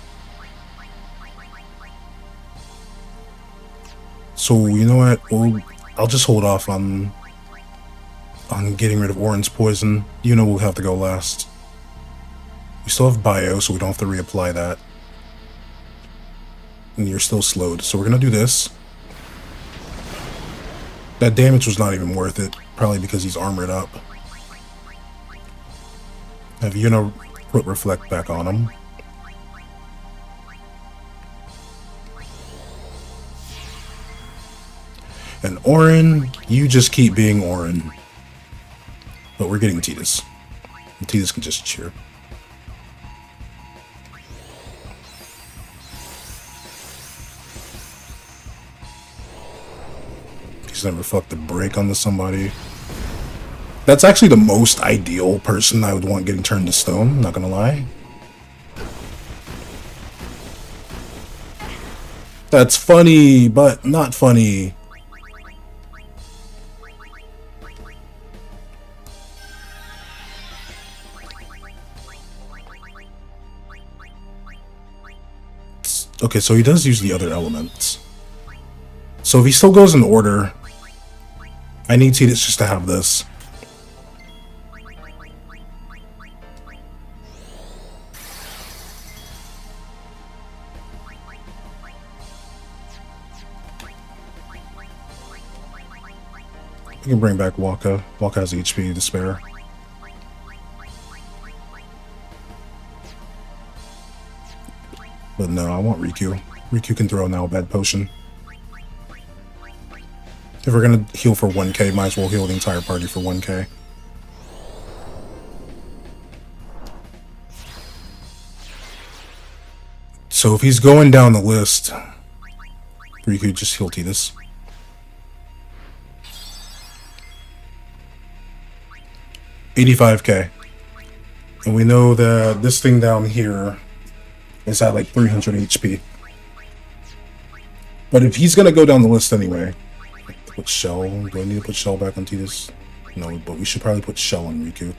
A: So, you know what? I'll just hold off on getting rid of Orin's poison. You know we'll have to go last. We still have bio, so we don't have to reapply that. And you're still slowed, so we're gonna do this. That damage was not even worth it, probably because he's armored up. Have Yuna put reflect back on him. And Orin, you just keep being Orin. But we're getting Tidus. And Tidus can just cheer. He's gonna reflect the break onto somebody. That's actually the most ideal person I would want getting turned to stone, not gonna lie. That's funny, but not funny. Okay, so he does use the other elements. So if he still goes in order, I need Tidus just to have this. We can bring back Waka. Waka has HP to spare. But no, I want Riku. Riku can throw now a bad potion. If we're gonna heal for 1k, might as well heal the entire party for 1k. So if he's going down the list, Riku just heal Tidus. $85k. And we know that this thing down here is at like 300 HP. But if he's gonna go down the list anyway, put Shell. Do I need to put Shell back on Tidus? No, but we should probably put Shell on Riku.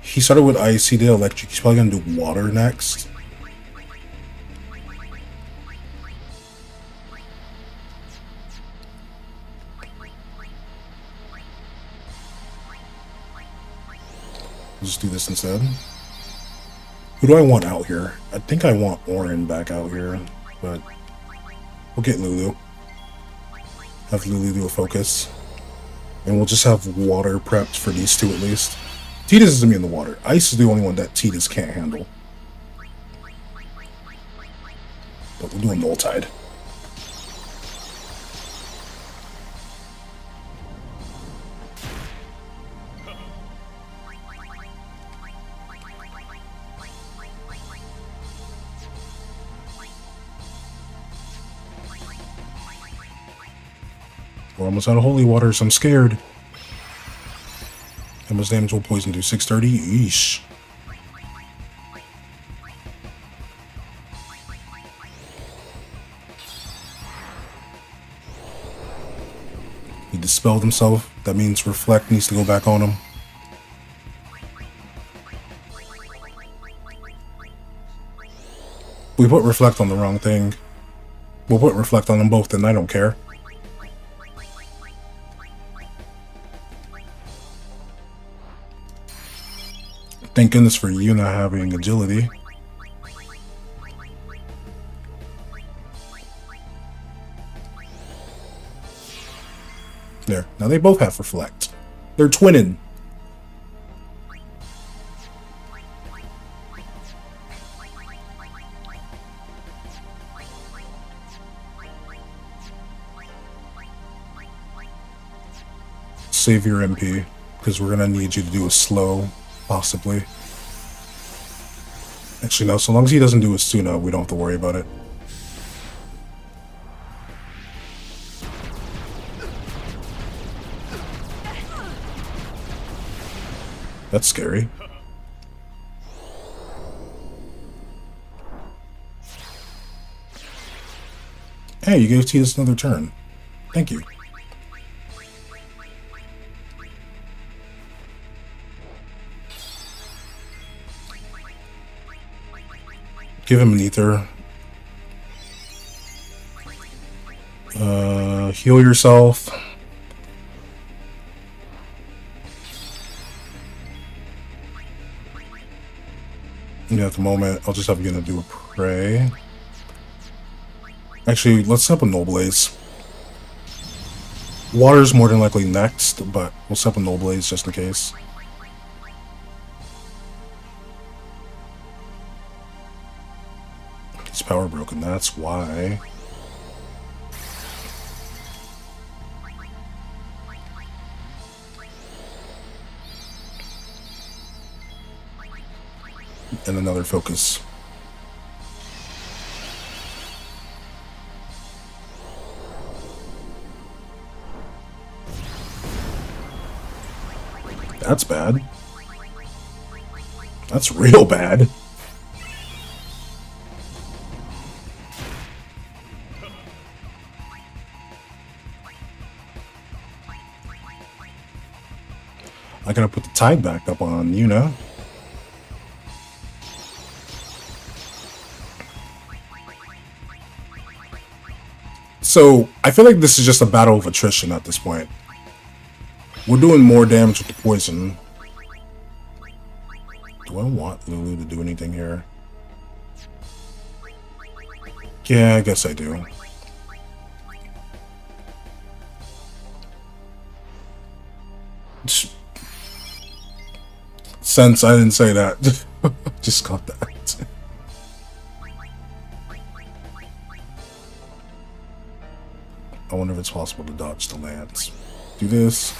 A: He started with ice, he did electric. He's probably gonna do water next. Just do this instead. Who do I want out here? I think I want Orin back out here, but we'll get Lulu. Have Lulu do a focus. And we'll just have water prepped for these two at least. Tidus is gonna be in the water. Ice is the only one that Tidus can't handle. But we'll do a Null Tide. We're almost out of holy water, so I'm scared. I'm Bonus damage will poison do 630. Yeesh. He dispelled himself. That means Reflect needs to go back on him. We put Reflect on the wrong thing. We'll put Reflect on them both, and I don't care. Thank goodness for you not having agility. There. Now they both have Reflect. They're twinning. Save your MP, because we're gonna need you to do a slow, possibly. Actually, no, so long as he doesn't do a Suna, we don't have to worry about it. That's scary. Hey, you gave Tidus another turn. Thank you. Give him an ether. Heal yourself. Yeah, at the moment, I'll just have you gonna do a pray. Actually, let's set up a Null Blaze. Water's more than likely next, but we'll set up a Null Blaze just in case. He's power broken, that's why. And another focus. That's bad. That's real bad. I gotta put the tide back up on Yuna. So, I feel like this is just a battle of attrition at this point. We're doing more damage with the poison. Do I want Lulu to do anything here? Yeah, I guess I do. Since I didn't say that. Just got that. I wonder if it's possible to dodge the lance. Do this.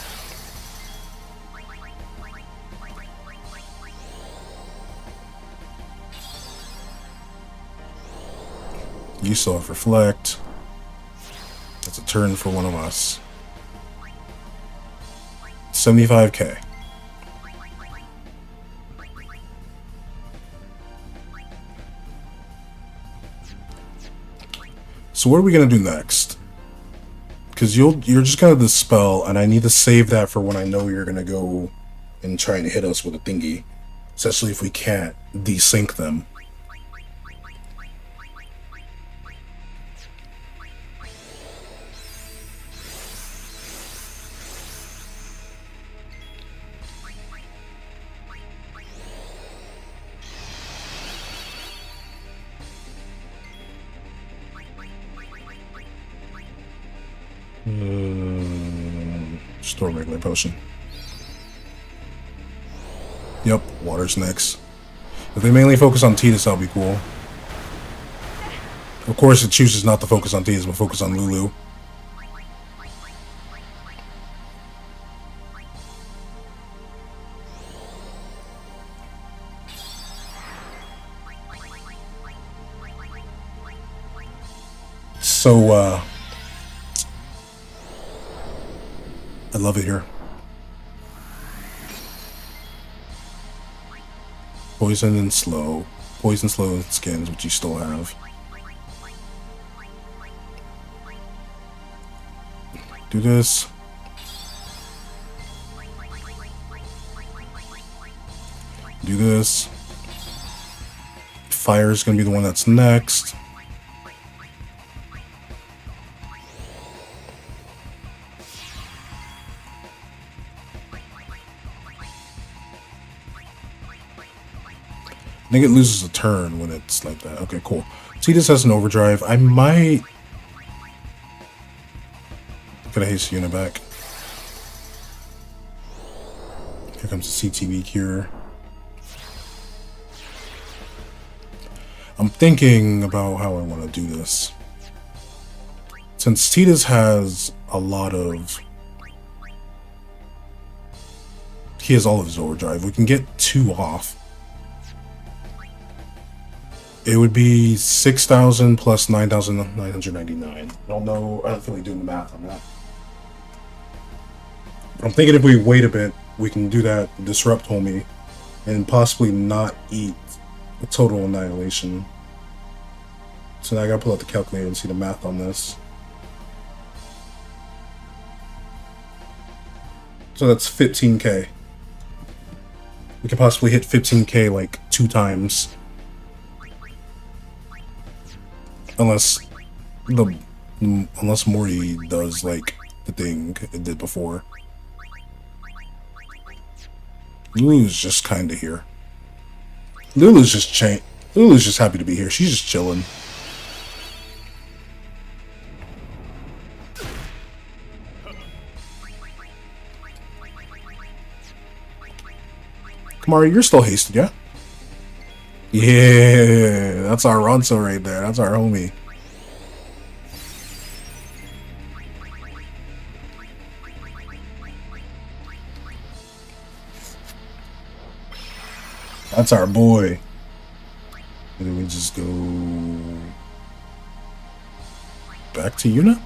A: You still have Reflect. That's a turn for one of us. 75k. So what are we gonna do next? Because you're just gonna dispel, and I need to save that for when I know you're gonna go and try and hit us with a thingy, especially if we can't desync them. Store regular potion. Yep, water's next. If they mainly focus on Tidus, that'll be cool. Of course, it chooses not to focus on Tidus, but focus on Lulu. So, I love it here. Poison and slow. Poison, slow, and skins, which you still have. Do this. Do this. Fire is going to be the one that's next. I think it loses a turn when it's like that. Okay, cool. Tidus has an overdrive. I might... Gonna haste the unit back. Here comes the CTB cure. I'm thinking about how I want to do this. Since Tidus has a lot of... He has all of his overdrive. We can get 2 off. It would be 6,000 plus 9,999. I don't know. I don't feel like doing the math on that. I'm thinking if we wait a bit, we can do that disrupt homie and possibly not eat a total annihilation. So now I gotta pull out the calculator and see the math on this. So that's 15k. We could possibly hit 15k like 2 times. Unless Morty does like the thing it did before. Lulu's just kinda here. Lulu's just happy to be here. She's just chilling. Kamari, you're still hasted, yeah? Yeah, that's our Ronso right there. That's our homie. That's our boy. And then we just go back to Yuna.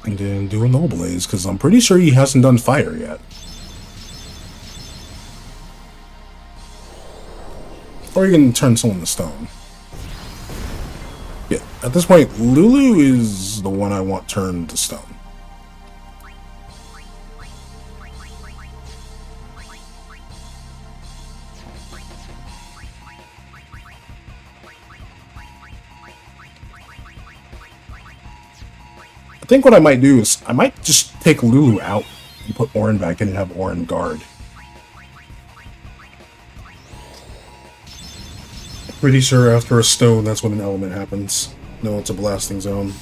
A: And then do a Null Blaze, because I'm pretty sure he hasn't done fire yet. Or you can turn someone to stone. Yeah, at this point, Lulu is the one I want turned to stone. I think what I might do is, I might just take Lulu out and put Orin back in and have Orin guard. Pretty sure after a stone, that's when an element happens. No, it's a blasting zone.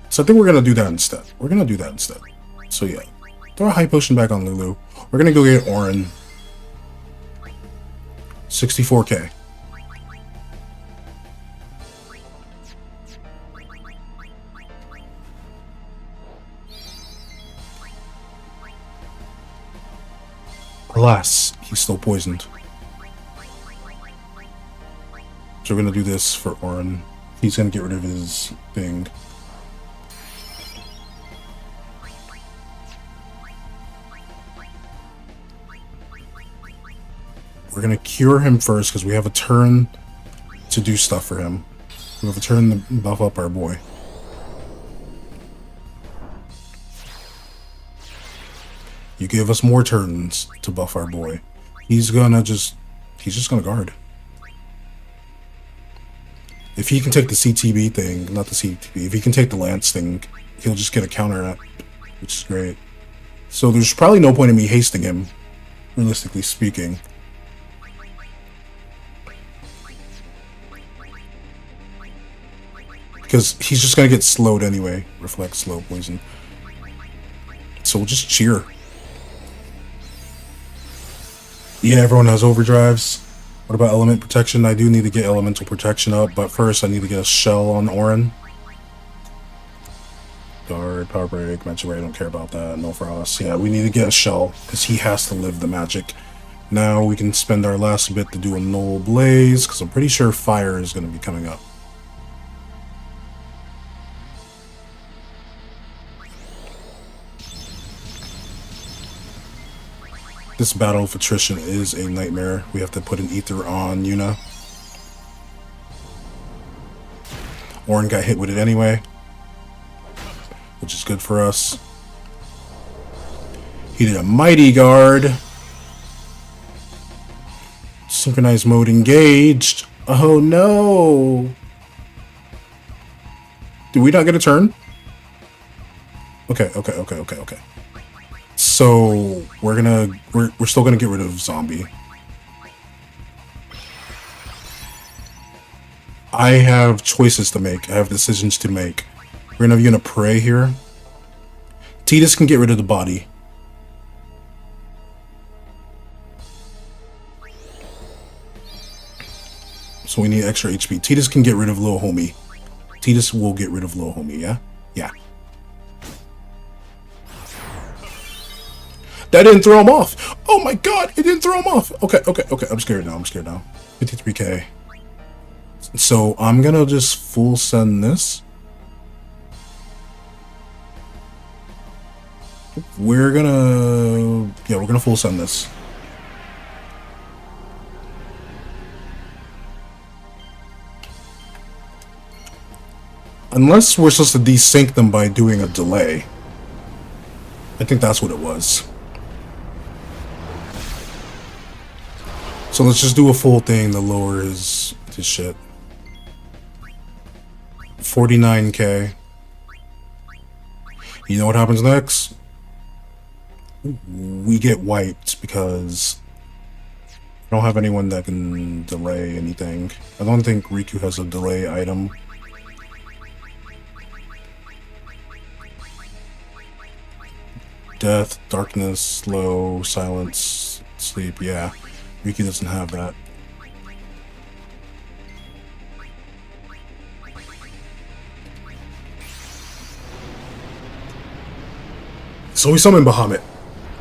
A: So I think we're gonna do that instead. So yeah, throw a high potion back on Lulu. We're gonna go get Orin. 64k. Alas, he's still poisoned. So we're gonna do this for Orin. He's gonna get rid of his thing. We're gonna cure him first because we have a turn to do stuff for him. We have a turn to buff up our boy. You give us more turns to buff our boy. He's just gonna guard. If he can take the CTB thing, not the CTB, if he can take the Lance thing, he'll just get a counter at, which is great. So there's probably no point in me hasting him, realistically speaking. Because he's just gonna get slowed anyway. Reflect, slow, poison. So we'll just cheer. Yeah, everyone has overdrives. What about element protection? I do need to get elemental protection up, but first I need to get a shell on Orin. Guard, power break, magic ray, I don't care about that. No frost. Yeah, we need to get a shell, because he has to live the magic. Now we can spend our last bit to do a null blaze, because I'm pretty sure fire is going to be coming up. This battle of attrition is a nightmare. We have to put an ether on Yuna. Orin got hit with it anyway, which is good for us. He did a mighty guard. Synchronized mode engaged. Oh no! Did we not get a turn? Okay. So we're still gonna get rid of zombie. I have choices to make. I have decisions to make. We're gonna have Yuna pray here. Tidus can get rid of the body. So we need extra HP. Tidus can get rid of little homie. Tidus will get rid of little homie, yeah? Yeah. That didn't throw him off. Oh my god, it didn't throw him off. Okay. I'm scared now. 53k. So I'm gonna just full send this. We're gonna full send this. Unless we're supposed to desync them by doing a delay. I think that's what it was. So let's just do a full thing to lower his shit. 49k. You know what happens next? We get wiped because I don't have anyone that can delay anything. I don't think Riku has a delay item. Death, darkness, slow, silence, sleep, yeah. Riku doesn't have that. So we summon Bahamut.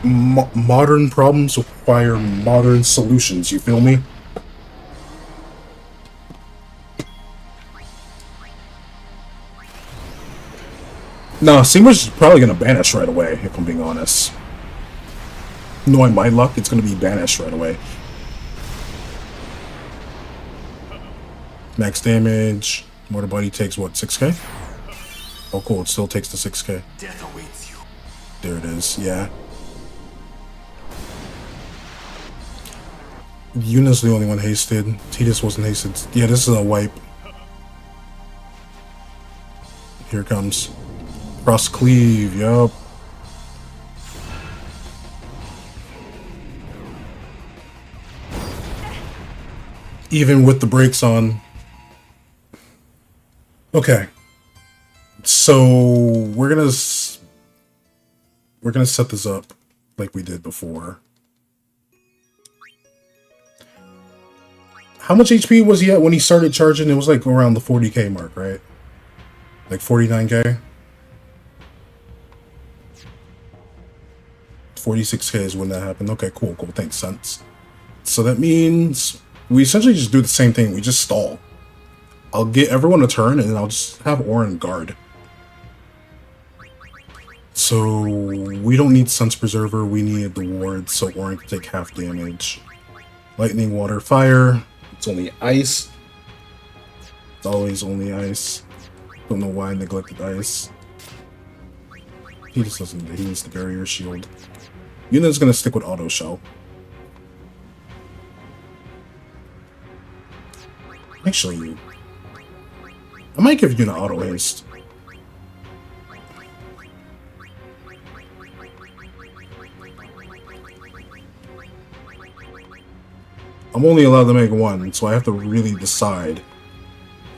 A: Modern problems require modern solutions, you feel me? No, Seamer's probably gonna banish right away, if I'm being honest. Knowing my luck, it's gonna be banished right away. Max damage. Mortar Body takes what, 6k? Oh cool, it still takes the 6k.
E: Death awaits you.
A: There it is, yeah. Yuna's the only one hasted. Tidus wasn't hasted. Yeah, this is a wipe. Here it comes. Cross cleave, yup. Even with the brakes on. Okay. So we're gonna set this up like we did before. How much HP was he at when he started charging? It was like around the 40k mark, right? Like 49k? 46k is when that happened. Okay, cool, thanks, sense. So that means we essentially just do the same thing. We just stall. I'll get everyone a turn, and then I'll just have Orin guard. So we don't need Sun's Preserver. We need the ward, so Orin can take half damage. Lightning, water, fire. It's only ice. It's always only ice. Don't know why I neglected ice. He just doesn't. He needs the barrier shield. Yuna's gonna stick with auto shell. Actually, I might give Yuna auto haste. I'm only allowed to make one, so I have to really decide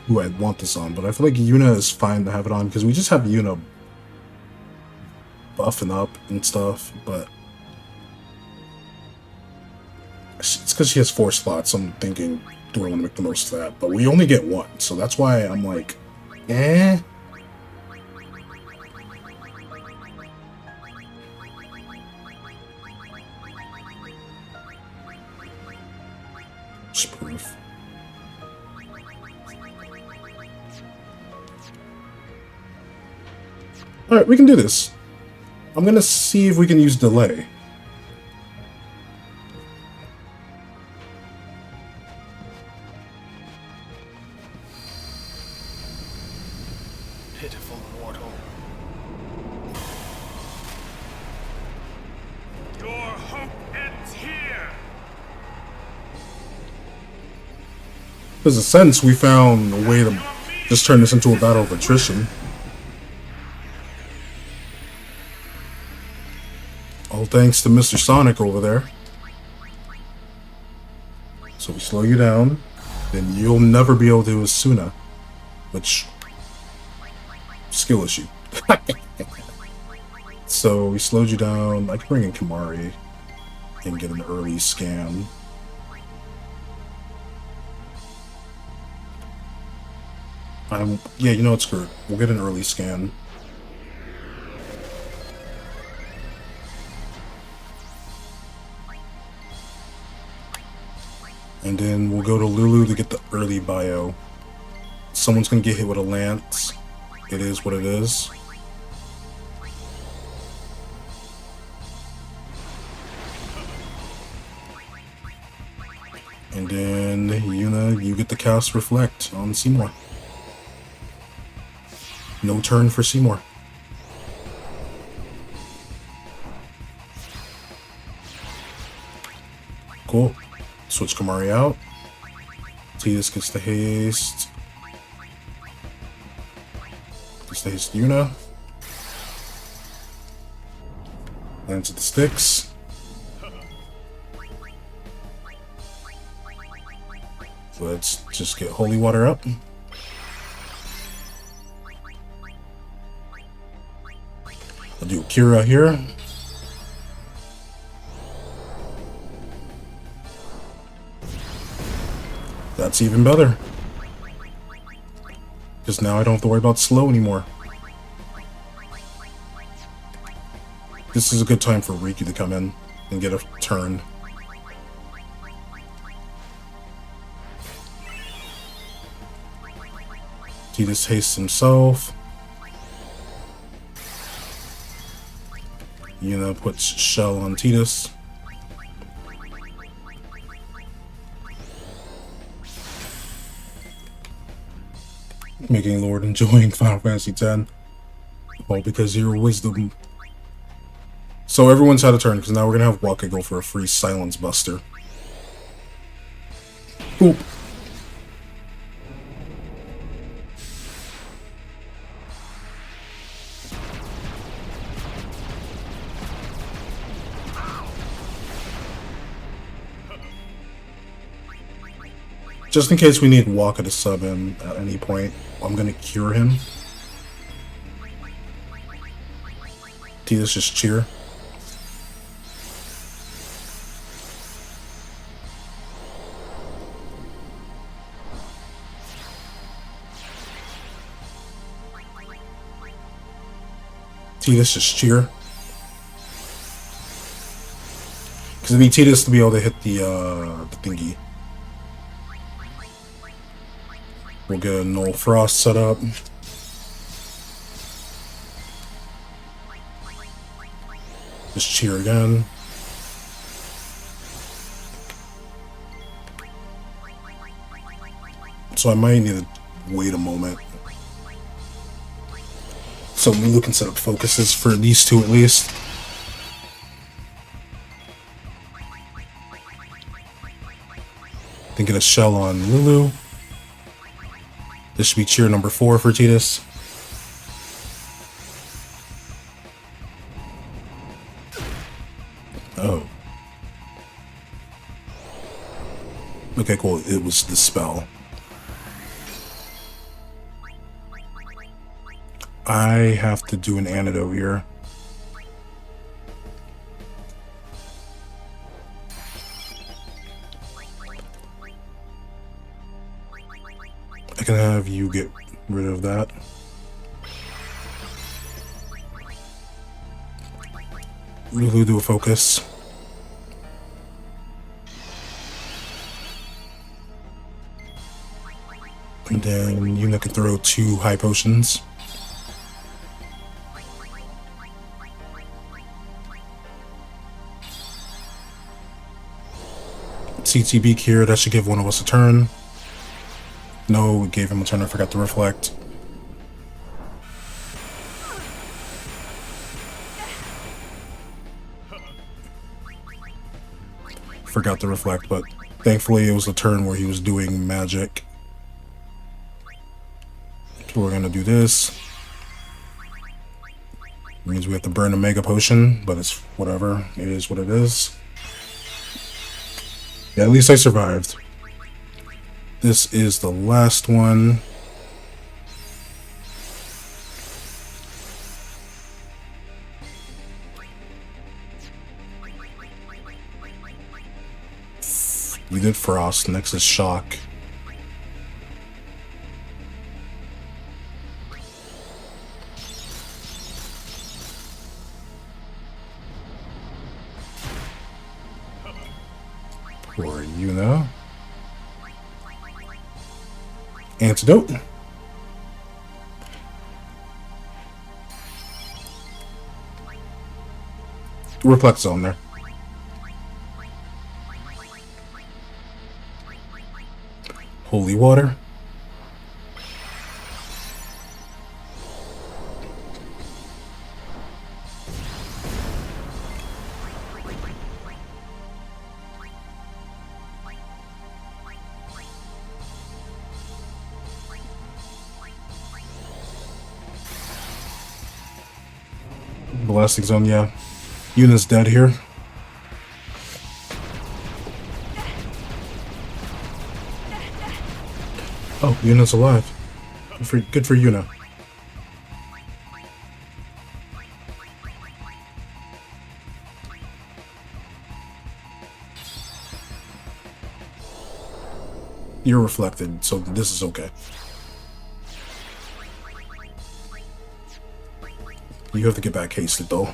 A: who I want this on. But I feel like Yuna is fine to have it on because we just have Yuna buffing up and stuff. But it's because she has 4 slots. I'm thinking, do I want to make the most of that? But we only get 1, so that's why I'm like, eh. Proof. Alright, we can do this. I'm gonna see if we can use delay.
E: Pitiful mortal.
C: Your hope ends here.
A: There's a sense we found a way to just turn this into a battle of attrition. All thanks to Mr. Sonic over there. So we slow you down, then you'll never be able to do Asuna, which skill issue. So we slowed you down. I can bring in Kimari and get an early scan. Yeah, you know what, screw it. We'll get an early scan. And then we'll go to Lulu to get the early bio. Someone's gonna get hit with a lance. It is what it is. And then, Yuna, you get the cast Reflect on Seymour. No turn for Seymour. Cool. Switch Kamari out. Tidus gets the haste. Gets the haste Yuna. Lands at the sticks. Let's just get Holy Water up. I'll do Kira here. That's even better. Because now I don't have to worry about slow anymore. This is a good time for Riku to come in and get a turn. Tidus hastes himself. Yuna puts Shell on Tidus. Making Lord enjoying Final Fantasy X. All because of your wisdom. So everyone's had a turn, because now we're going to have Waka go for a free Silence Buster. Boop. Just in case we need Waka to sub in at any point, I'm gonna cure him. Tidus just cheer. Tidus just cheer. Because I need Tidus to be able to hit the thingy. We'll get a Null Frost set up. Just cheer again. So I might need to wait a moment. So Lulu can set up focuses for these two at least. Then get a Shell on Lulu. This should be cheer number 4 for Tidus. Oh. Okay, cool. It was the spell. I have to do an antidote here. can have you get rid of that. Really do a focus. And then Yuna can throw 2 high potions. CTB here, that should give one of us a turn. No, we gave him a turn, I forgot to reflect. Forgot to reflect, but thankfully it was a turn where he was doing magic. So we're gonna do this. It means we have to burn a mega potion, but it's whatever. It is what it is. Yeah, at least I survived. This is the last one. We did Frost, next is Shock. Poor Yuna. Antidote. Reflect Zone there. Holy water. Blasting Zone, yeah. Yuna's dead here. Oh, Yuna's alive. Good for Yuna. You're reflected, so this is okay. You have to get back hasted, though.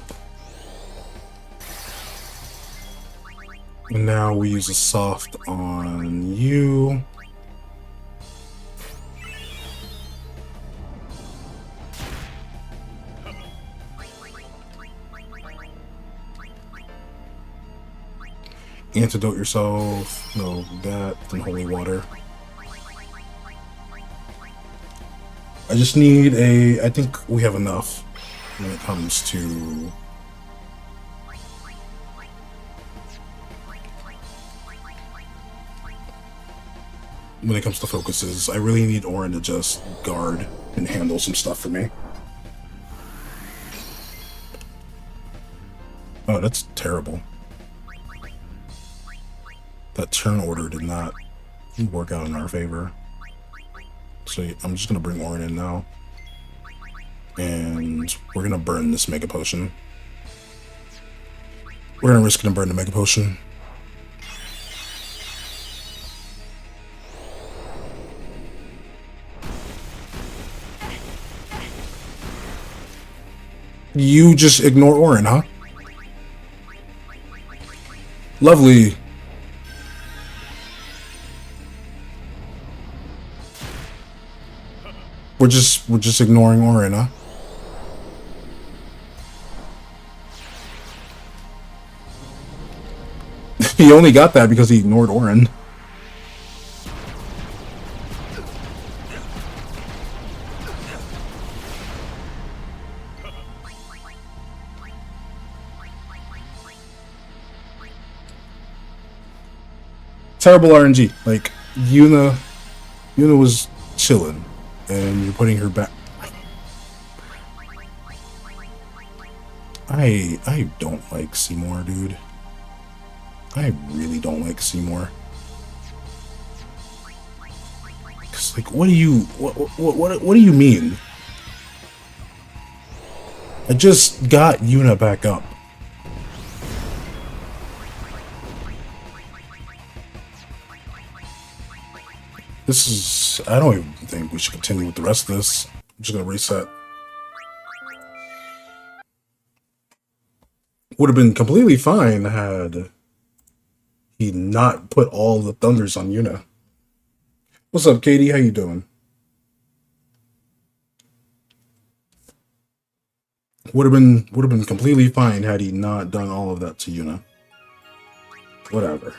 A: And now we use a soft on you. Antidote yourself. No, that, then holy water. I just need I think we have enough when it comes to focuses. I really need Orin to just guard and handle some stuff for me. Oh, that's terrible. That turn order did not work out in our favor. So I'm just gonna bring Orin in now. And we're gonna burn this Mega Potion. We're gonna risk gonna burn the Mega Potion. You just ignore Orin, huh? Lovely. We're just ignoring Orin, huh? He only got that because he ignored Orin. Terrible RNG. Like, Yuna was chilling, and you're putting her back. I don't like Seymour, dude. I really don't like Seymour. Cause like, what do you mean? I just got Yuna back up. This is I don't even think we should continue with the rest of this. I'm just gonna reset. Would have been completely fine had he not put all the thunders on Yuna. What's up, Katie? How you doing? Would have been completely fine had he not done all of that to Yuna. Whatever.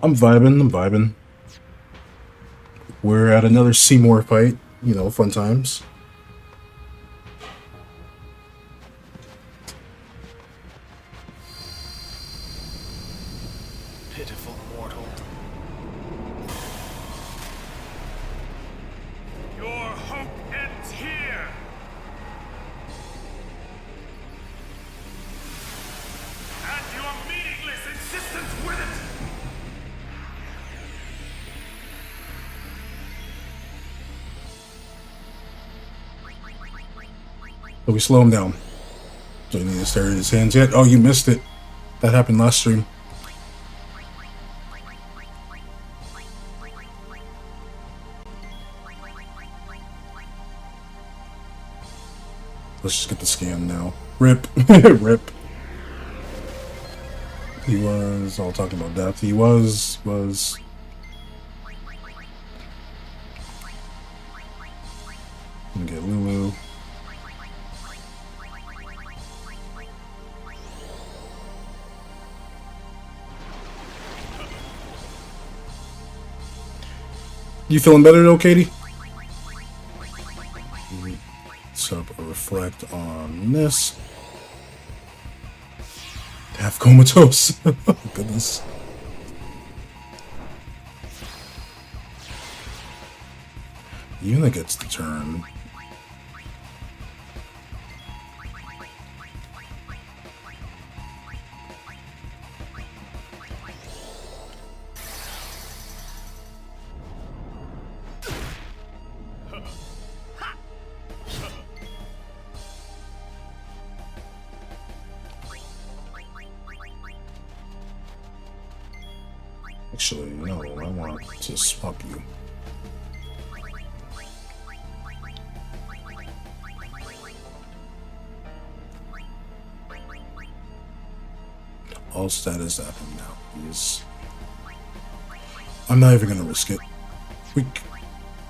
A: I'm vibing. We're at another Seymour fight. You know, fun times.
E: Pitiful mortal.
C: Your hope ends here. And your meaningless insistence with it.
A: So we slow him down. Do you need to stare at his hands yet? Oh, you missed it. That happened last stream. Let's just get the scan now. Rip. Rip. He was all talking about death. He was. Gonna get Lulu. You feeling better though, Katie? So reflect on this. Half comatose. Oh, goodness. Yuna gets the turn. Actually, no, I want to swap you. All status at him now. I'm not even gonna risk it.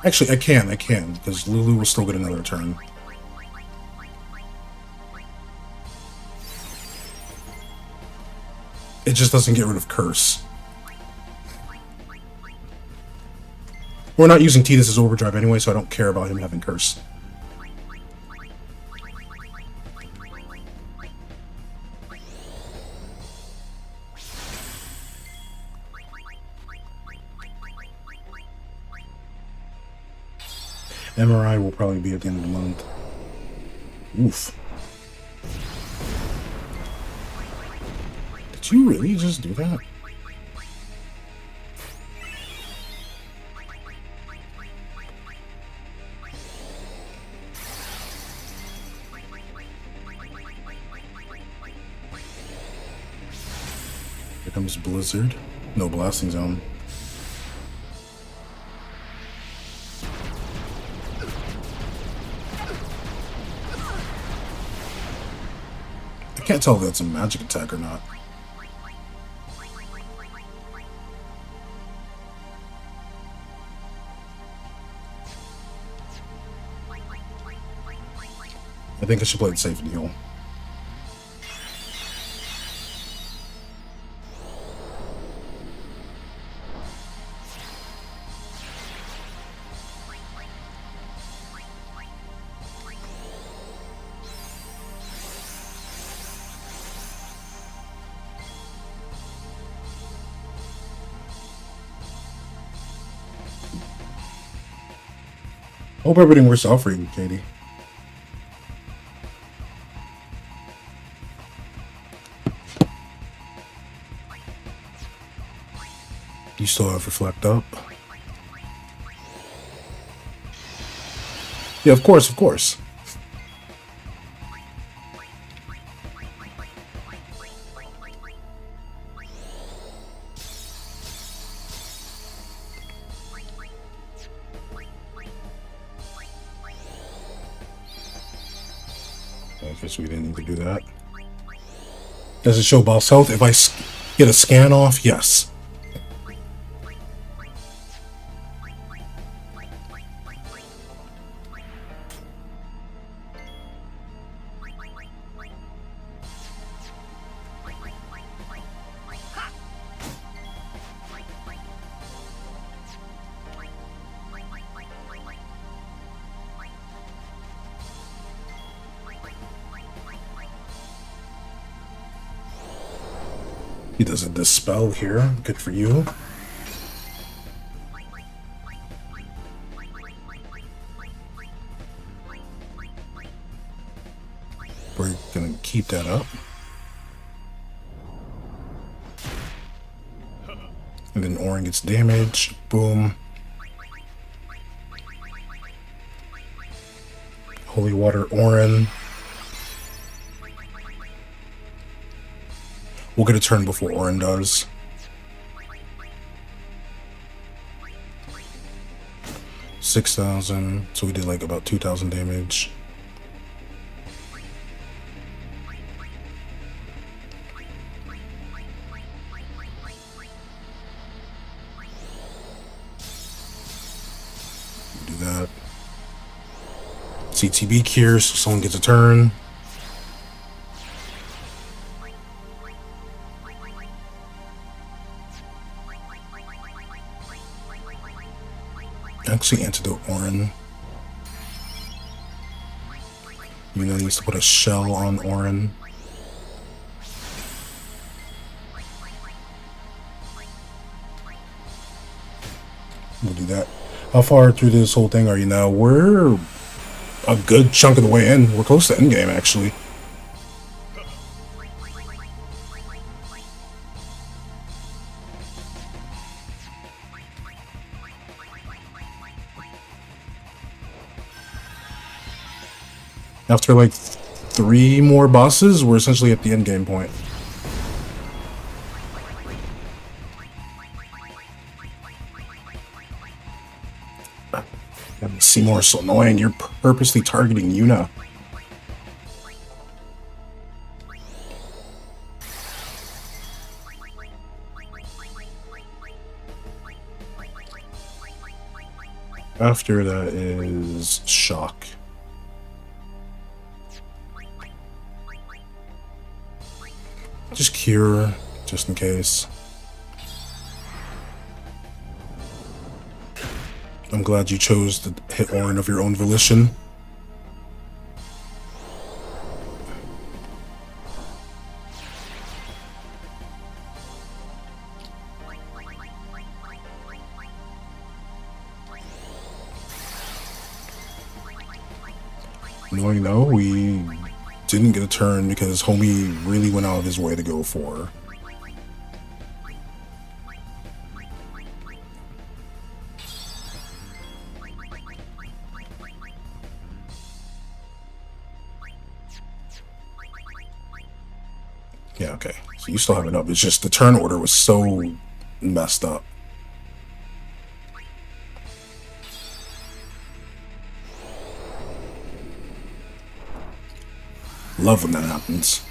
A: Actually, I can, because Lulu will still get another turn. It just doesn't get rid of Curse. We're not using Tidus's overdrive anyway, so I don't care about him having Curse. MRI will probably be at the end of the month. Oof. Did you really just do that? Here comes Blizzard. No blasting zone. I can't tell if that's a magic attack or not. I think I should play it safe and heal. Hope everything works out for you, Katie. You still have Reflect up? Yeah, of course, of course. I guess we didn't need to do that. Does it show boss health if I get a scan off? Yes. He doesn't dispel here. Good for you. We're gonna keep that up. And then Orin gets damage. Boom. Holy Water Orin. We'll get a turn before Orin does. $6,000. So we did like about 2,000 damage. Do that. CTB cures, so someone gets a turn. Actually, Antidote Orin. Even though he needs to put a shell on Orin. We'll do that. How far through this whole thing are you now? We're a good chunk of the way in. We're close to endgame, actually. After like 3 more bosses, we're essentially at the end game point. Seymour is so annoying. You're purposely targeting Yuna. After that is Shock. Just cure, just in case. I'm glad you chose to hit Orin of your own volition. Knowing though, we didn't get a turn because homie really went out of his way to go for. Yeah, okay. So you still have it up. It's just the turn order was so messed up. Love when that happens.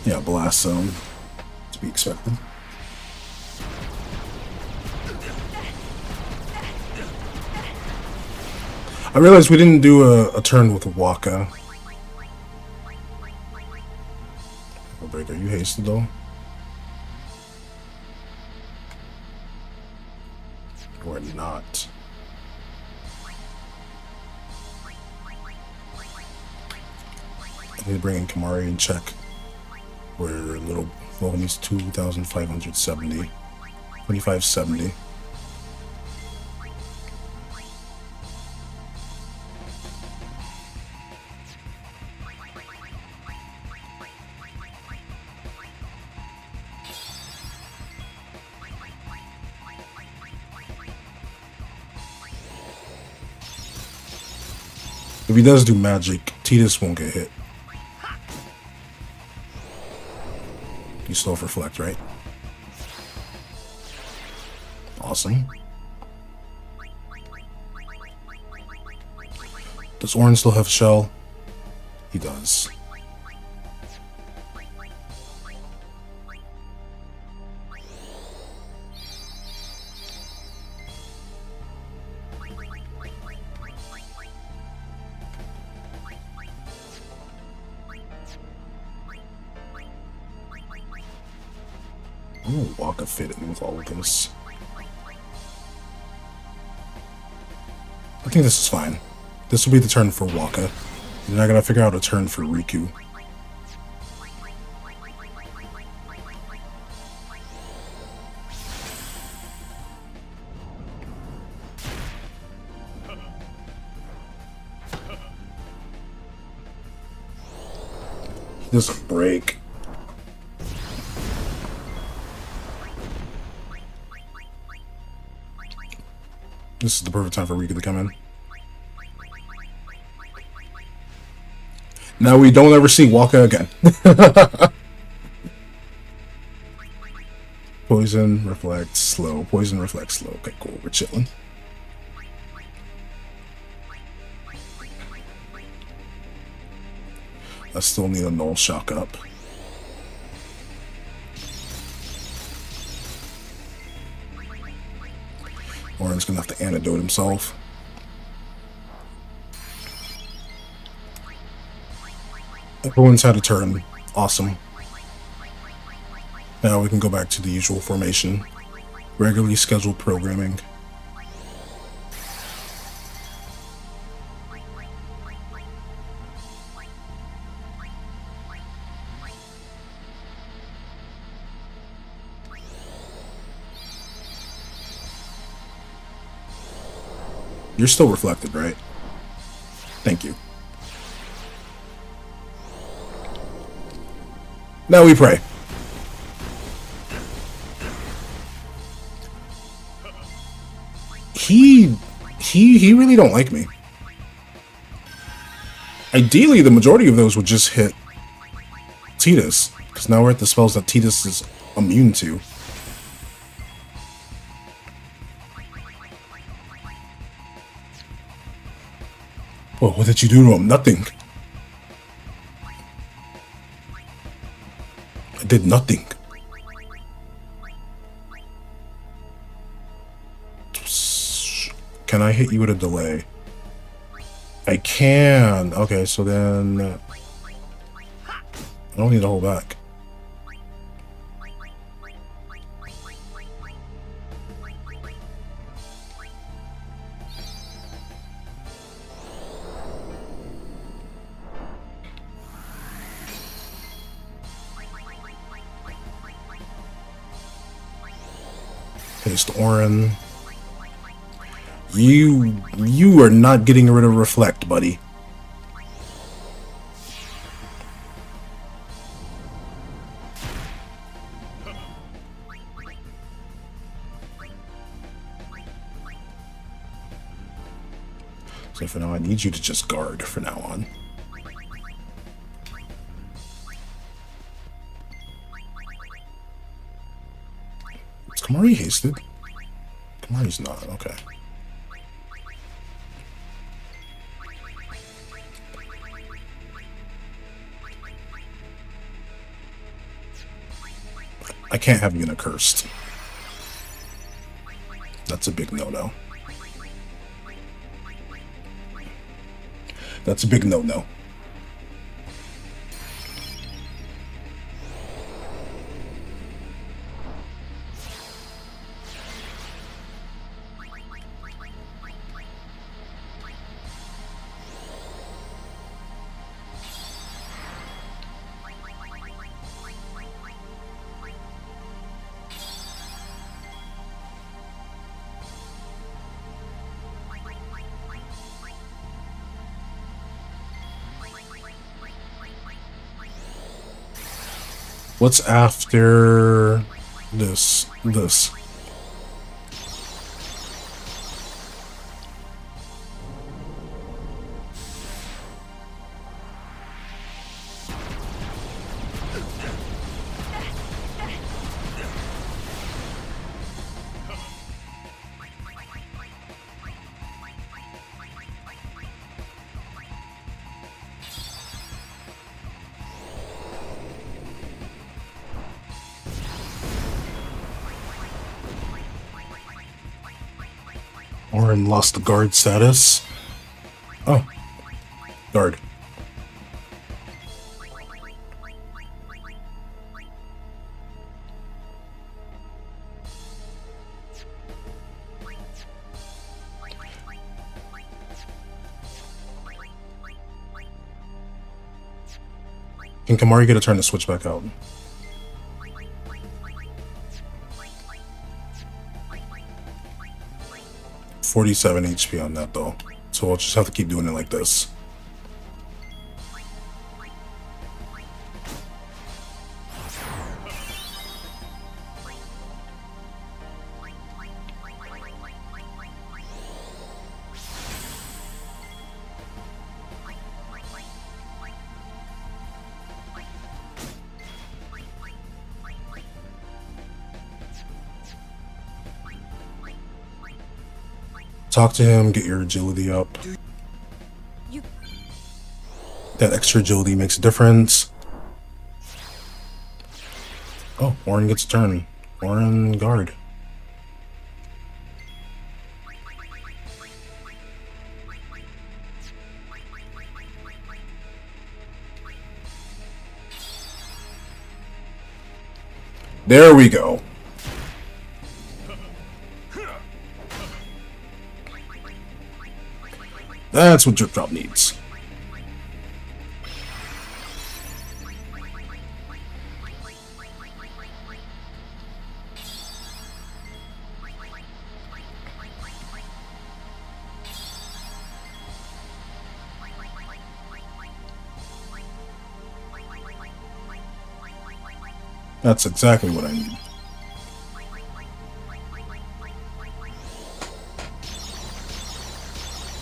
A: Yeah, blast zone. To be expected. I realized we didn't do a turn with Waka. Break, are you hasted though? Or not? I need to bring in Kamari and check. We're a little, well, he's 2,570. 2,570. If he does do magic, Tidus won't get hit. You still have reflect, right? Awesome. Does Orin still have shell? He does. I'm gonna walk a fit in with all of this. I think this is fine. This will be the turn for Waka. Then I gotta figure out a turn for Riku. He doesn't break. This is the perfect time for Riku to come in. Now we don't ever see Waka again. Poison, reflect, slow. Poison, reflect, slow. Okay, cool. We're chilling. I still need a null shock up. Orin's gonna have to antidote himself. Everyone's had a turn. Awesome. Now we can go back to the usual formation. Regularly scheduled programming. You're still reflected, right? Thank you. Now we pray. He really don't like me. Ideally, the majority of those would just hit Tidus, because now we're at the spells that Tidus is immune to. Well, what did you do to him? Nothing. I did nothing. Can I hit you with a delay? I can. Okay, so then I don't need to hold back. Paste Orin. You are not getting rid of reflect, buddy. So for now, I need you to just guard from now on. Is Kamari hasted? Kamari's not, okay. I can't have Yuna cursed. That's a big no-no. That's a big no-no. What's after this? This. Orin lost the guard status. Oh. Guard. Can Kamari get a turn to switch back out? $47 HP on that though, so we'll just have to keep doing it like this. Talk to him, get your agility up.
B: You...
A: That extra agility makes a difference. Oh, Orin gets a turn. Orin guard. There we go. That's what Drip Drop needs. That's exactly what I need.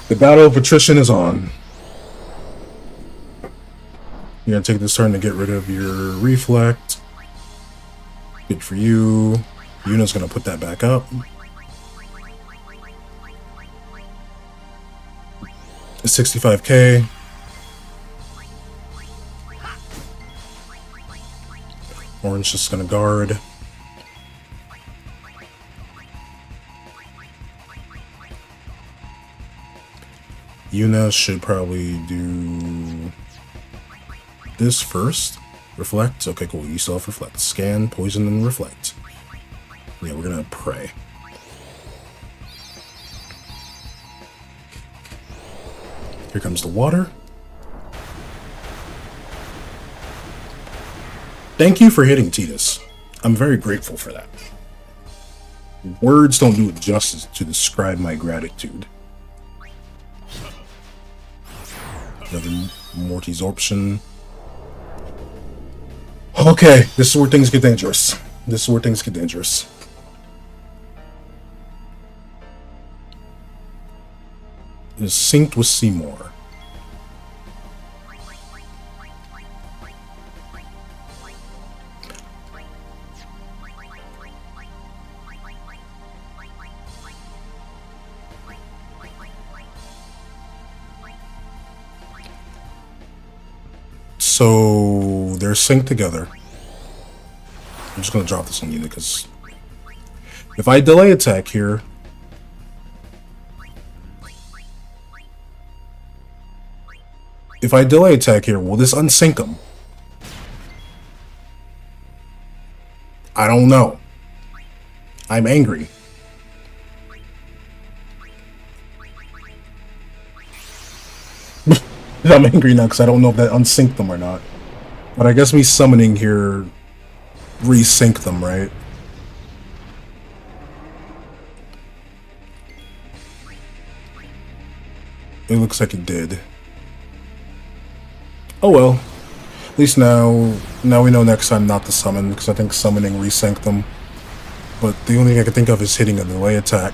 A: The battle of attrition is on. You're gonna take this turn to get rid of your reflect. Good for you. Yuna's gonna put that back up. It's 65k. Orange just gonna guard. Yuna should probably do this first. Reflect. Okay, cool. You still have reflect. Scan, poison, and reflect. Yeah, we're gonna pray. Here comes the water. Thank you for hitting Titus. I'm very grateful for that. Words don't do it justice to describe my gratitude. Another Mortisorption. Okay, this is where things get dangerous. This is where things get dangerous. It is synced with Seymour. So they're synced together. I'm just gonna drop this on you because if I delay attack here, will this unsync him? I don't know. I'm angry. I'm angry now because I don't know if that unsynced them or not. But I guess me summoning here resync them, right? It looks like it did. Oh well. At least now we know next time not to summon, because I think summoning resynced them. But the only thing I can think of is hitting a delay attack.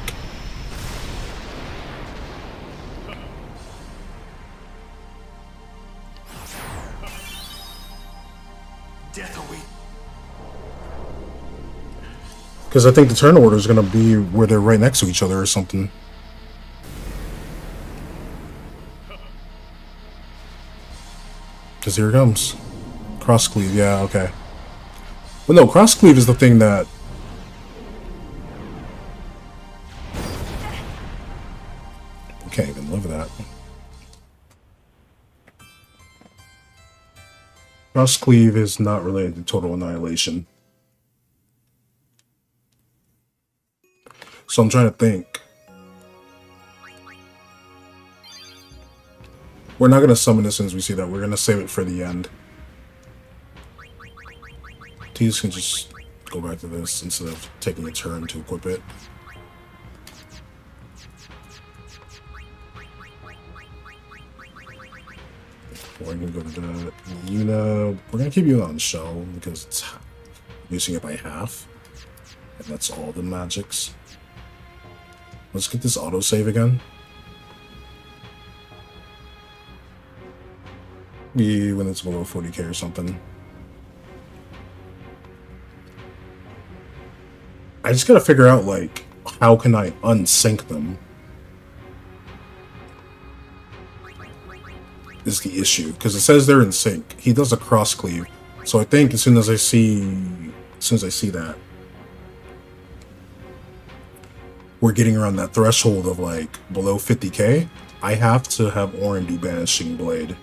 A: Because I think the turn order is going to be where they're right next to each other or something. Because here it comes. Cross cleave, yeah, okay. But no, cross cleave is the thing that... Can't even live that. Cross cleave is not related to total annihilation. So I'm trying to think. We're not going to summon as soon as we see that. We're going to save it for the end. Tease can just go back to this instead of taking a turn to equip it. We're going to go to the Yuna. We're going to keep Yuna on shell because it's reducing it by half. And that's all the magics. Let's get this autosave again. Be when it's below 40k or something. I just gotta figure out, like, how can I unsync them? Is the issue. Because it says they're in sync. He does a cross cleave. So I think as soon as I see that, we're getting around that threshold of, like, below 50k, I have to have Orin do Banishing Blade.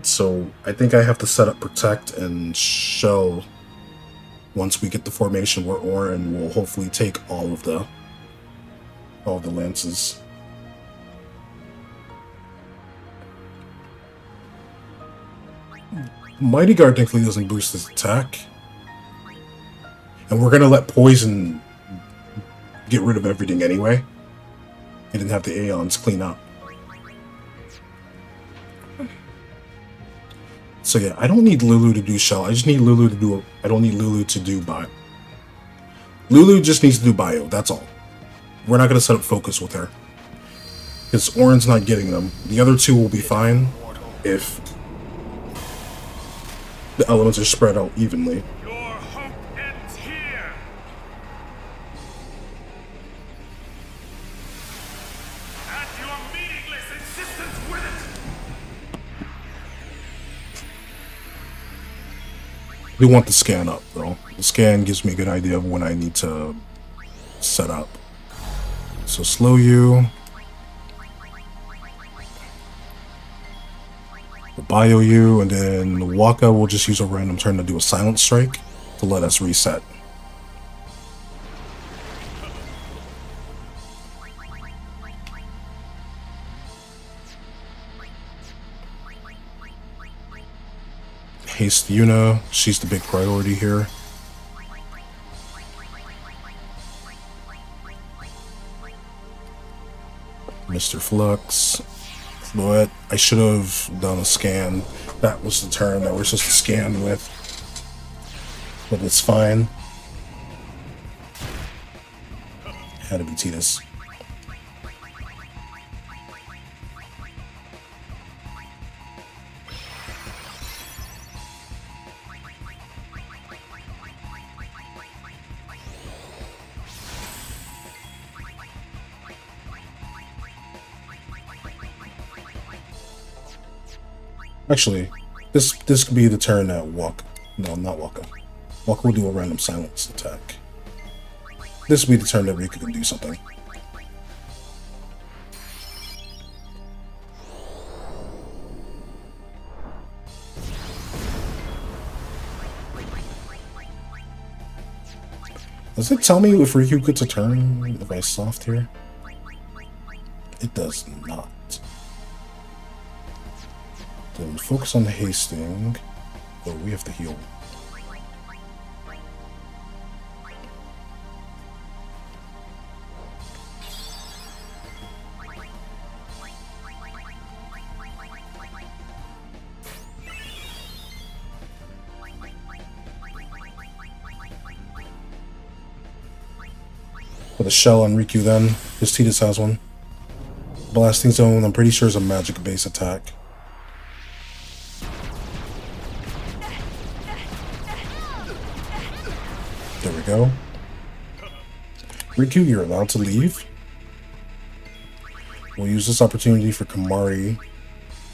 A: So I think I have to set up Protect and Shell once we get the formation where Orin will hopefully take all of the lances. Mighty Guard thankfully doesn't boost his attack. And we're gonna let Poison get rid of everything anyway. And then have the Aeons clean up. So yeah, I don't need Lulu to do Shell. I just need Lulu to do... I don't need Lulu to do Bio. Lulu just needs to do Bio, that's all. We're not gonna set up Focus with her. Because Orin's not getting them. The other two will be fine if the elements are spread out evenly.
C: Your hope ends here. And your meaningless insistence with it.
A: We want the scan up, bro. The scan gives me a good idea of when I need to set up. So slow you. Bio you, and then Waka will just use a random turn to do a silent strike to let us reset. Haste Yuna, she's the big priority here. Mr. Flux. But I should have done a scan. That was the turn that we're supposed to scan with. But it's fine. Had to be Titus. Actually, this could be the turn that Waka... No, not Waka. Waka will do a random silence attack. This will be the turn that Rika can do something. Does it tell me if Riku gets a turn if I soft here? It does not. Then focus on the hasting. Oh, we have to heal. With a shell on Riku then. His Titus has one. Blasting Zone, I'm pretty sure is a magic base attack. There we go. Riku, you're allowed to leave. We'll use this opportunity for Kimahri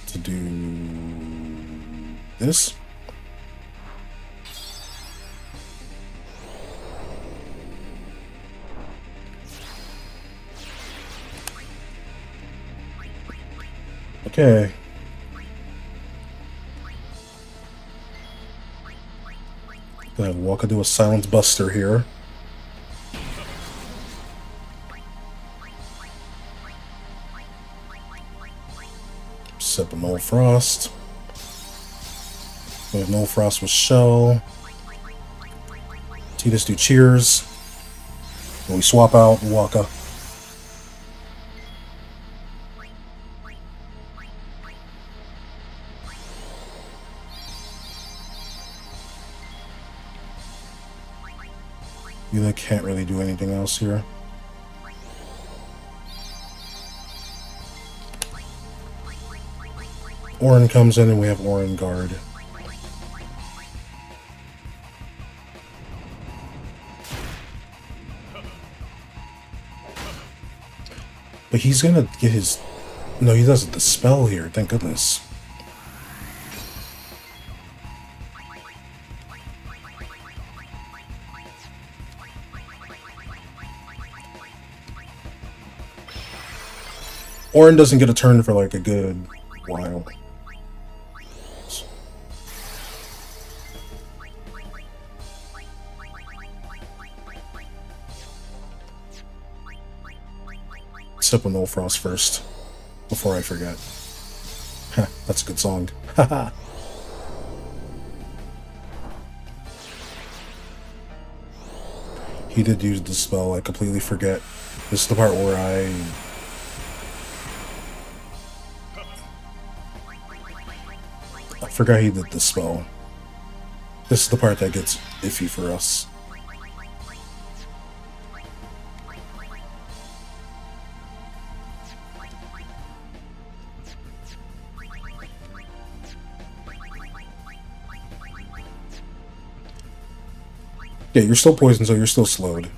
A: to do this. Okay. Gonna walk into a silence buster here. Sip of no frost. We have no frost with shell. Titus do cheers. And we swap out Waka. You can't really do anything else here. Orin comes in and we have Orin guard. But he's gonna get his... No, he doesn't dispel here, thank goodness. Orin doesn't get a turn for like a good while. Sip of no frost first, before I forget. That's a good song. Haha. He did use the spell, I completely forget. This is the part where I forgot he did the spell. This is the part that gets iffy for us. Yeah, you're still poisoned, so you're still slowed.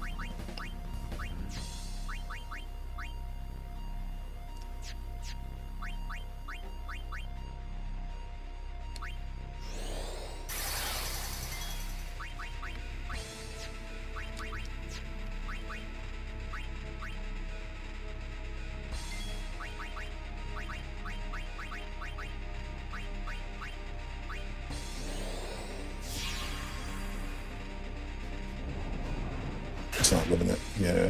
A: It's not living it, yeah.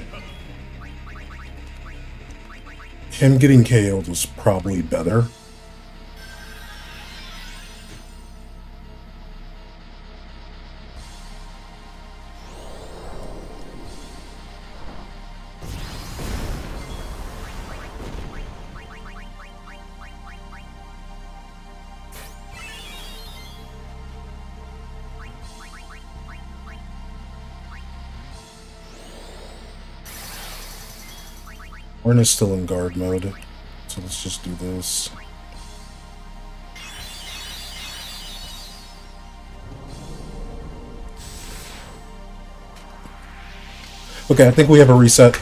A: Him getting KO'd was probably better. Orin is still in guard mode, so let's just do this. Okay, I think we have a reset.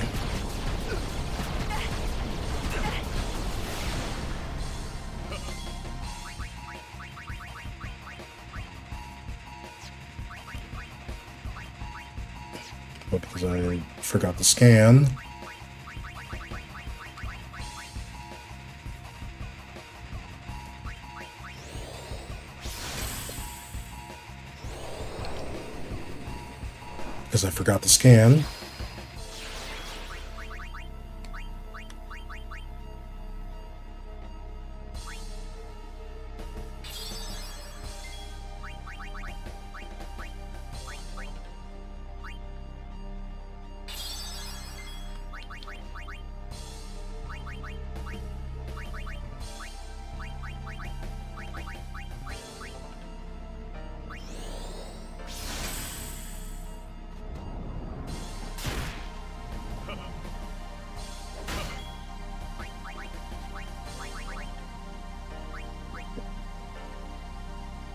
A: But because I forgot to scan. Because I forgot to scan.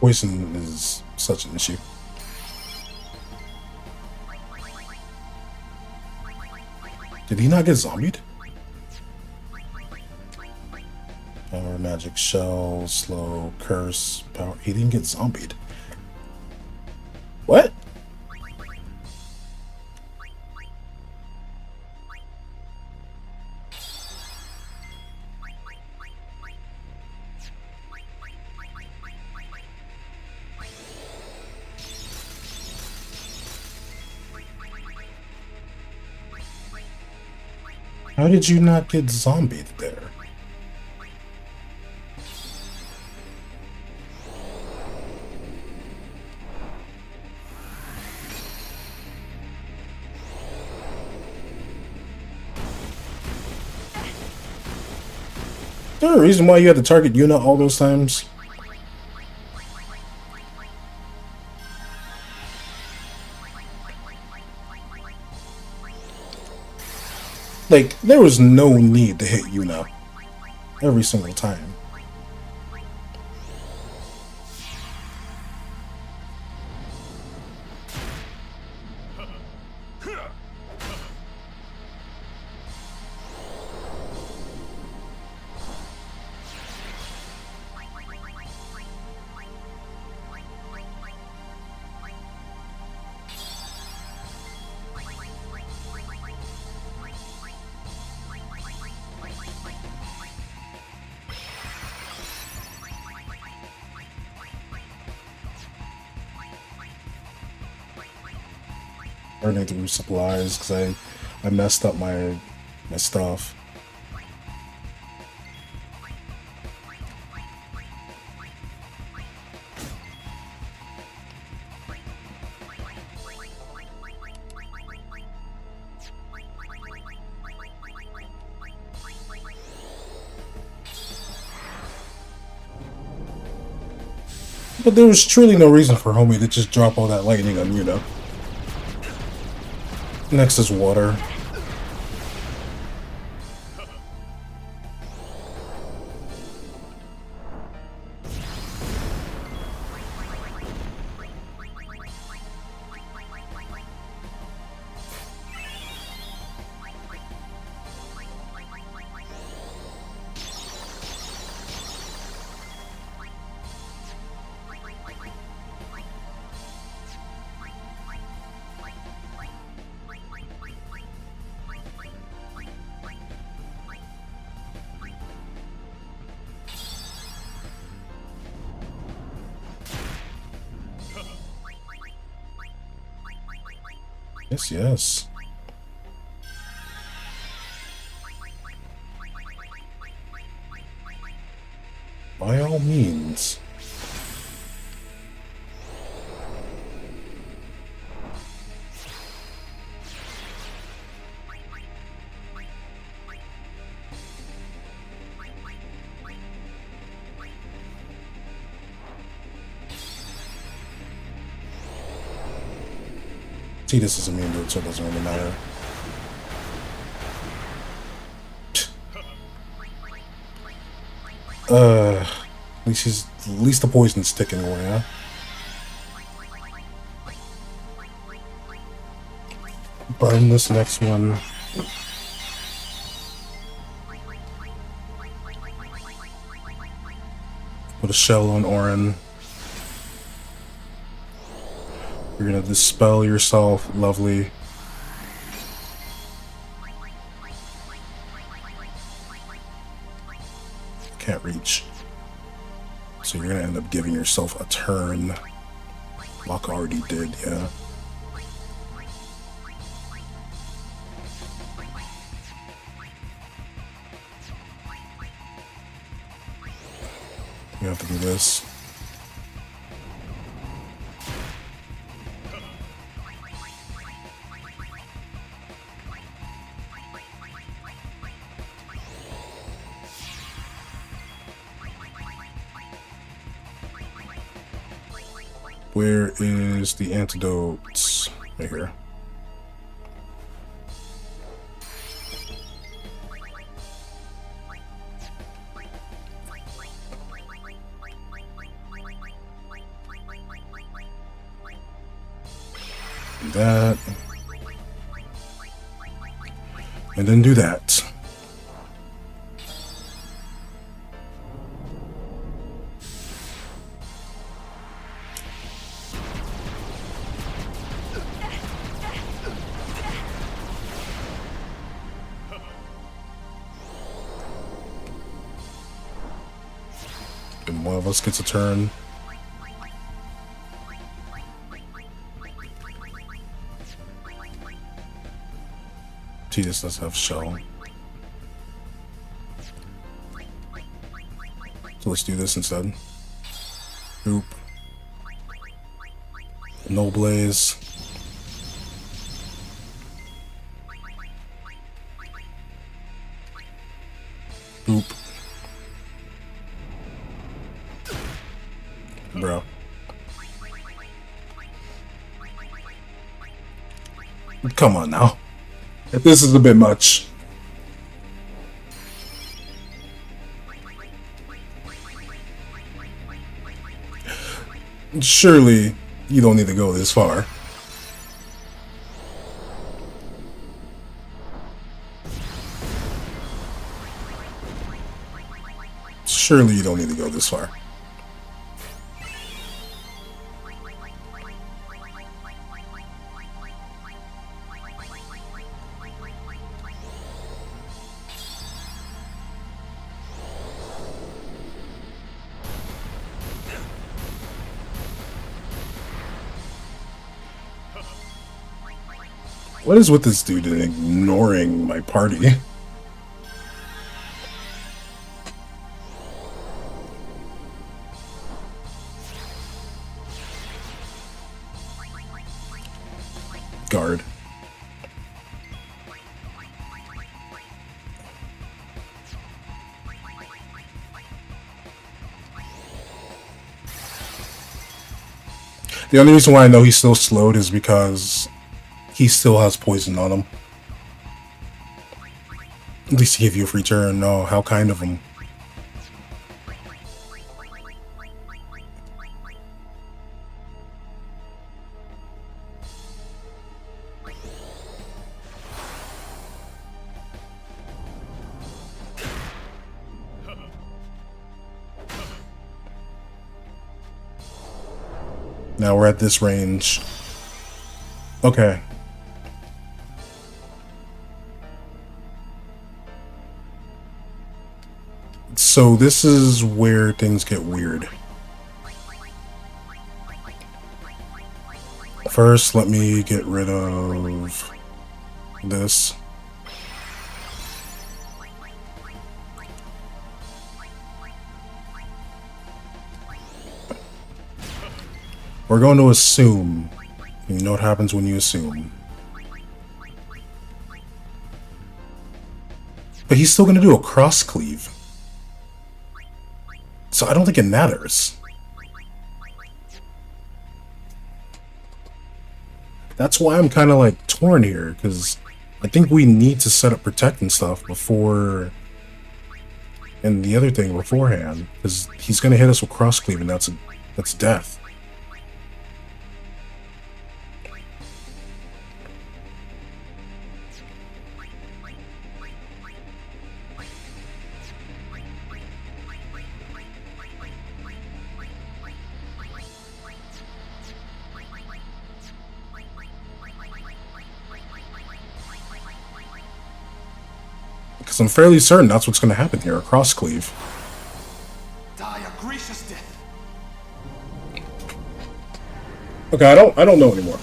A: Poison is such an issue. Did he not get zombied? Power, magic, shell, slow, curse, power. He didn't get zombied. What? How did you not get zombied there? Is there a reason why you had to target Yuna all those times? Like, there was no need to hit Yuna every single time. Burning through supplies because I messed up my stuff. But there was truly no reason for Homie to just drop all that lightning on Yuna. Next is water. Yes, yes. By all means. This is immune to it, so it doesn't really matter. At least the poison's sticking away, huh? Burn this next one. Put a shell on Orin. You're gonna dispel yourself, lovely. Can't reach. So you're gonna end up giving yourself a turn. Locke already did, yeah. You have to do this. Where is the antidote? Right here. Do that. And then do that. And one of us gets a turn. Tidus does have shell. let's do this instead. Boop. No blaze. Boop. Bro. Come on now. This is a bit much. Surely you don't need to go this far. Surely you don't need to go this far. What is with this dude and ignoring my party? Guard. The only reason why I know he's still slowed is because he still has poison on him. At least he gave you a free turn. No, how kind of him. Now we're at this range. Okay. So this is where things get weird. First, let me get rid of this. We're going to assume. You know what happens when you assume. But he's still going to do a cross cleave. So I don't think it matters. That's why I'm kind of like torn here, because I think we need to set up protect and stuff before, and the other thing beforehand, because he's going to hit us with cross cleave, and that's death. Because I'm fairly certain that's what's going to happen here, a cross cleave.
E: Die a gracious death.
A: Okay, I don't know anymore.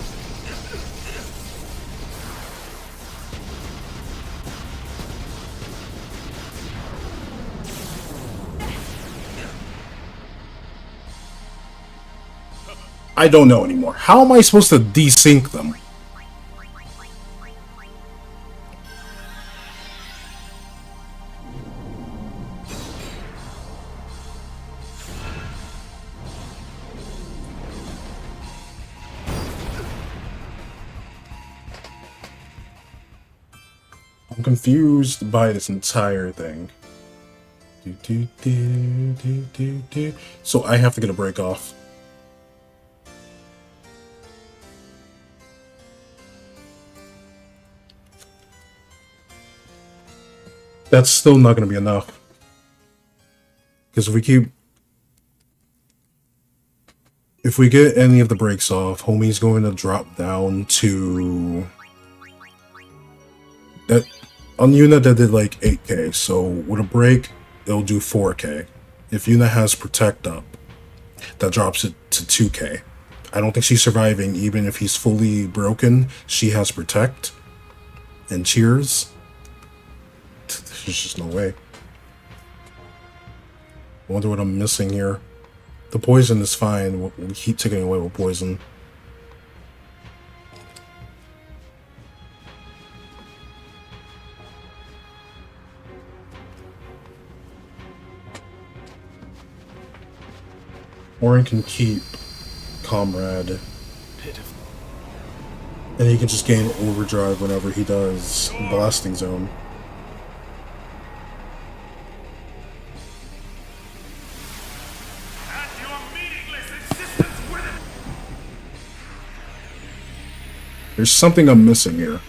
A: I don't know anymore. How am I supposed to desync them? I'm confused by this entire thing. So I have to get a break off. That's still not going to be enough. Because if we get any of the breaks off, homie's going to drop down to that on Yuna that did like 8k. So with a break, it'll do 4k. If Yuna has protect up, that drops it to 2k. I don't think she's surviving even if he's fully broken. She has protect and cheers. There's just no way. I wonder what I'm missing here. The poison is fine. We keep taking away with poison. Orin can keep Comrade. And he can just gain overdrive whenever he does Blasting Zone.
C: And your meaningless insistence with it.
A: There's something I'm missing here.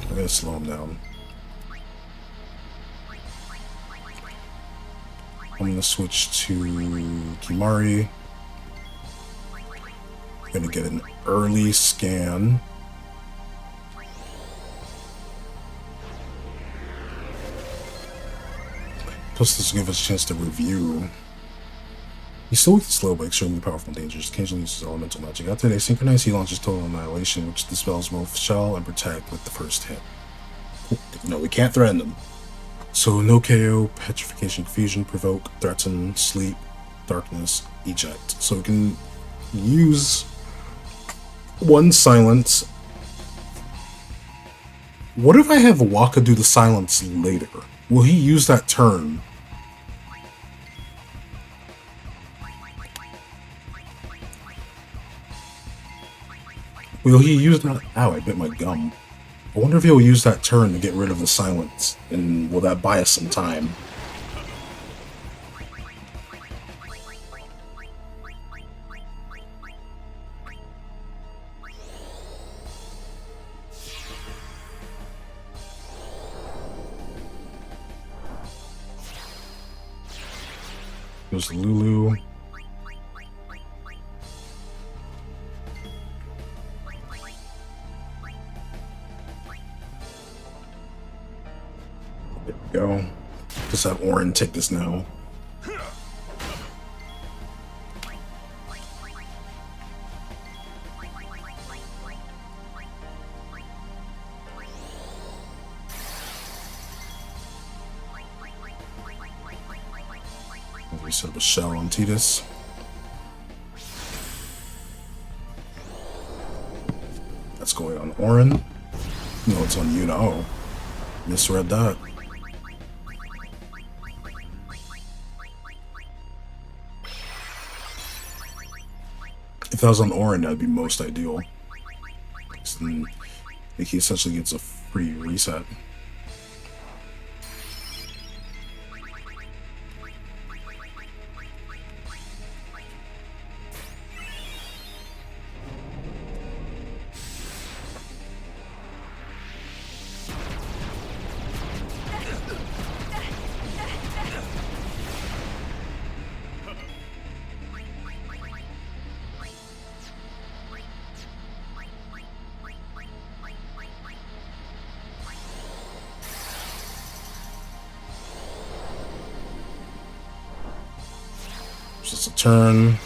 A: I'm gonna slow him down. I'm gonna switch to Kimari. Gonna get an early scan. Plus, this will give us a chance to review. He's still weak to slow, but extremely powerful and dangerous. Occasionally uses elemental magic. After they synchronize, he launches Total Annihilation, which dispels both Shell and Protect with the first hit. No, we can't threaten them. So, no KO, Petrification, Confusion, Provoke, Threaten, Sleep, Darkness, Eject. So we can use one Silence. What if I have Waka do the Silence later? Will he use that turn? Will he use that? Ow, I bit my gum. I wonder if he'll use that turn to get rid of the silence, and will that buy us some time? There's Lulu. There we go. Just have Orin take this now. Set up a shell on Titus. That's going on Orin. No, it's on Yuna. Oh, misread that. If that was on Orin, that'd be most ideal. Then he essentially gets a free reset. Just a turn.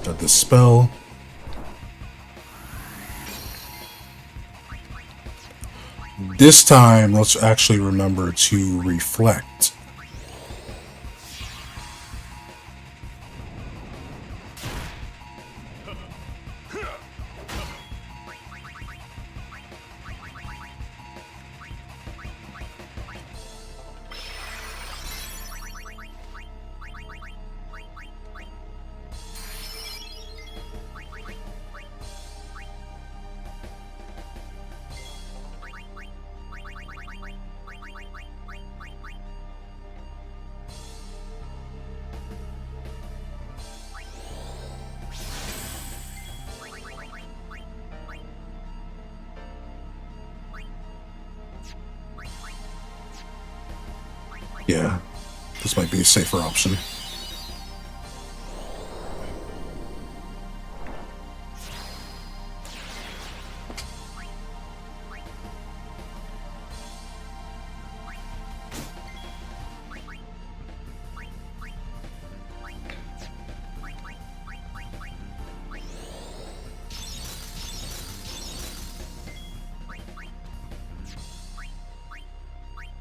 A: Got the spell. This time, let's actually remember to reflect. Yeah, this might be a safer option.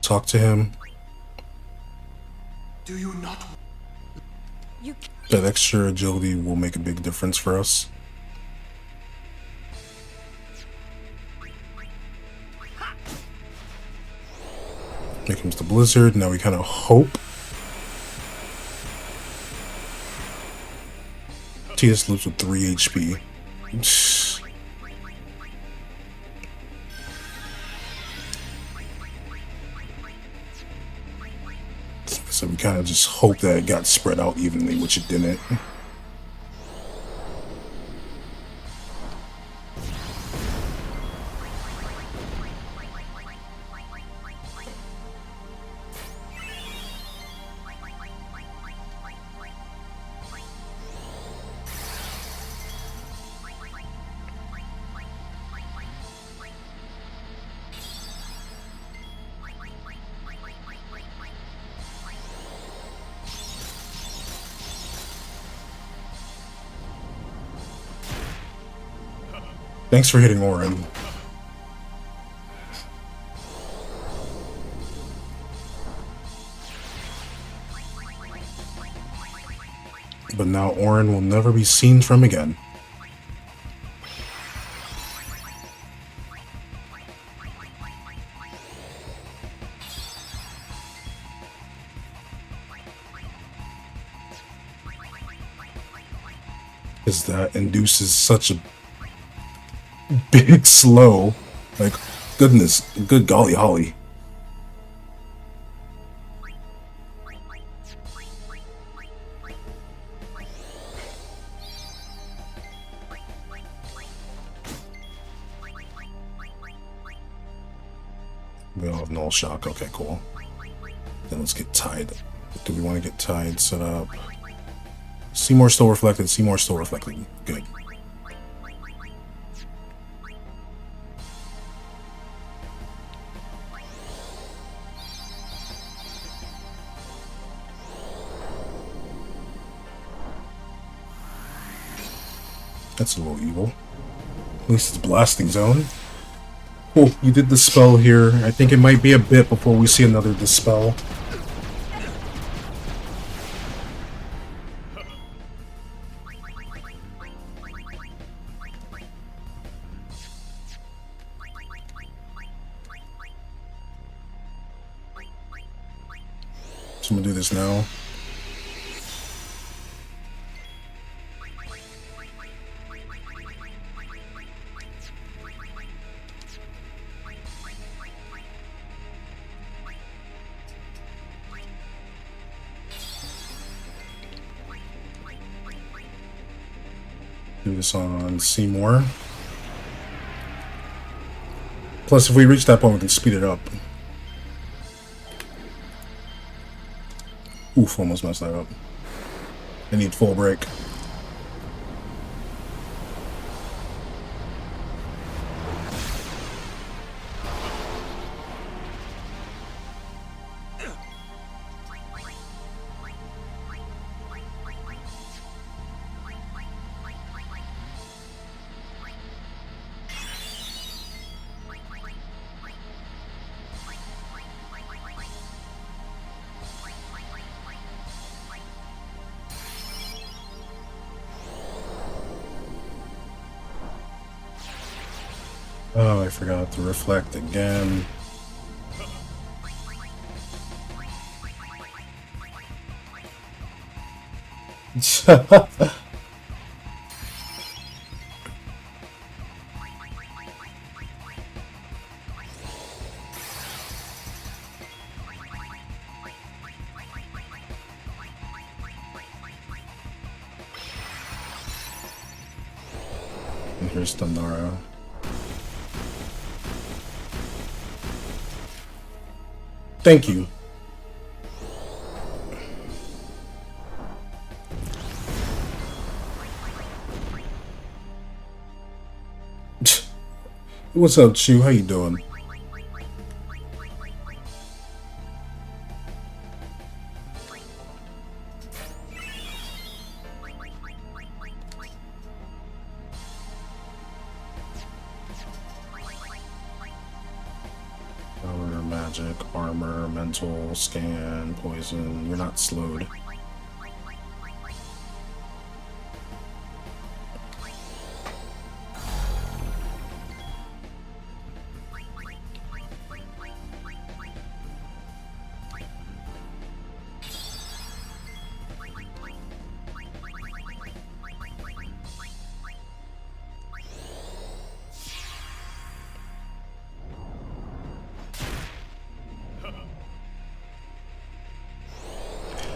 A: Talk to him.
E: Do you not?
B: You
A: That extra agility will make a big difference for us. Here comes the blizzard. Now we kind of hope. TS lives with 3 HP. So we kind of just hope that it got spread out evenly, which it didn't. Thanks for hitting Orin. But now Orin will never be seen from again. Because that induces such a big slow. Like, goodness, good golly holly. We don't have null shock. Okay, cool. Then let's get tied. Do we want to get tied set up? Seymour still reflected. Seymour still reflected. Good. That's a little evil. At least it's blasting zone. Cool, you did the spell here. I think it might be a bit before we see another dispel. So I'm gonna do this now. Do this on Seymour. Plus, if we reach that point, we can speed it up. Oof, almost messed that up. I need full break. Oh, I forgot to reflect again. And here's Tandara. Thank you. What's up, Chew? How you doing? Power, magic, armor, mental, scan, poison. You're not slowed.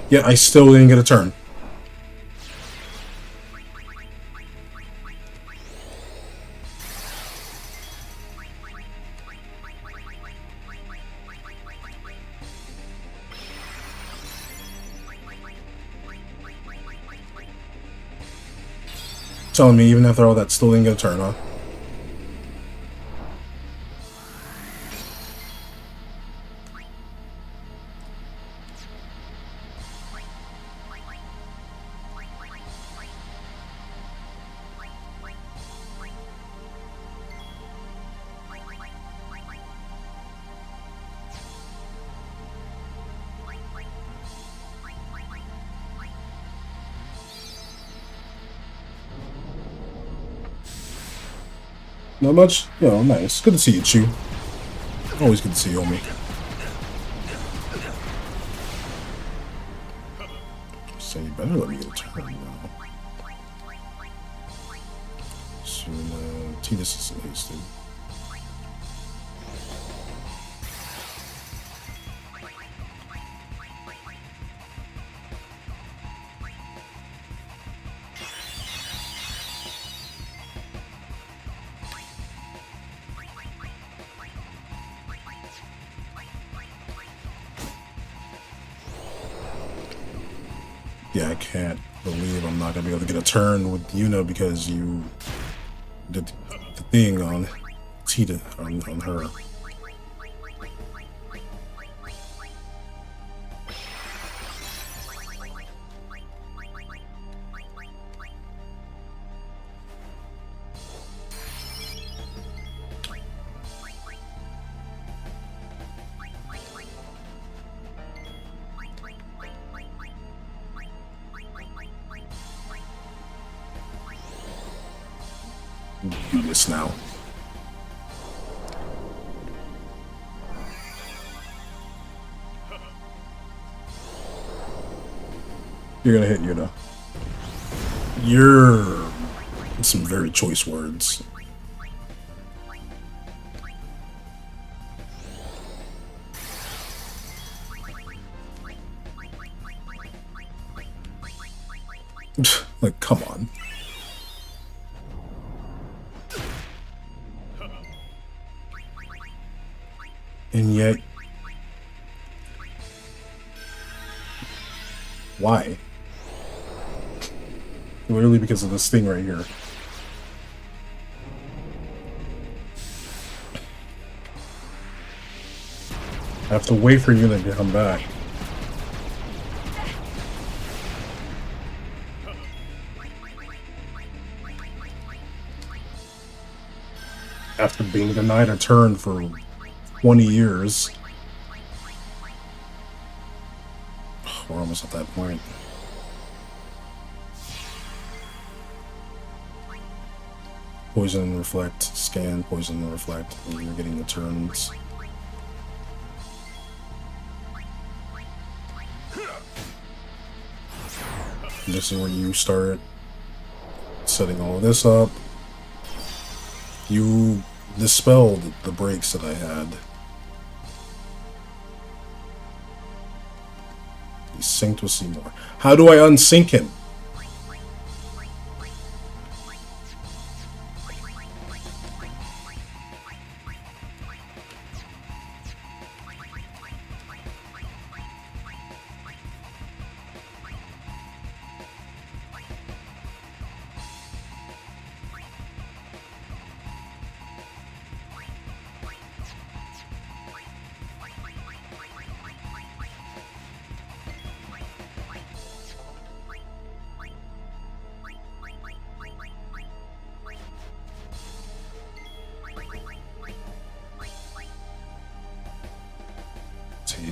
A: Yeah, I still didn't get a turn. Telling me even after all that, still didn't get a turn, huh? Not much? Yeah, nice. Good to see you, Chew. Always good to see you, homie. So you better let me get a turn now. So, Titus is wasted. Yeah, I can't believe I'm not gonna be able to get a turn with Yuna because you did the thing on Tita, on her. Do this now. You're gonna hit Yuna. You're some very choice words. Like, come on. And yet, why? Literally because of this thing right here. I have to wait for you to come back. After being denied a turn for 20 years. We're almost at that point. Poison and reflect, scan, poison and reflect, and you're getting the turns. This is where you start setting all of this up. You dispelled the breaks that I had. He's synced with Seymour. How do I unsync him?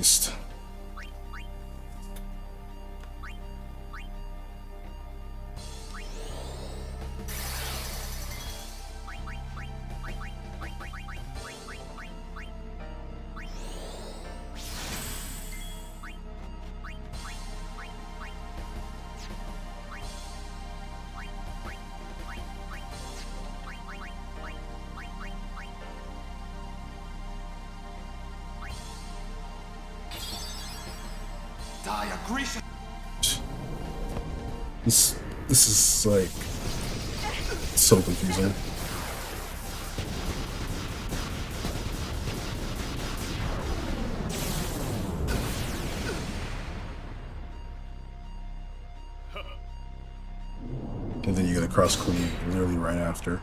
A: beast.
E: Dire Grecian.
A: This is like so confusing. And then you get a cross cleave literally right after.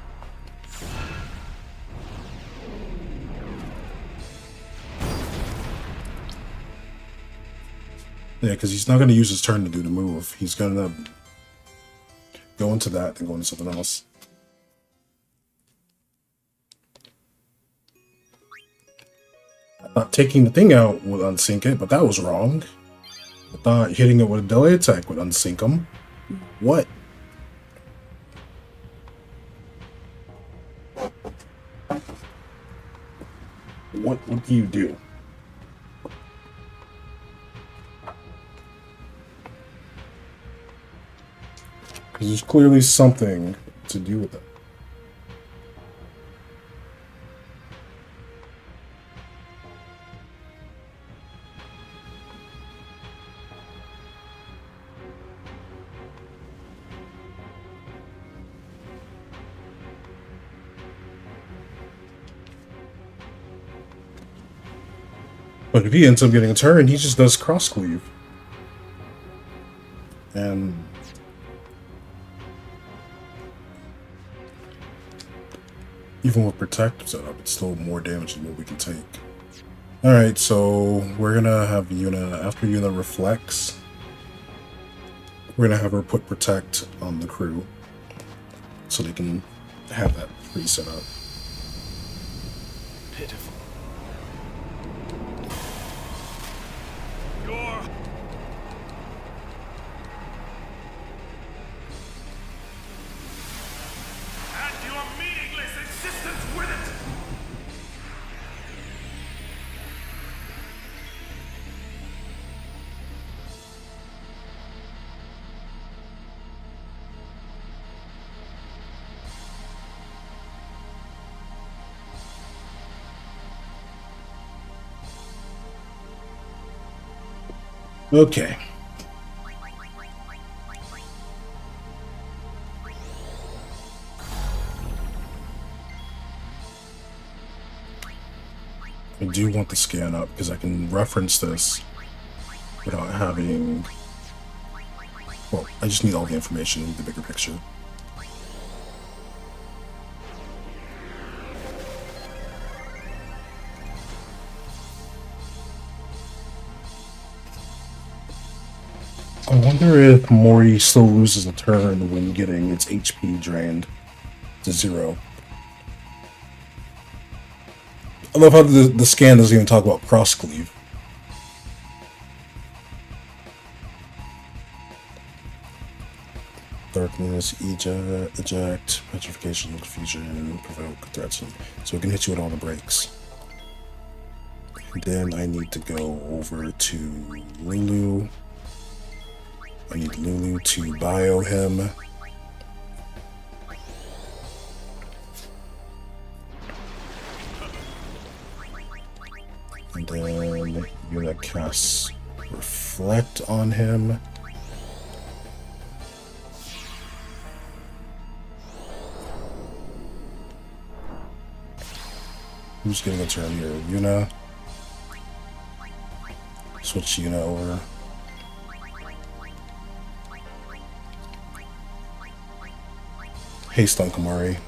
A: Yeah, because he's not going to use his turn to do the move. He's going to go into that and go into something else. I thought taking the thing out would unsync it, but that was wrong. I thought hitting it with a delay attack would unsync him. What? What would you do? Because there's clearly something to do with it. But if he ends up getting a turn, he just does cross cleave. And even with protective setup, it's still more damage than what we can take. Alright, so we're gonna have Yuna, after Yuna reflects, we're gonna have her put protect on the crew so they can have that pre-set up.
E: Pitiful.
C: And your meaningless insistence with it!
A: Okay. I do want the scan up because I can reference this without having... Well, I just need all the information in the bigger picture. I wonder if Mori still loses a turn when getting its HP drained to 0. I love how the scan doesn't even talk about cross cleave. Darkness, eject, petrification, confusion, provoke, threats. So it can hit you with all the breaks. And then I need to go over to Lulu. I need Lulu to bio him. And then Yuna casts Reflect on him. Who's getting a turn here? Yuna. Switch Yuna over. Haste on Kamari.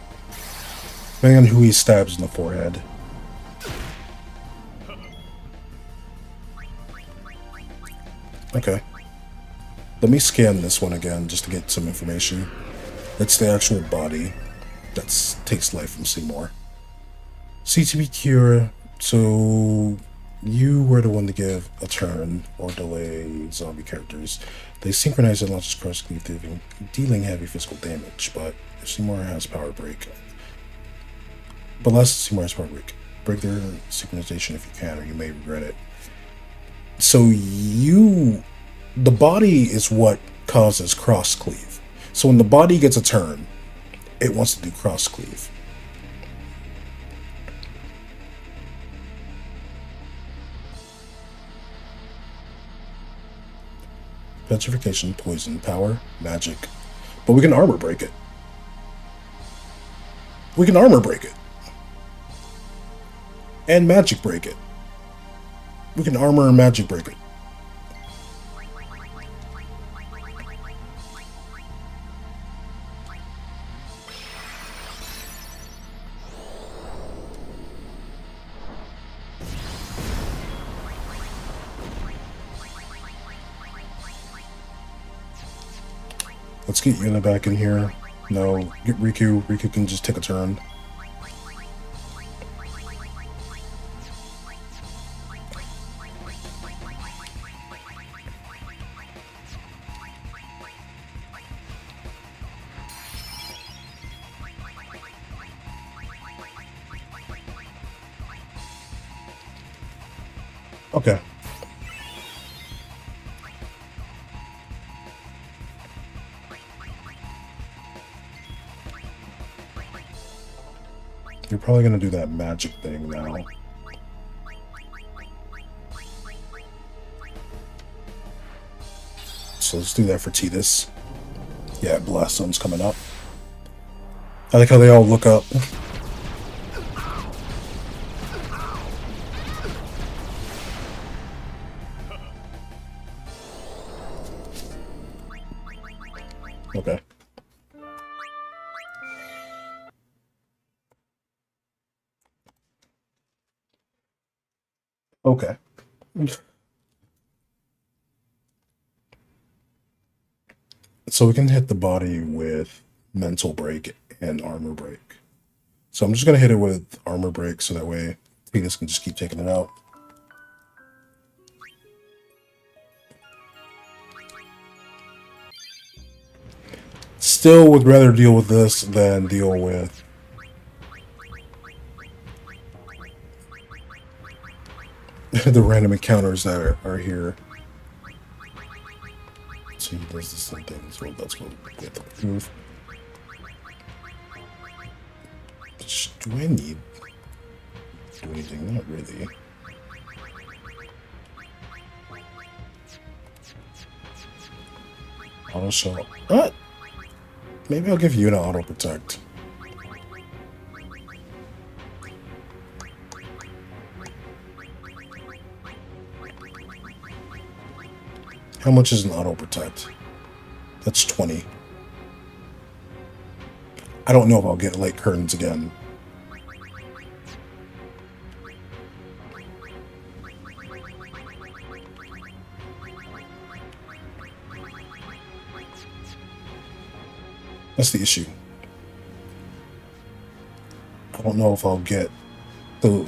A: Depending on who he stabs in the forehead. Okay. Let me scan this one again just to get some information. It's the actual body that takes life from Seymour. CTB cure. So you were the one to give a turn or delay zombie characters. They synchronize and launches cross cleave, dealing heavy physical damage, but if Seymour has power break. But less Seymour has power break. Break their synchronization if you can, or you may regret it. So the body is what causes cross cleave. So when the body gets a turn, it wants to do cross cleave. Petrification, poison, power, magic. But we can armor break it. We can armor break it. And magic break it. We can armor and magic break it. Let's get Yuna back in here. No, get Riku. Riku can just take a turn. Okay. You're probably gonna do that magic thing now. So let's do that for Tidus. Yeah, Blast Zone's coming up. I like how they all look up. Okay. Okay. So we can hit the body with mental break and armor break. So I'm just gonna hit it with armor break so that way Tidus can just keep taking it out. Still would rather deal with this than deal with the random encounters that are here. So he does the same thing, so that's what we have to move. Do I need to do anything? Not really. Auto shot. What? Maybe I'll give you an auto protect. How much is an auto protect? That's 20. I don't know if I'll get light curtains again. That's the issue. I don't know if I'll get the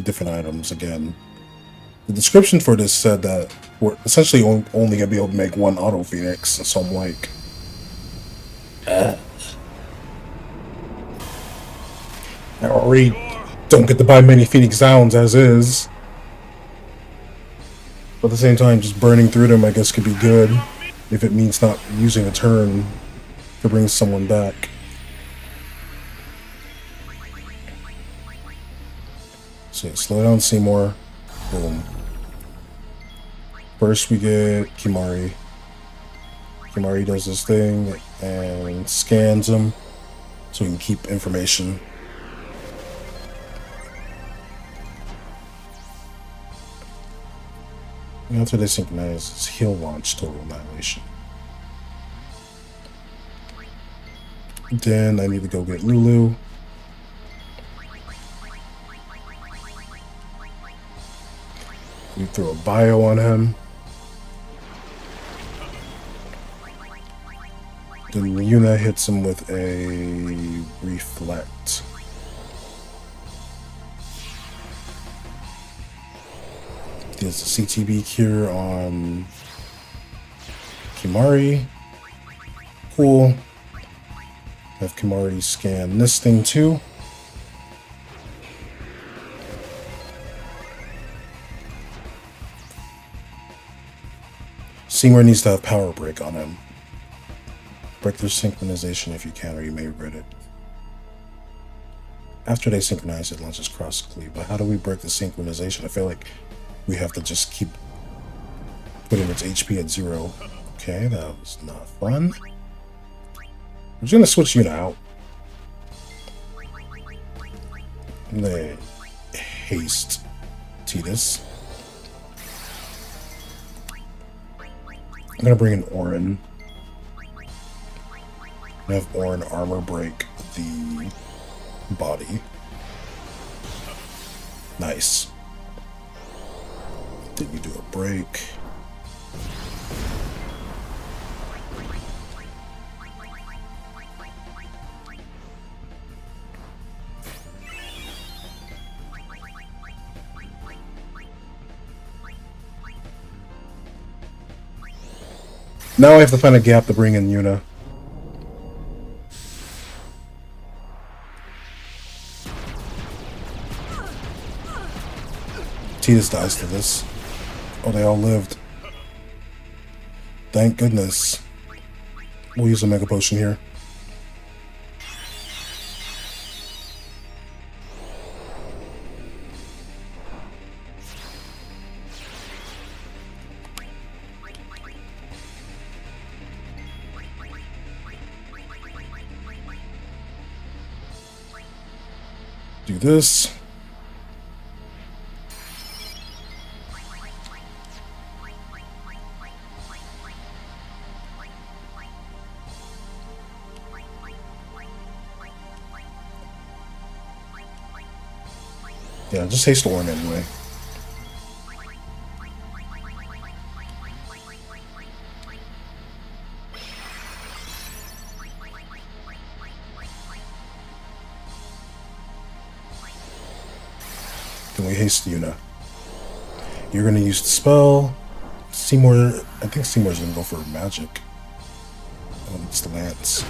A: different items again. The description for this said that we're essentially only going to be able to make one auto phoenix, so I'm like... I already don't get to buy many phoenix downs as is. But at the same time, just burning through them I guess could be good, if it means not using a turn to bring someone back. So yeah, slow down Seymour. Boom. First we get Kimahri. Kimahri does this thing and scans them so we can keep information. And after they synchronize, it's heal launch total annihilation. Then I need to go get Lulu. We throw a bio on him. Then Yuna hits him with a reflect. There's a CTB cure on Kimari. Cool. Have Kimari scan this thing too. Seymour needs to have power break on him. Break their synchronization if you can, or you may regret it. After they synchronize, it launches cross cleave. But how do we break the synchronization? I feel like we have to just keep putting its HP at 0. Okay, that was not fun. I'm just gonna switch Yuna out. And then haste Tidus. I'm gonna bring in Orin. I have Orin armor break the body. Nice. Did you do a break? Now I have to find a gap to bring in Yuna. Tidus dies to this. Oh, they all lived. Thank goodness. We'll use a Mega Potion here. Do this. Yeah, just haste Orin anyway. Then we haste Yuna. You're gonna use the spell. Seymour, I think Seymour's gonna go for magic. Oh, it's the lance.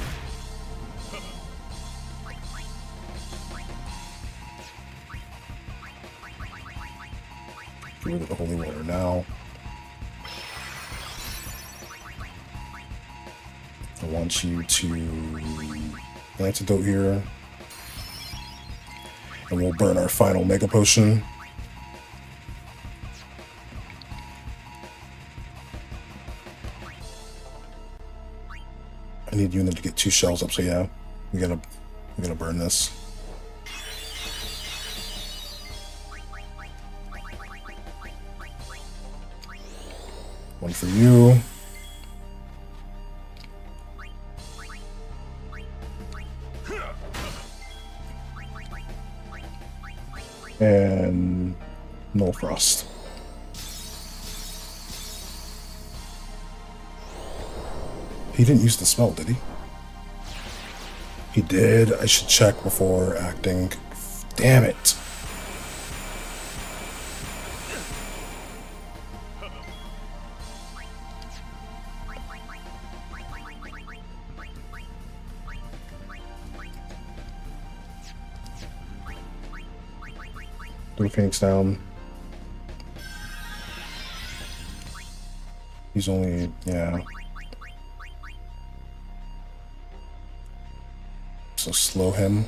A: Get rid of the holy water now. I want you to antidote here. And we'll burn our final Mega Potion. I need Yuna to get 2 shells up, so yeah, we gotta burn this. One for you. And no frost. He didn't use the spell, did he? He did. I should check before acting. Damn it. Throw Phoenix down. He's only, yeah. So slow him.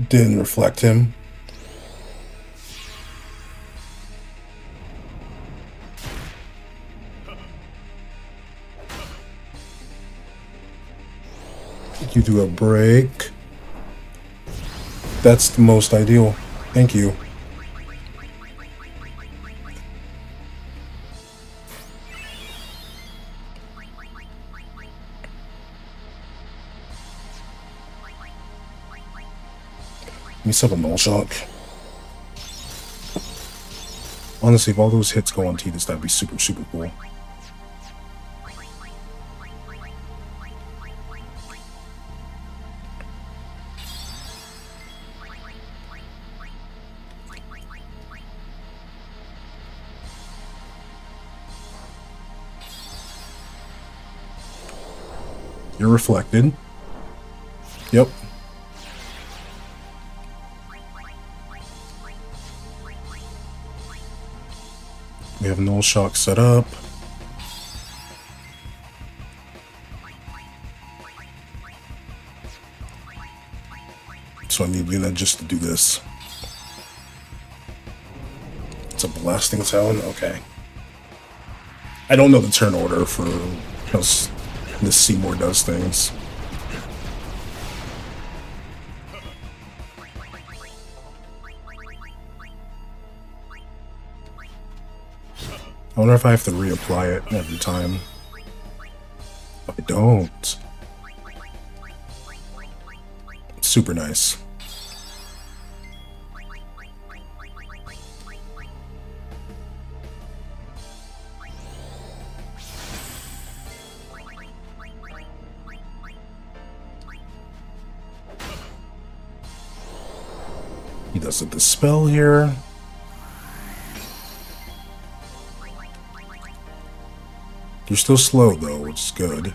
A: Didn't reflect him. You do a break. That's the most ideal. Thank you. Let me sub a null shock. Honestly, if all those hits go on Tidus, that'd be super, super cool. You're reflected. Yep. We have null shock set up. So I need Luna just to do this. It's a blasting sound? Okay. I don't know the turn order for how this Seymour does things. I wonder if I have to reapply it every time. I don't. Super nice. He does a dispel here. You're still slow though, which is good.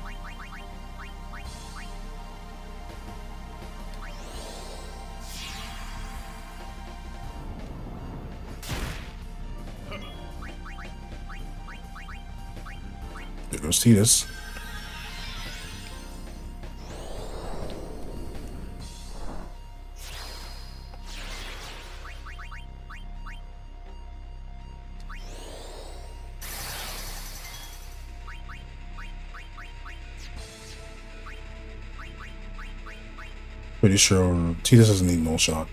A: There goes Titus. Pretty sure Titus doesn't need null shock.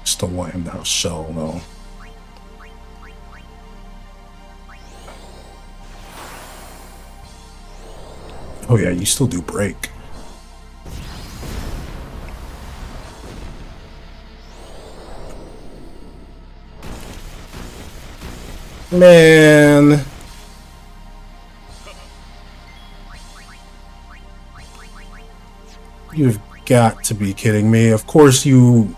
A: Still want him to have shell though. Oh yeah, you still do break. Man. You've got to be kidding me. Of course you...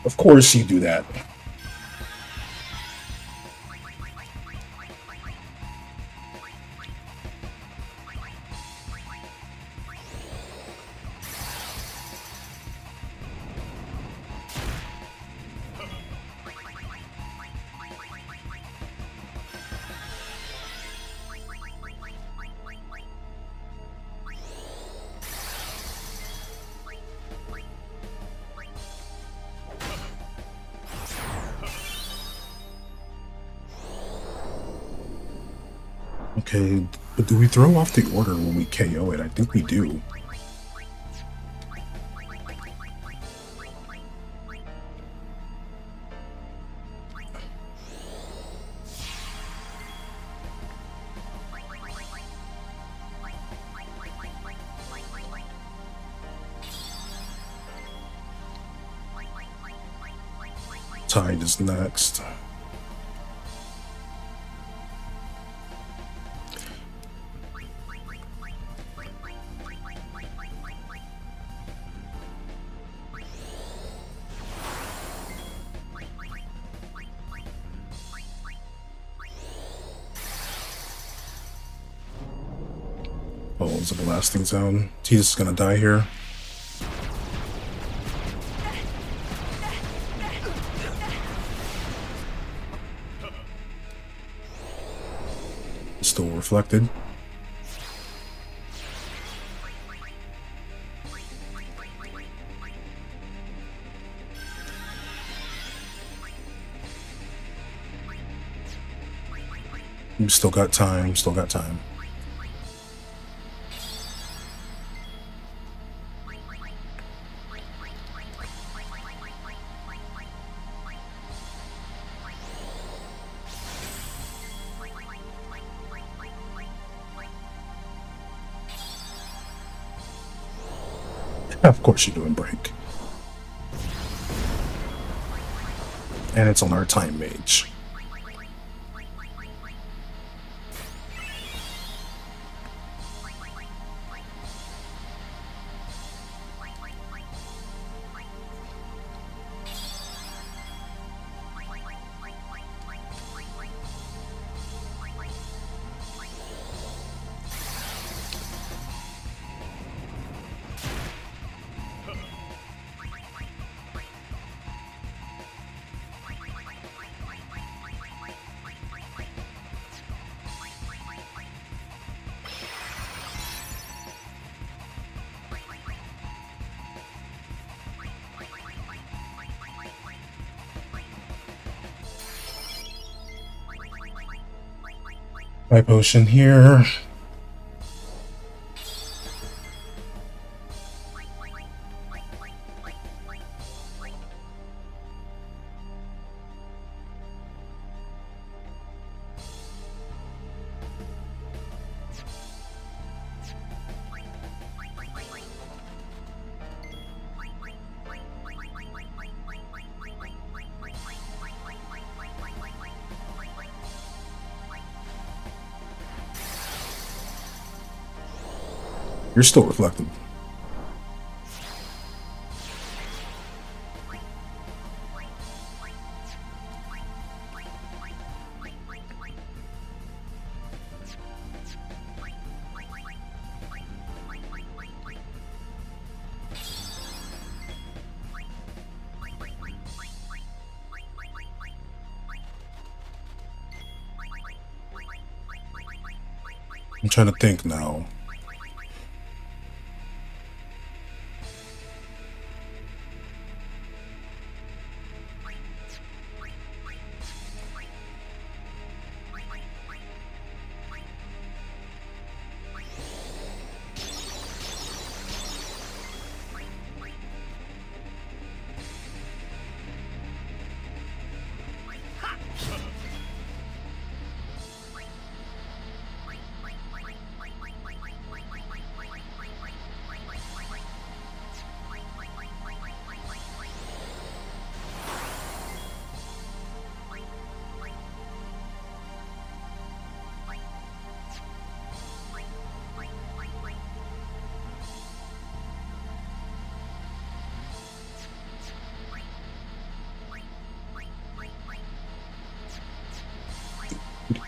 A: Of course you do that. Okay, but do we throw off the order when we KO it? I think we do. Tide is next. Oh, it's a blasting zone. He's just gonna die here. Still reflected. Still got time, still got time. Of course you're doing break. And it's on our time mage. My potion here. You're still reflective. I'm trying to think now.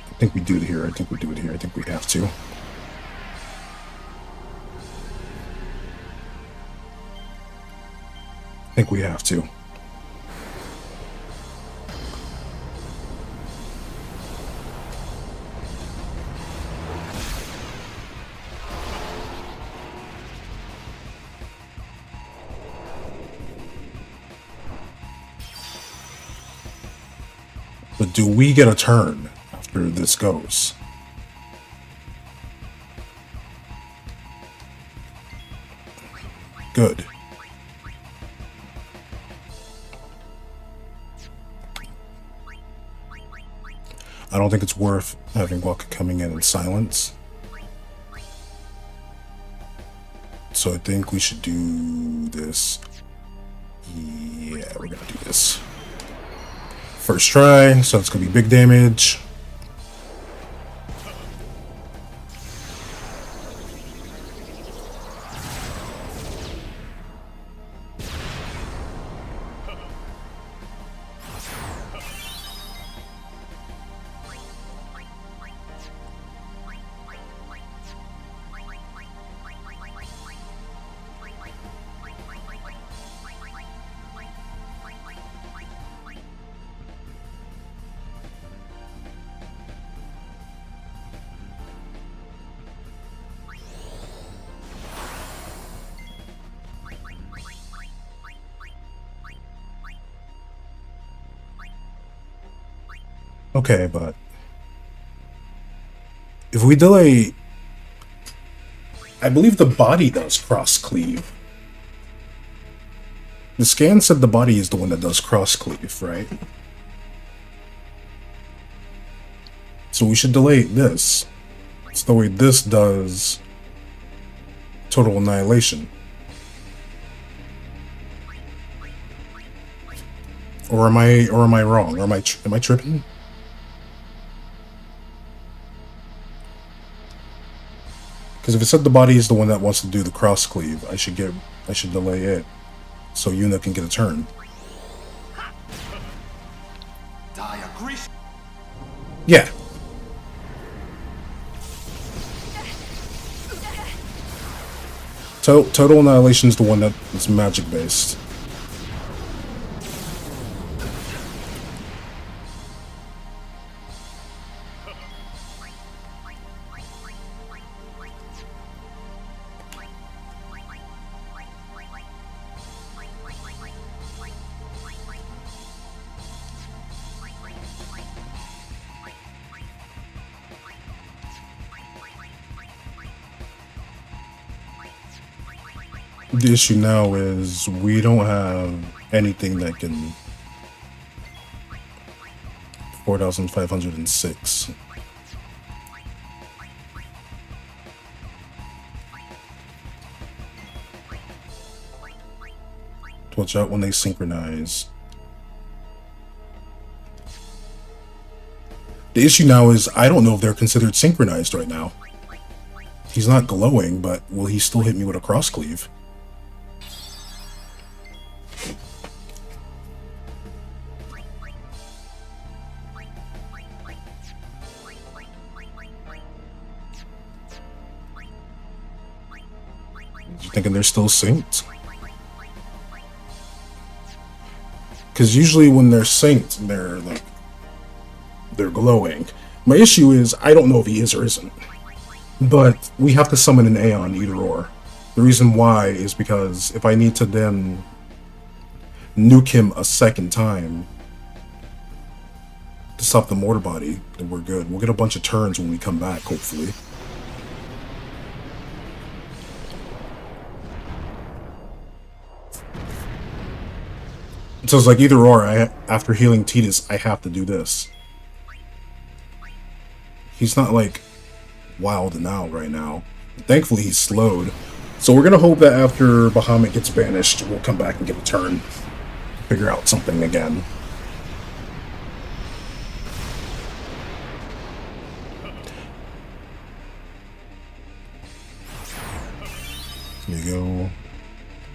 A: I think we do it here. I think we do it here. I think we have to. I think we have to. But do we get a turn after this goes? Good. I don't think it's worth having Waka coming in silence. So I think we should do this. Yeah, we're gonna do this. First try, so it's gonna be big damage. Okay, but if we delay, I believe the body does cross cleave. The scan said the body is the one that does cross cleave, right? So we should delay this. It's the way this does total annihilation. Or am I wrong? Or am I tripping? Because if it said the body is the one that wants to do the cross cleave, I should delay it so Yuna can get a turn. Yeah. Total Annihilation is the one that is magic based. The issue now is we don't have anything that can 4,506. Watch out when they synchronize. The issue now is I don't know if they're considered synchronized right now. He's not glowing, but will he still hit me with a cross cleave? You thinking they're still synced? Because usually when they're synced, they're glowing. My issue is I don't know if he is or isn't. But we have to summon an Aeon either or. The reason why is because if I need to then nuke him a second time to stop the mortar body, then we're good. We'll get a bunch of turns when we come back, hopefully. So it's like either or. After healing Tidus, I have to do this. He's not like wild and out right now. Thankfully, he's slowed. So we're gonna hope that after Bahamut gets banished, we'll come back and get a turn. Figure out something again. There you go.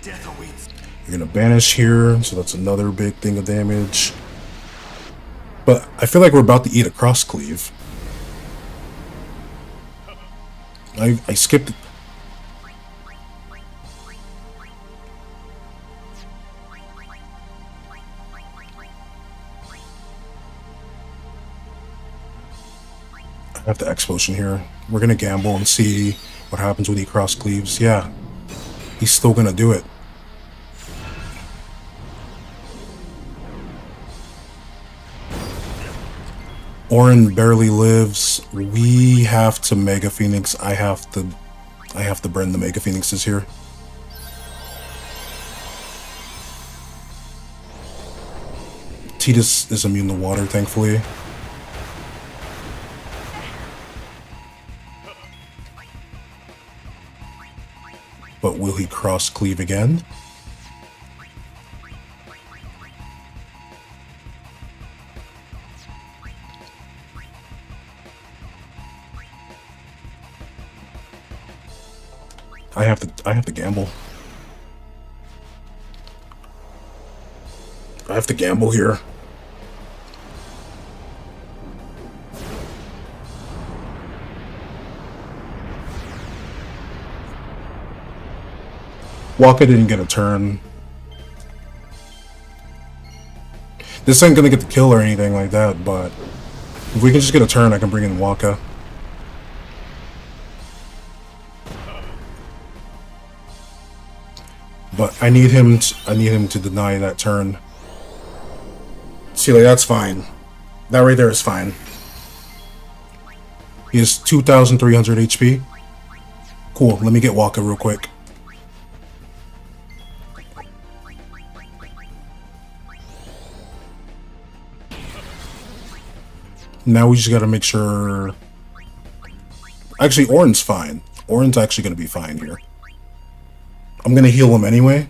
E: Death awaits.
A: You're gonna banish here, so that's another big thing of damage. But I feel like we're about to eat a cross cleave. I skipped it. I have the X potion here. We're gonna gamble and see what happens when he cross cleaves. Yeah, he's still gonna do it. Orin barely lives. We have to Mega Phoenix. I have to burn the Mega Phoenixes here. Tidus is immune to water, thankfully. But will he cross cleave again? I have to gamble. I have to gamble here. Waka didn't get a turn. This ain't gonna get the kill or anything like that, but if we can just get a turn, I can bring in Waka. But I need him to deny that turn. See, like, that's fine. That right there is fine. He has 2,300 HP. Cool, let me get Waka real quick. Now we just gotta make sure... Actually, Orin's fine. Orin's actually gonna be fine here. I'm gonna heal him anyway.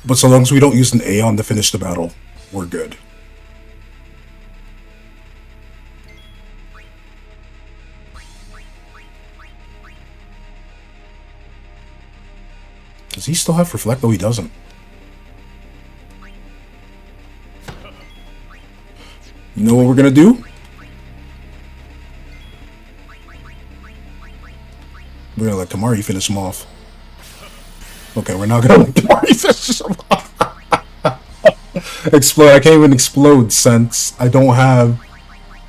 A: But so long as we don't use an Aeon to finish the battle, we're good. Does he still have Reflect? No, he doesn't. You know what we're gonna do? We're gonna let Kimahri finish him off. Okay, we're not gonna let Kimahri finish him off. Explode. I can't even explode since I don't have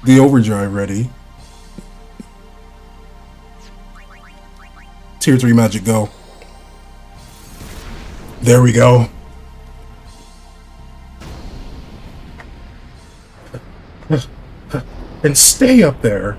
A: the overdrive ready. Tier 3 magic, go. There we go. And stay up there.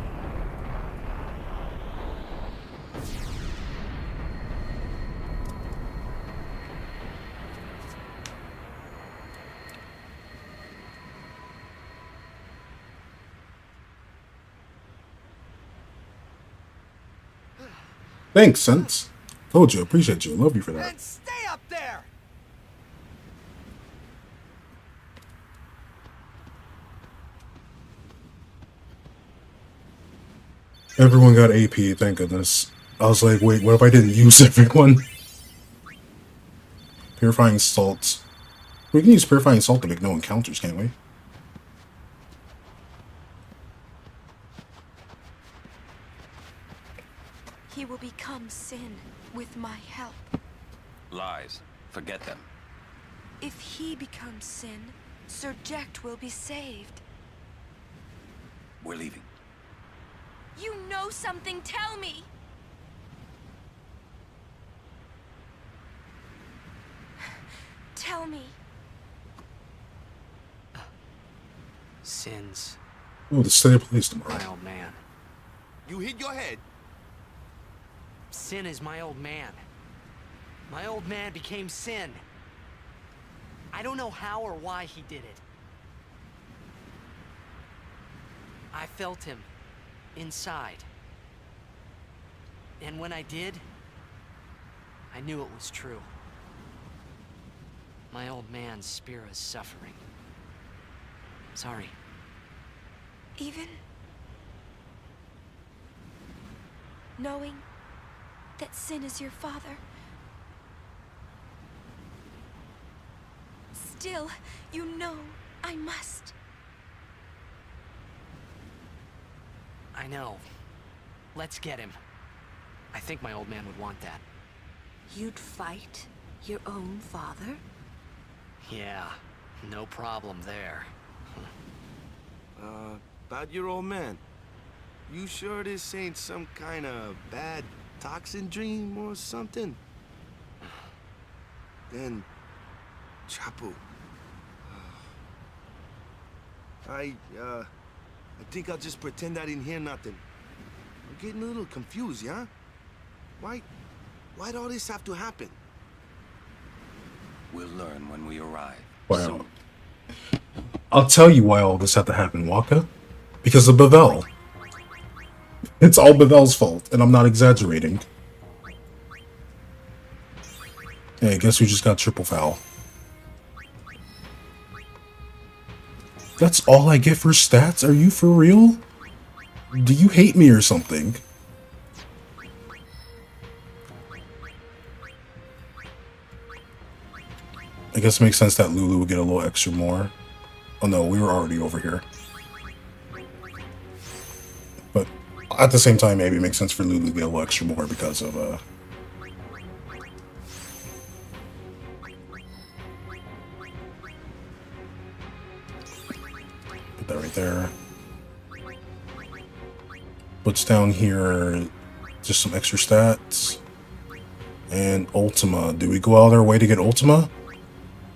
A: Thanks, Sense. Told you, appreciate you, love you for that.
D: And stay up there!
A: Everyone got AP, thank goodness. I was like, wait, what if I didn't use everyone? Purifying Salt. We can use Purifying Salt to make no encounters, can't we?
B: He will become sin with my help.
G: Lies. Forget them.
B: If he becomes sin, Sir Jecht will be saved.
G: We're leaving.
B: You know something, tell me! Tell me.
H: Sins.
A: Oh, the state of police tomorrow.
H: My old man.
F: You hit your head.
H: Sin is my old man. My old man became Sin. I don't know how or why he did it. I felt him inside. And when I did, I knew it was true. My old man's spirit is suffering. Sorry.
B: Even knowing that Sin is your father, still, you know I must.
H: I know. Let's get him. I think my old man would want that.
B: You'd fight your own father?
H: Yeah, no problem there.
F: About your old man. You sure this ain't some kind of bad toxin dream or something? Then, Chapu. I think I'll just pretend I didn't hear nothing. I'm getting a little confused, yeah? Why'd all this have to happen?
G: We'll learn when we arrive.
A: Wow. I'll tell you why all this had to happen, Waka. Because of Bevel. It's all Bevel's fault, and I'm not exaggerating. Hey, guess who just got triple foul? That's all I get for stats? Are you for real? Do you hate me or something? I guess it makes sense that Lulu would get a little extra more. Oh no, we were already over here. But at the same time, maybe it makes sense for Lulu to get a little extra more because of, put that right there. What's down here? Just some extra stats. And Ultima. Do we go out of our way to get Ultima?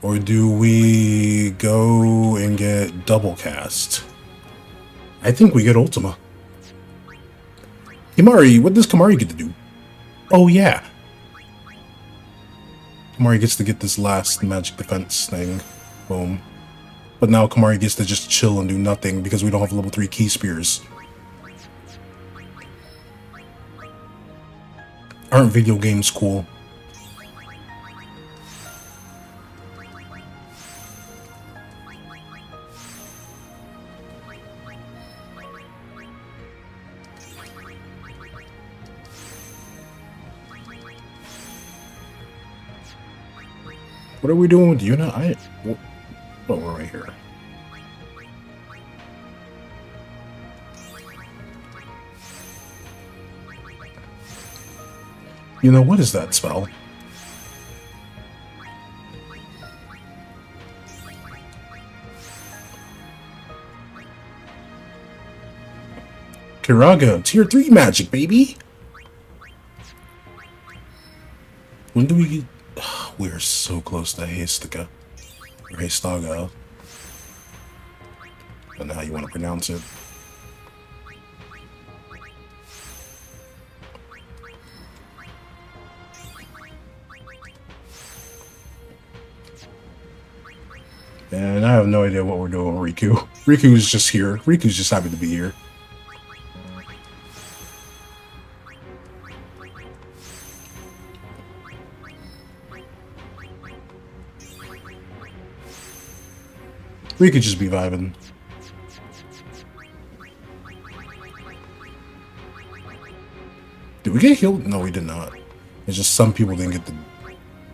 A: Or do we go and get double cast? I think we get Ultima. Kimahri, what does Kimahri get to do? Oh yeah. Kimahri gets to get this last magic defense thing. Boom. But now Kimahri gets to just chill and do nothing because we don't have level 3 key spears. Aren't video games cool? What are we doing with Yuna? Oh, we're right here. You know, what is that spell? Kiraga, tier 3 magic, baby! When do we get... We are so close to Heistaga. Or Heistaga. I don't know how you want to pronounce it. And I have no idea what we're doing with Riku. Riku's just here. Riku's just happy to be here. We could just be vibing. Did we get healed? No, we did not. It's just some people didn't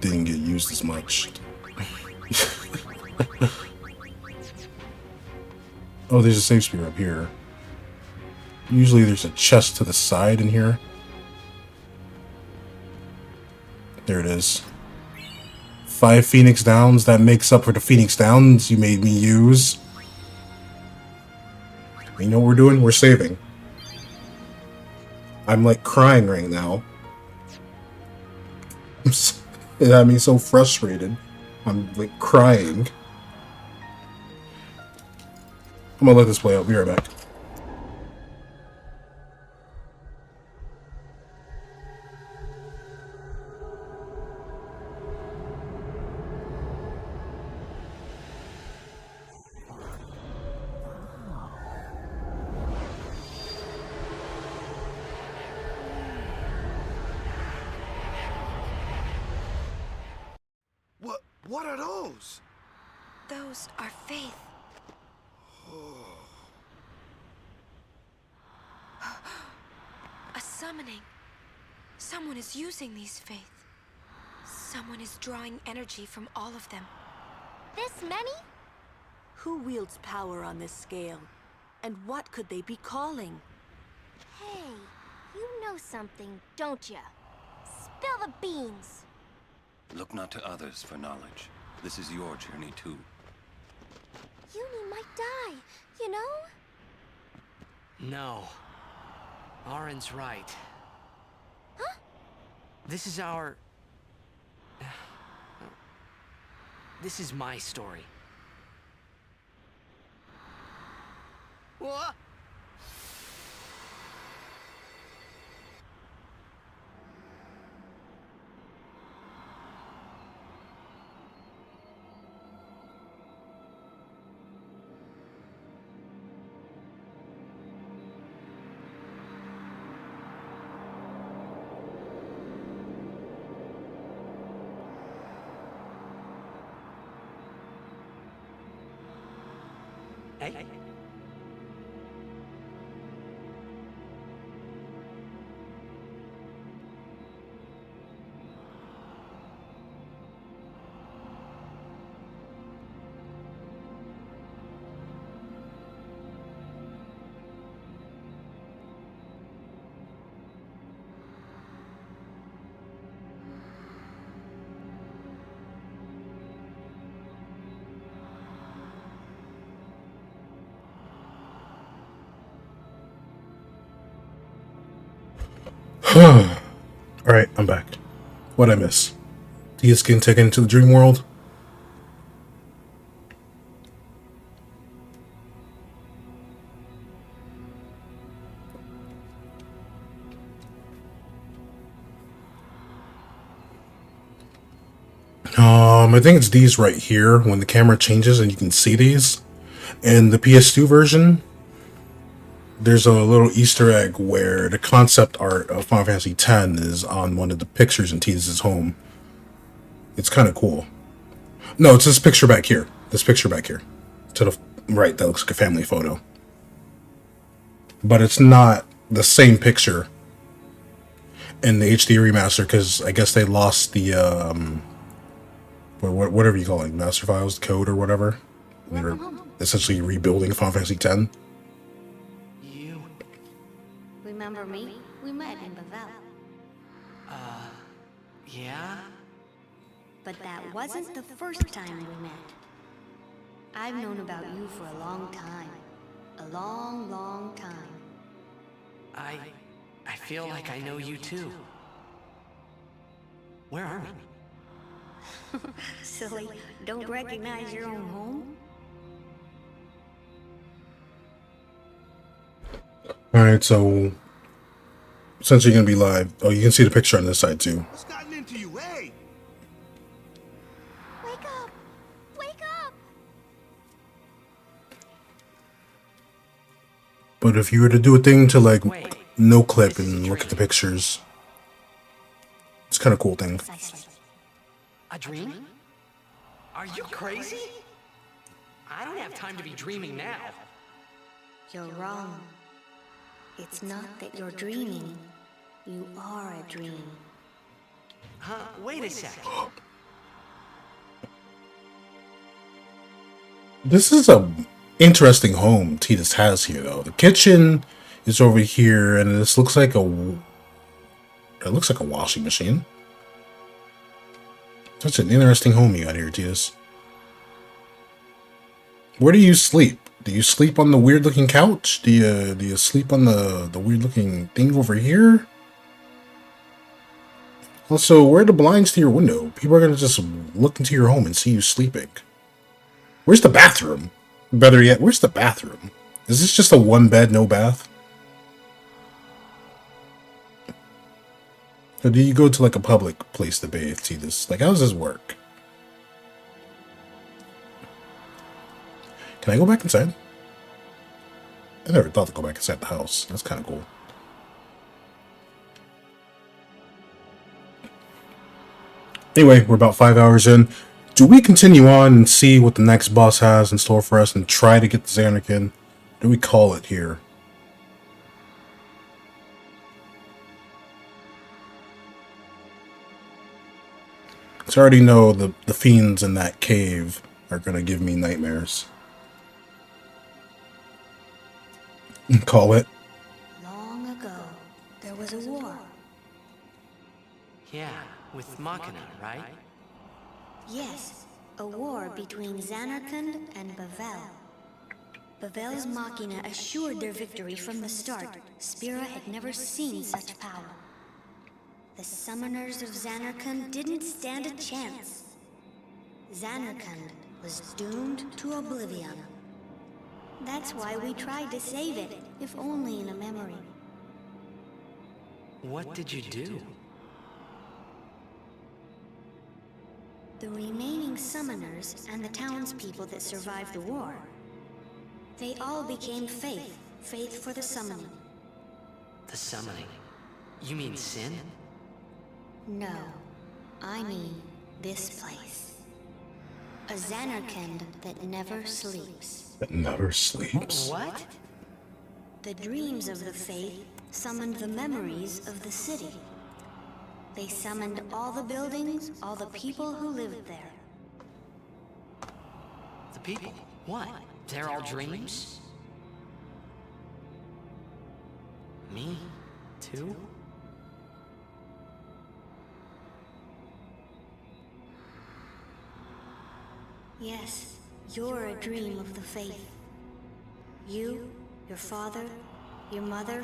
A: get used as much. Oh, there's a safe spear up here. Usually there's a chest to the side in here. There it is. 5 Phoenix Downs. That makes up for the Phoenix Downs you made me use. You know what we're doing? We're saving. I'm like crying right now. It had me so frustrated. I'm like crying. I'm gonna let this play out. Be right back.
F: What are those?
B: Those are faith. A summoning. Someone is using these faith. Someone is drawing energy from all of them.
I: This many? Who wields power on this scale? And what could they be calling?
J: Hey, you know something, don't ya? Spill the beans.
G: Look not to others for knowledge. This is your journey too.
J: Uni might die, you know?
H: No. Arin's right.
J: Huh?
H: This is our... This is my story. What? Hey.
A: Alright, I'm back. What'd I miss? Tia's getting taken into the dream world? I think it's these right here when the camera changes and you can see these. In the PS2 version, there's a little Easter egg where the concept art of Final Fantasy X is on one of the pictures in Tia's home. It's kind of cool. No, it's this picture back here. This picture back here. To the right, that looks like a family photo. But it's not the same picture in the HD remaster because I guess they lost the whatever you call it, master files, code, or whatever. They're essentially rebuilding Final Fantasy X.
H: You...
J: Remember me? We met in Bavel.
H: Yeah?
J: But that wasn't the first time we met. I've known about you for a long time. A long, long time.
H: I feel like I know you too. Where are we?
J: Silly, don't recognize your own home?
A: Alright, so essentially gonna be live. Oh, you can see the picture on this side too.
C: What's gotten into you, hey?
J: Wake up! Wake up!
A: But if you were to do a thing to like no clip and look at the pictures, it's kind of cool thing.
H: A dream? Are you crazy? I don't have time to be dreaming now.
J: You're wrong. It's not that you're dreaming. You are a dream.
H: Huh? Wait a sec.
A: This is a interesting home Titus has here, though. The kitchen is over here, and this looks like a washing machine. Such an interesting home you got here, Titus. Where do you sleep? Do you sleep on the weird-looking couch? Do you sleep on the weird-looking thing over here? Also, where are the blinds to your window? People are gonna just look into your home and see you sleeping. Where's the bathroom? Better yet, where's the bathroom? Is this just a one bed, no bath? Or do you go to like a public place to bathe? See this? Like, how does this work? Can I go back inside? I never thought to go back inside the house. That's kind of cool. Anyway, we're about 5 hours in. Do we continue on and see what the next boss has in store for us and try to get the Xanarkin? Or do we call it here? So I already know the fiends in that cave are going to give me nightmares. Call it.
J: Long ago, there was a war.
H: Yeah, with Machina, right?
J: Yes, a war between Xanarkand and Bavel. Bavel's Machina assured their victory from the start. Spira had never seen such power. The summoners of Xanarkand didn't stand a chance. Xanarkand was doomed to oblivion. That's why we tried to save it, if only in a memory.
H: What did you do?
J: The remaining summoners and the townspeople that survived the war, they all became faith for the summoning.
H: The summoning? You mean sin?
J: No, I mean this place. A Xanarkand that never sleeps.
A: That never sleeps?
H: What?
J: The dreams of the faith summoned the memories of the city. They summoned all the buildings, all the people who lived there.
H: The people? What? They're all dreams? Me? Too?
J: Yes, you're a dream of the faith. You, your father, your mother,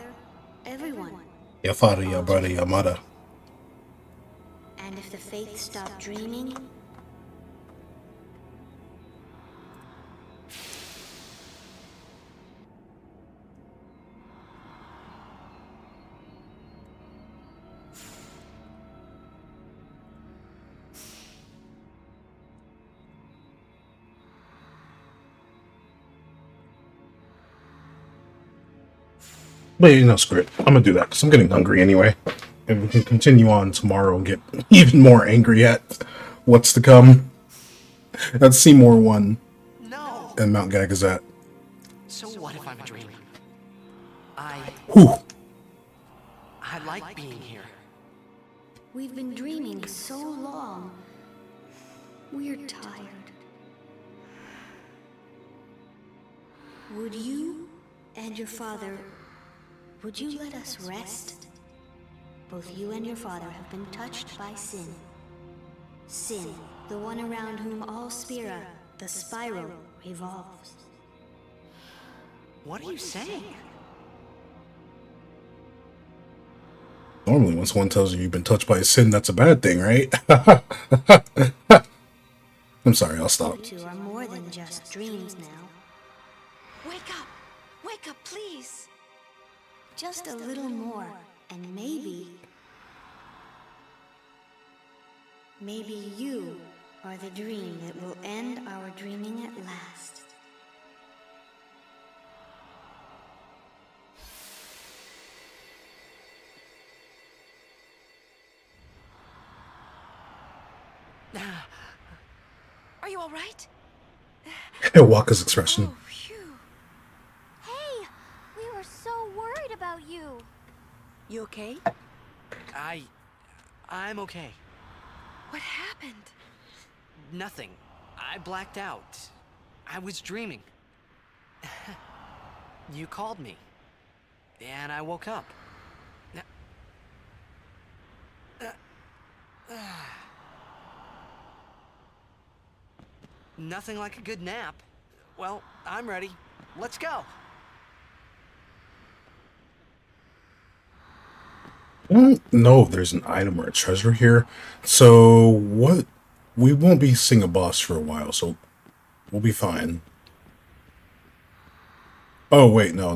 J: everyone.
A: Your father, your brother, your mother.
J: And if the faith stopped dreaming,
A: But you know, screw it. I'm gonna do that because I'm getting hungry anyway. And we can continue on tomorrow and get even more angry at what's to come. That's Seymour 1 and Mount Gagazet.
H: So what if I'm dreaming? I like being here.
J: we've been dreaming so long. We we're tired. Would you and your father, would you let us rest? Both you and your father have been touched by sin. Sin, the one around whom all Spira, the spiral, revolves.
H: What are you saying?
A: Normally, when someone tells you you've been touched by a sin, that's a bad thing, right? I'm sorry, I'll stop.
J: You two are more than just dreams now.
B: Wake up! Wake up, please!
J: Just a little more, and maybe you are the dream that will end our dreaming at last.
B: Are you all right?
A: Waka's expression.
B: Oh, phew.
J: Hey, we were so worried about you.
I: You okay?
H: I'm okay.
B: What happened?
H: Nothing. I blacked out. I was dreaming. You called me. And I woke up. Nothing like a good nap. Well, I'm ready. Let's go.
A: I don't know if there's an item or a treasure here. So what? We won't be seeing a boss for a while, so we'll be fine. Oh wait, no.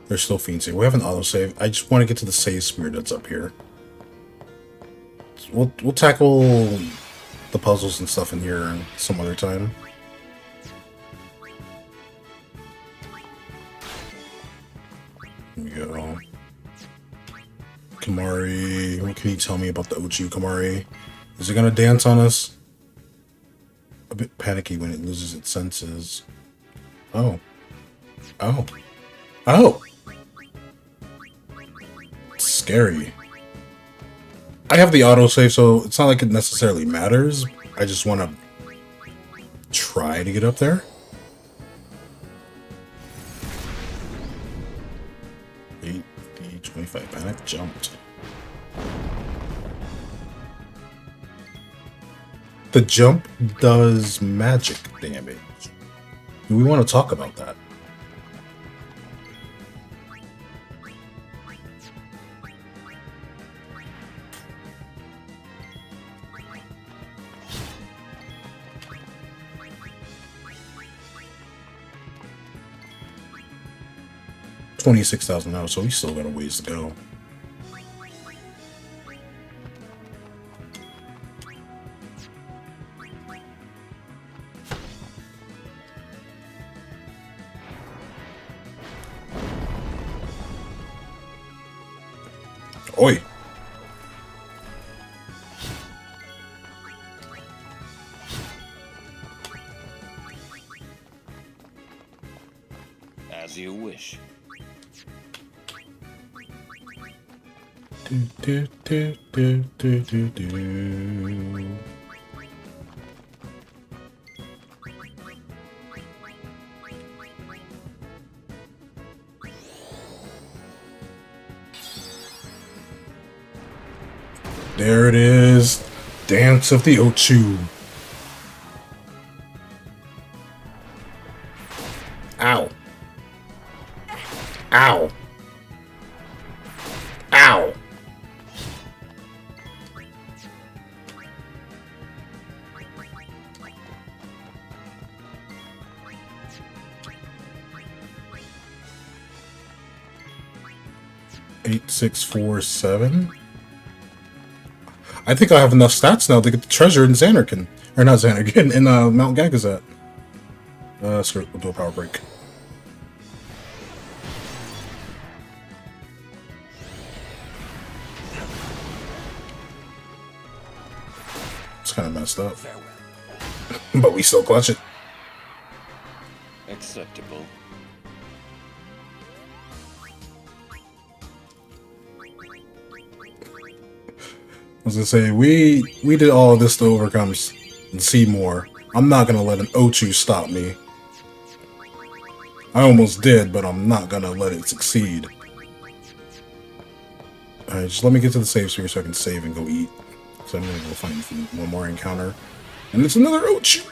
A: There's still fiends here. We have an autosave. I just want to get to the save spear that's up here. So we'll tackle the puzzles and stuff in here some other time. Here we go. Kimahri, what can you tell me about the Ochu, Kimahri? Is it gonna dance on us? A bit panicky when it loses its senses. Oh. Scary. I have the autosave, so it's not like it necessarily matters. I just want to try to get up there. The 25 panic jumped. The jump does magic damage. Do we want to talk about that? $26,000, so we still got a ways to go. Oi!
G: As you wish.
A: Do. There it is. Dance of the Ochu. Ow. Ow. Ow. Eight, 6, 4, 7. I think I have enough stats now to get the treasure in Xanarkand. Or not Xanarkand, in Mount Gagazet. Screw it, we'll do a power break. It's kind of messed up. But we still clutch it.
G: Acceptable.
A: was gonna say, we did all of this to overcome Seymour. I'm not gonna let an Ochu stop me. I almost did, but I'm not gonna let it succeed. Alright, just let me get to the save sphere so I can save and go eat. So I'm gonna go find one more encounter. And it's another Ochu!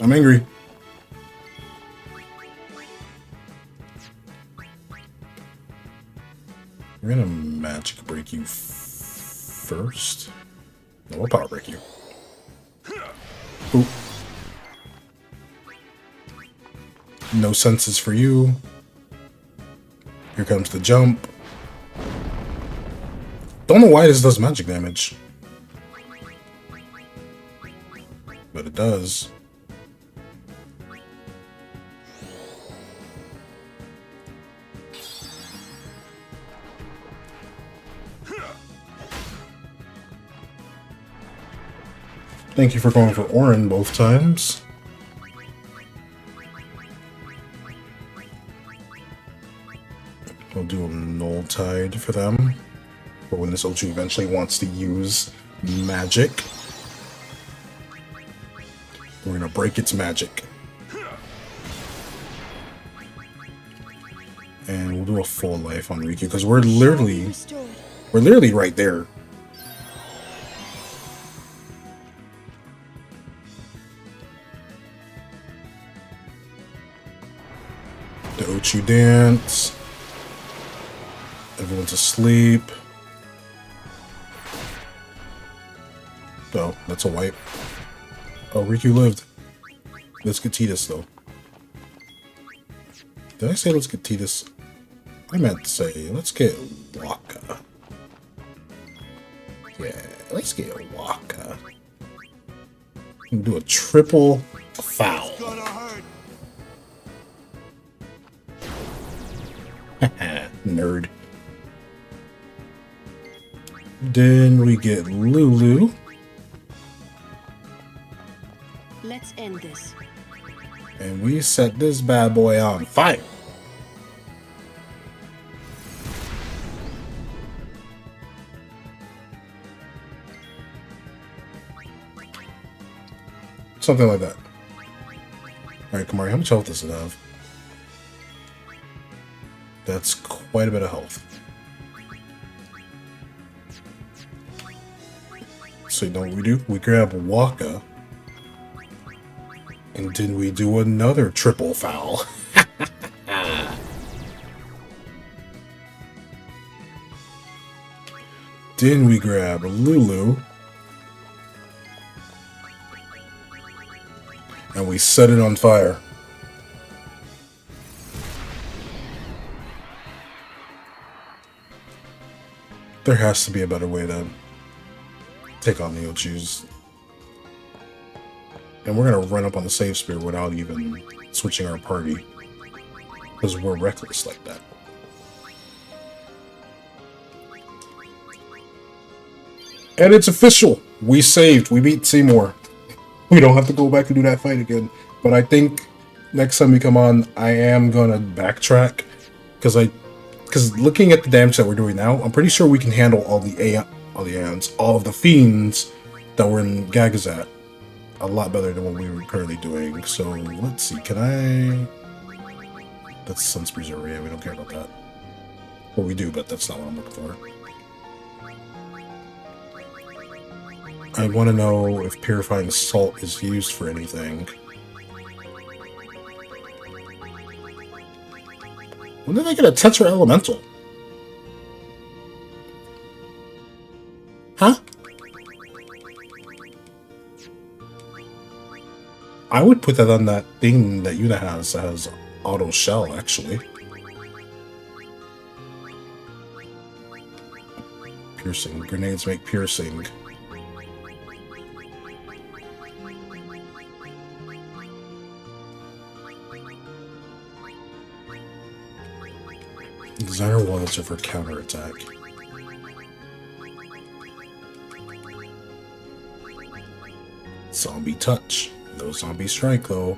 A: I'm angry. We're gonna magic break you first. No, we'll power break you. Oop. No senses for you. Here comes the jump. Don't know why this does magic damage. But it does. Thank you for going for Orin both times. We'll do a Null Tide for them. For when this Ochu eventually wants to use magic. We're gonna break its magic. And we'll do a full life on Riku, because we're literally right there. The Ochu dance. Everyone's asleep. Oh, that's a wipe. Oh, Riku lived. Let's get Titus, though. Did I say let's get Titus? I meant to say, let's get Waka. Yeah, let's get Waka. We can do a triple foul. Nerd. Then we get Lulu.
I: Let's end this.
A: And we set this bad boy on fire. Something like that. Alright, Kamari, how much health does it have? That's quite a bit of health. So you know what we do? We grab Waka. And then we do another triple foul. Then we grab Lulu. And we set it on fire. There has to be a better way to take on the Ochus. And we're gonna run up on the save spear without even switching our party. Because we're reckless like that. And it's official! We saved. We beat Seymour. We don't have to go back and do that fight again. But I think next time we come on, I am gonna backtrack. Because looking at the damage that we're doing now, I'm pretty sure we can handle all of the fiends that were in Gagazat a lot better than what we were currently doing. So let's see, can I? That's Sunspear's area. We don't care about that. Well, we do, but that's not what I'm looking for. I want to know if purifying salt is used for anything. When did I get a Tetra Elemental? Huh? I would put that on that thing that Yuna has that has auto shell, actually. Piercing. Grenades make piercing. Designer wallets are for counterattack. Zombie touch. No zombie strike though.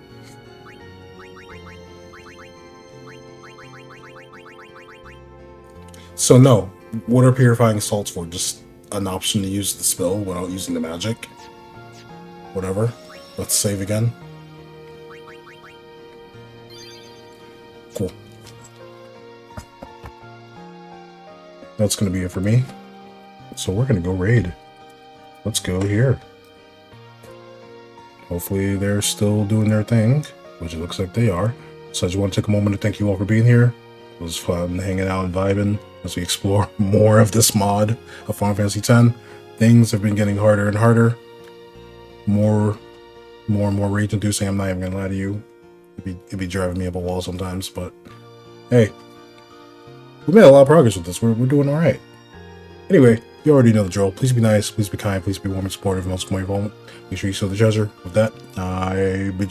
A: So no, what are purifying salts for? Just an option to use the spell without using the magic. Whatever. Let's save again. Cool. That's going to be it for me. So we're going to go raid. Let's go here. Hopefully they're still doing their thing, which it looks like they are. So I just want to take a moment to thank you all for being here. It was fun hanging out and vibing as we explore more of this mod of Final Fantasy X. Things have been getting harder and harder. More and more rage inducing, I'm not even gonna lie to you. It'd be driving me up a wall sometimes, but hey. We made a lot of progress with this. We're doing alright. Anyway, you already know the drill. Please be nice, please be kind, please be warm and supportive, and most importantly, make sure you steal the treasure. With that, I bid you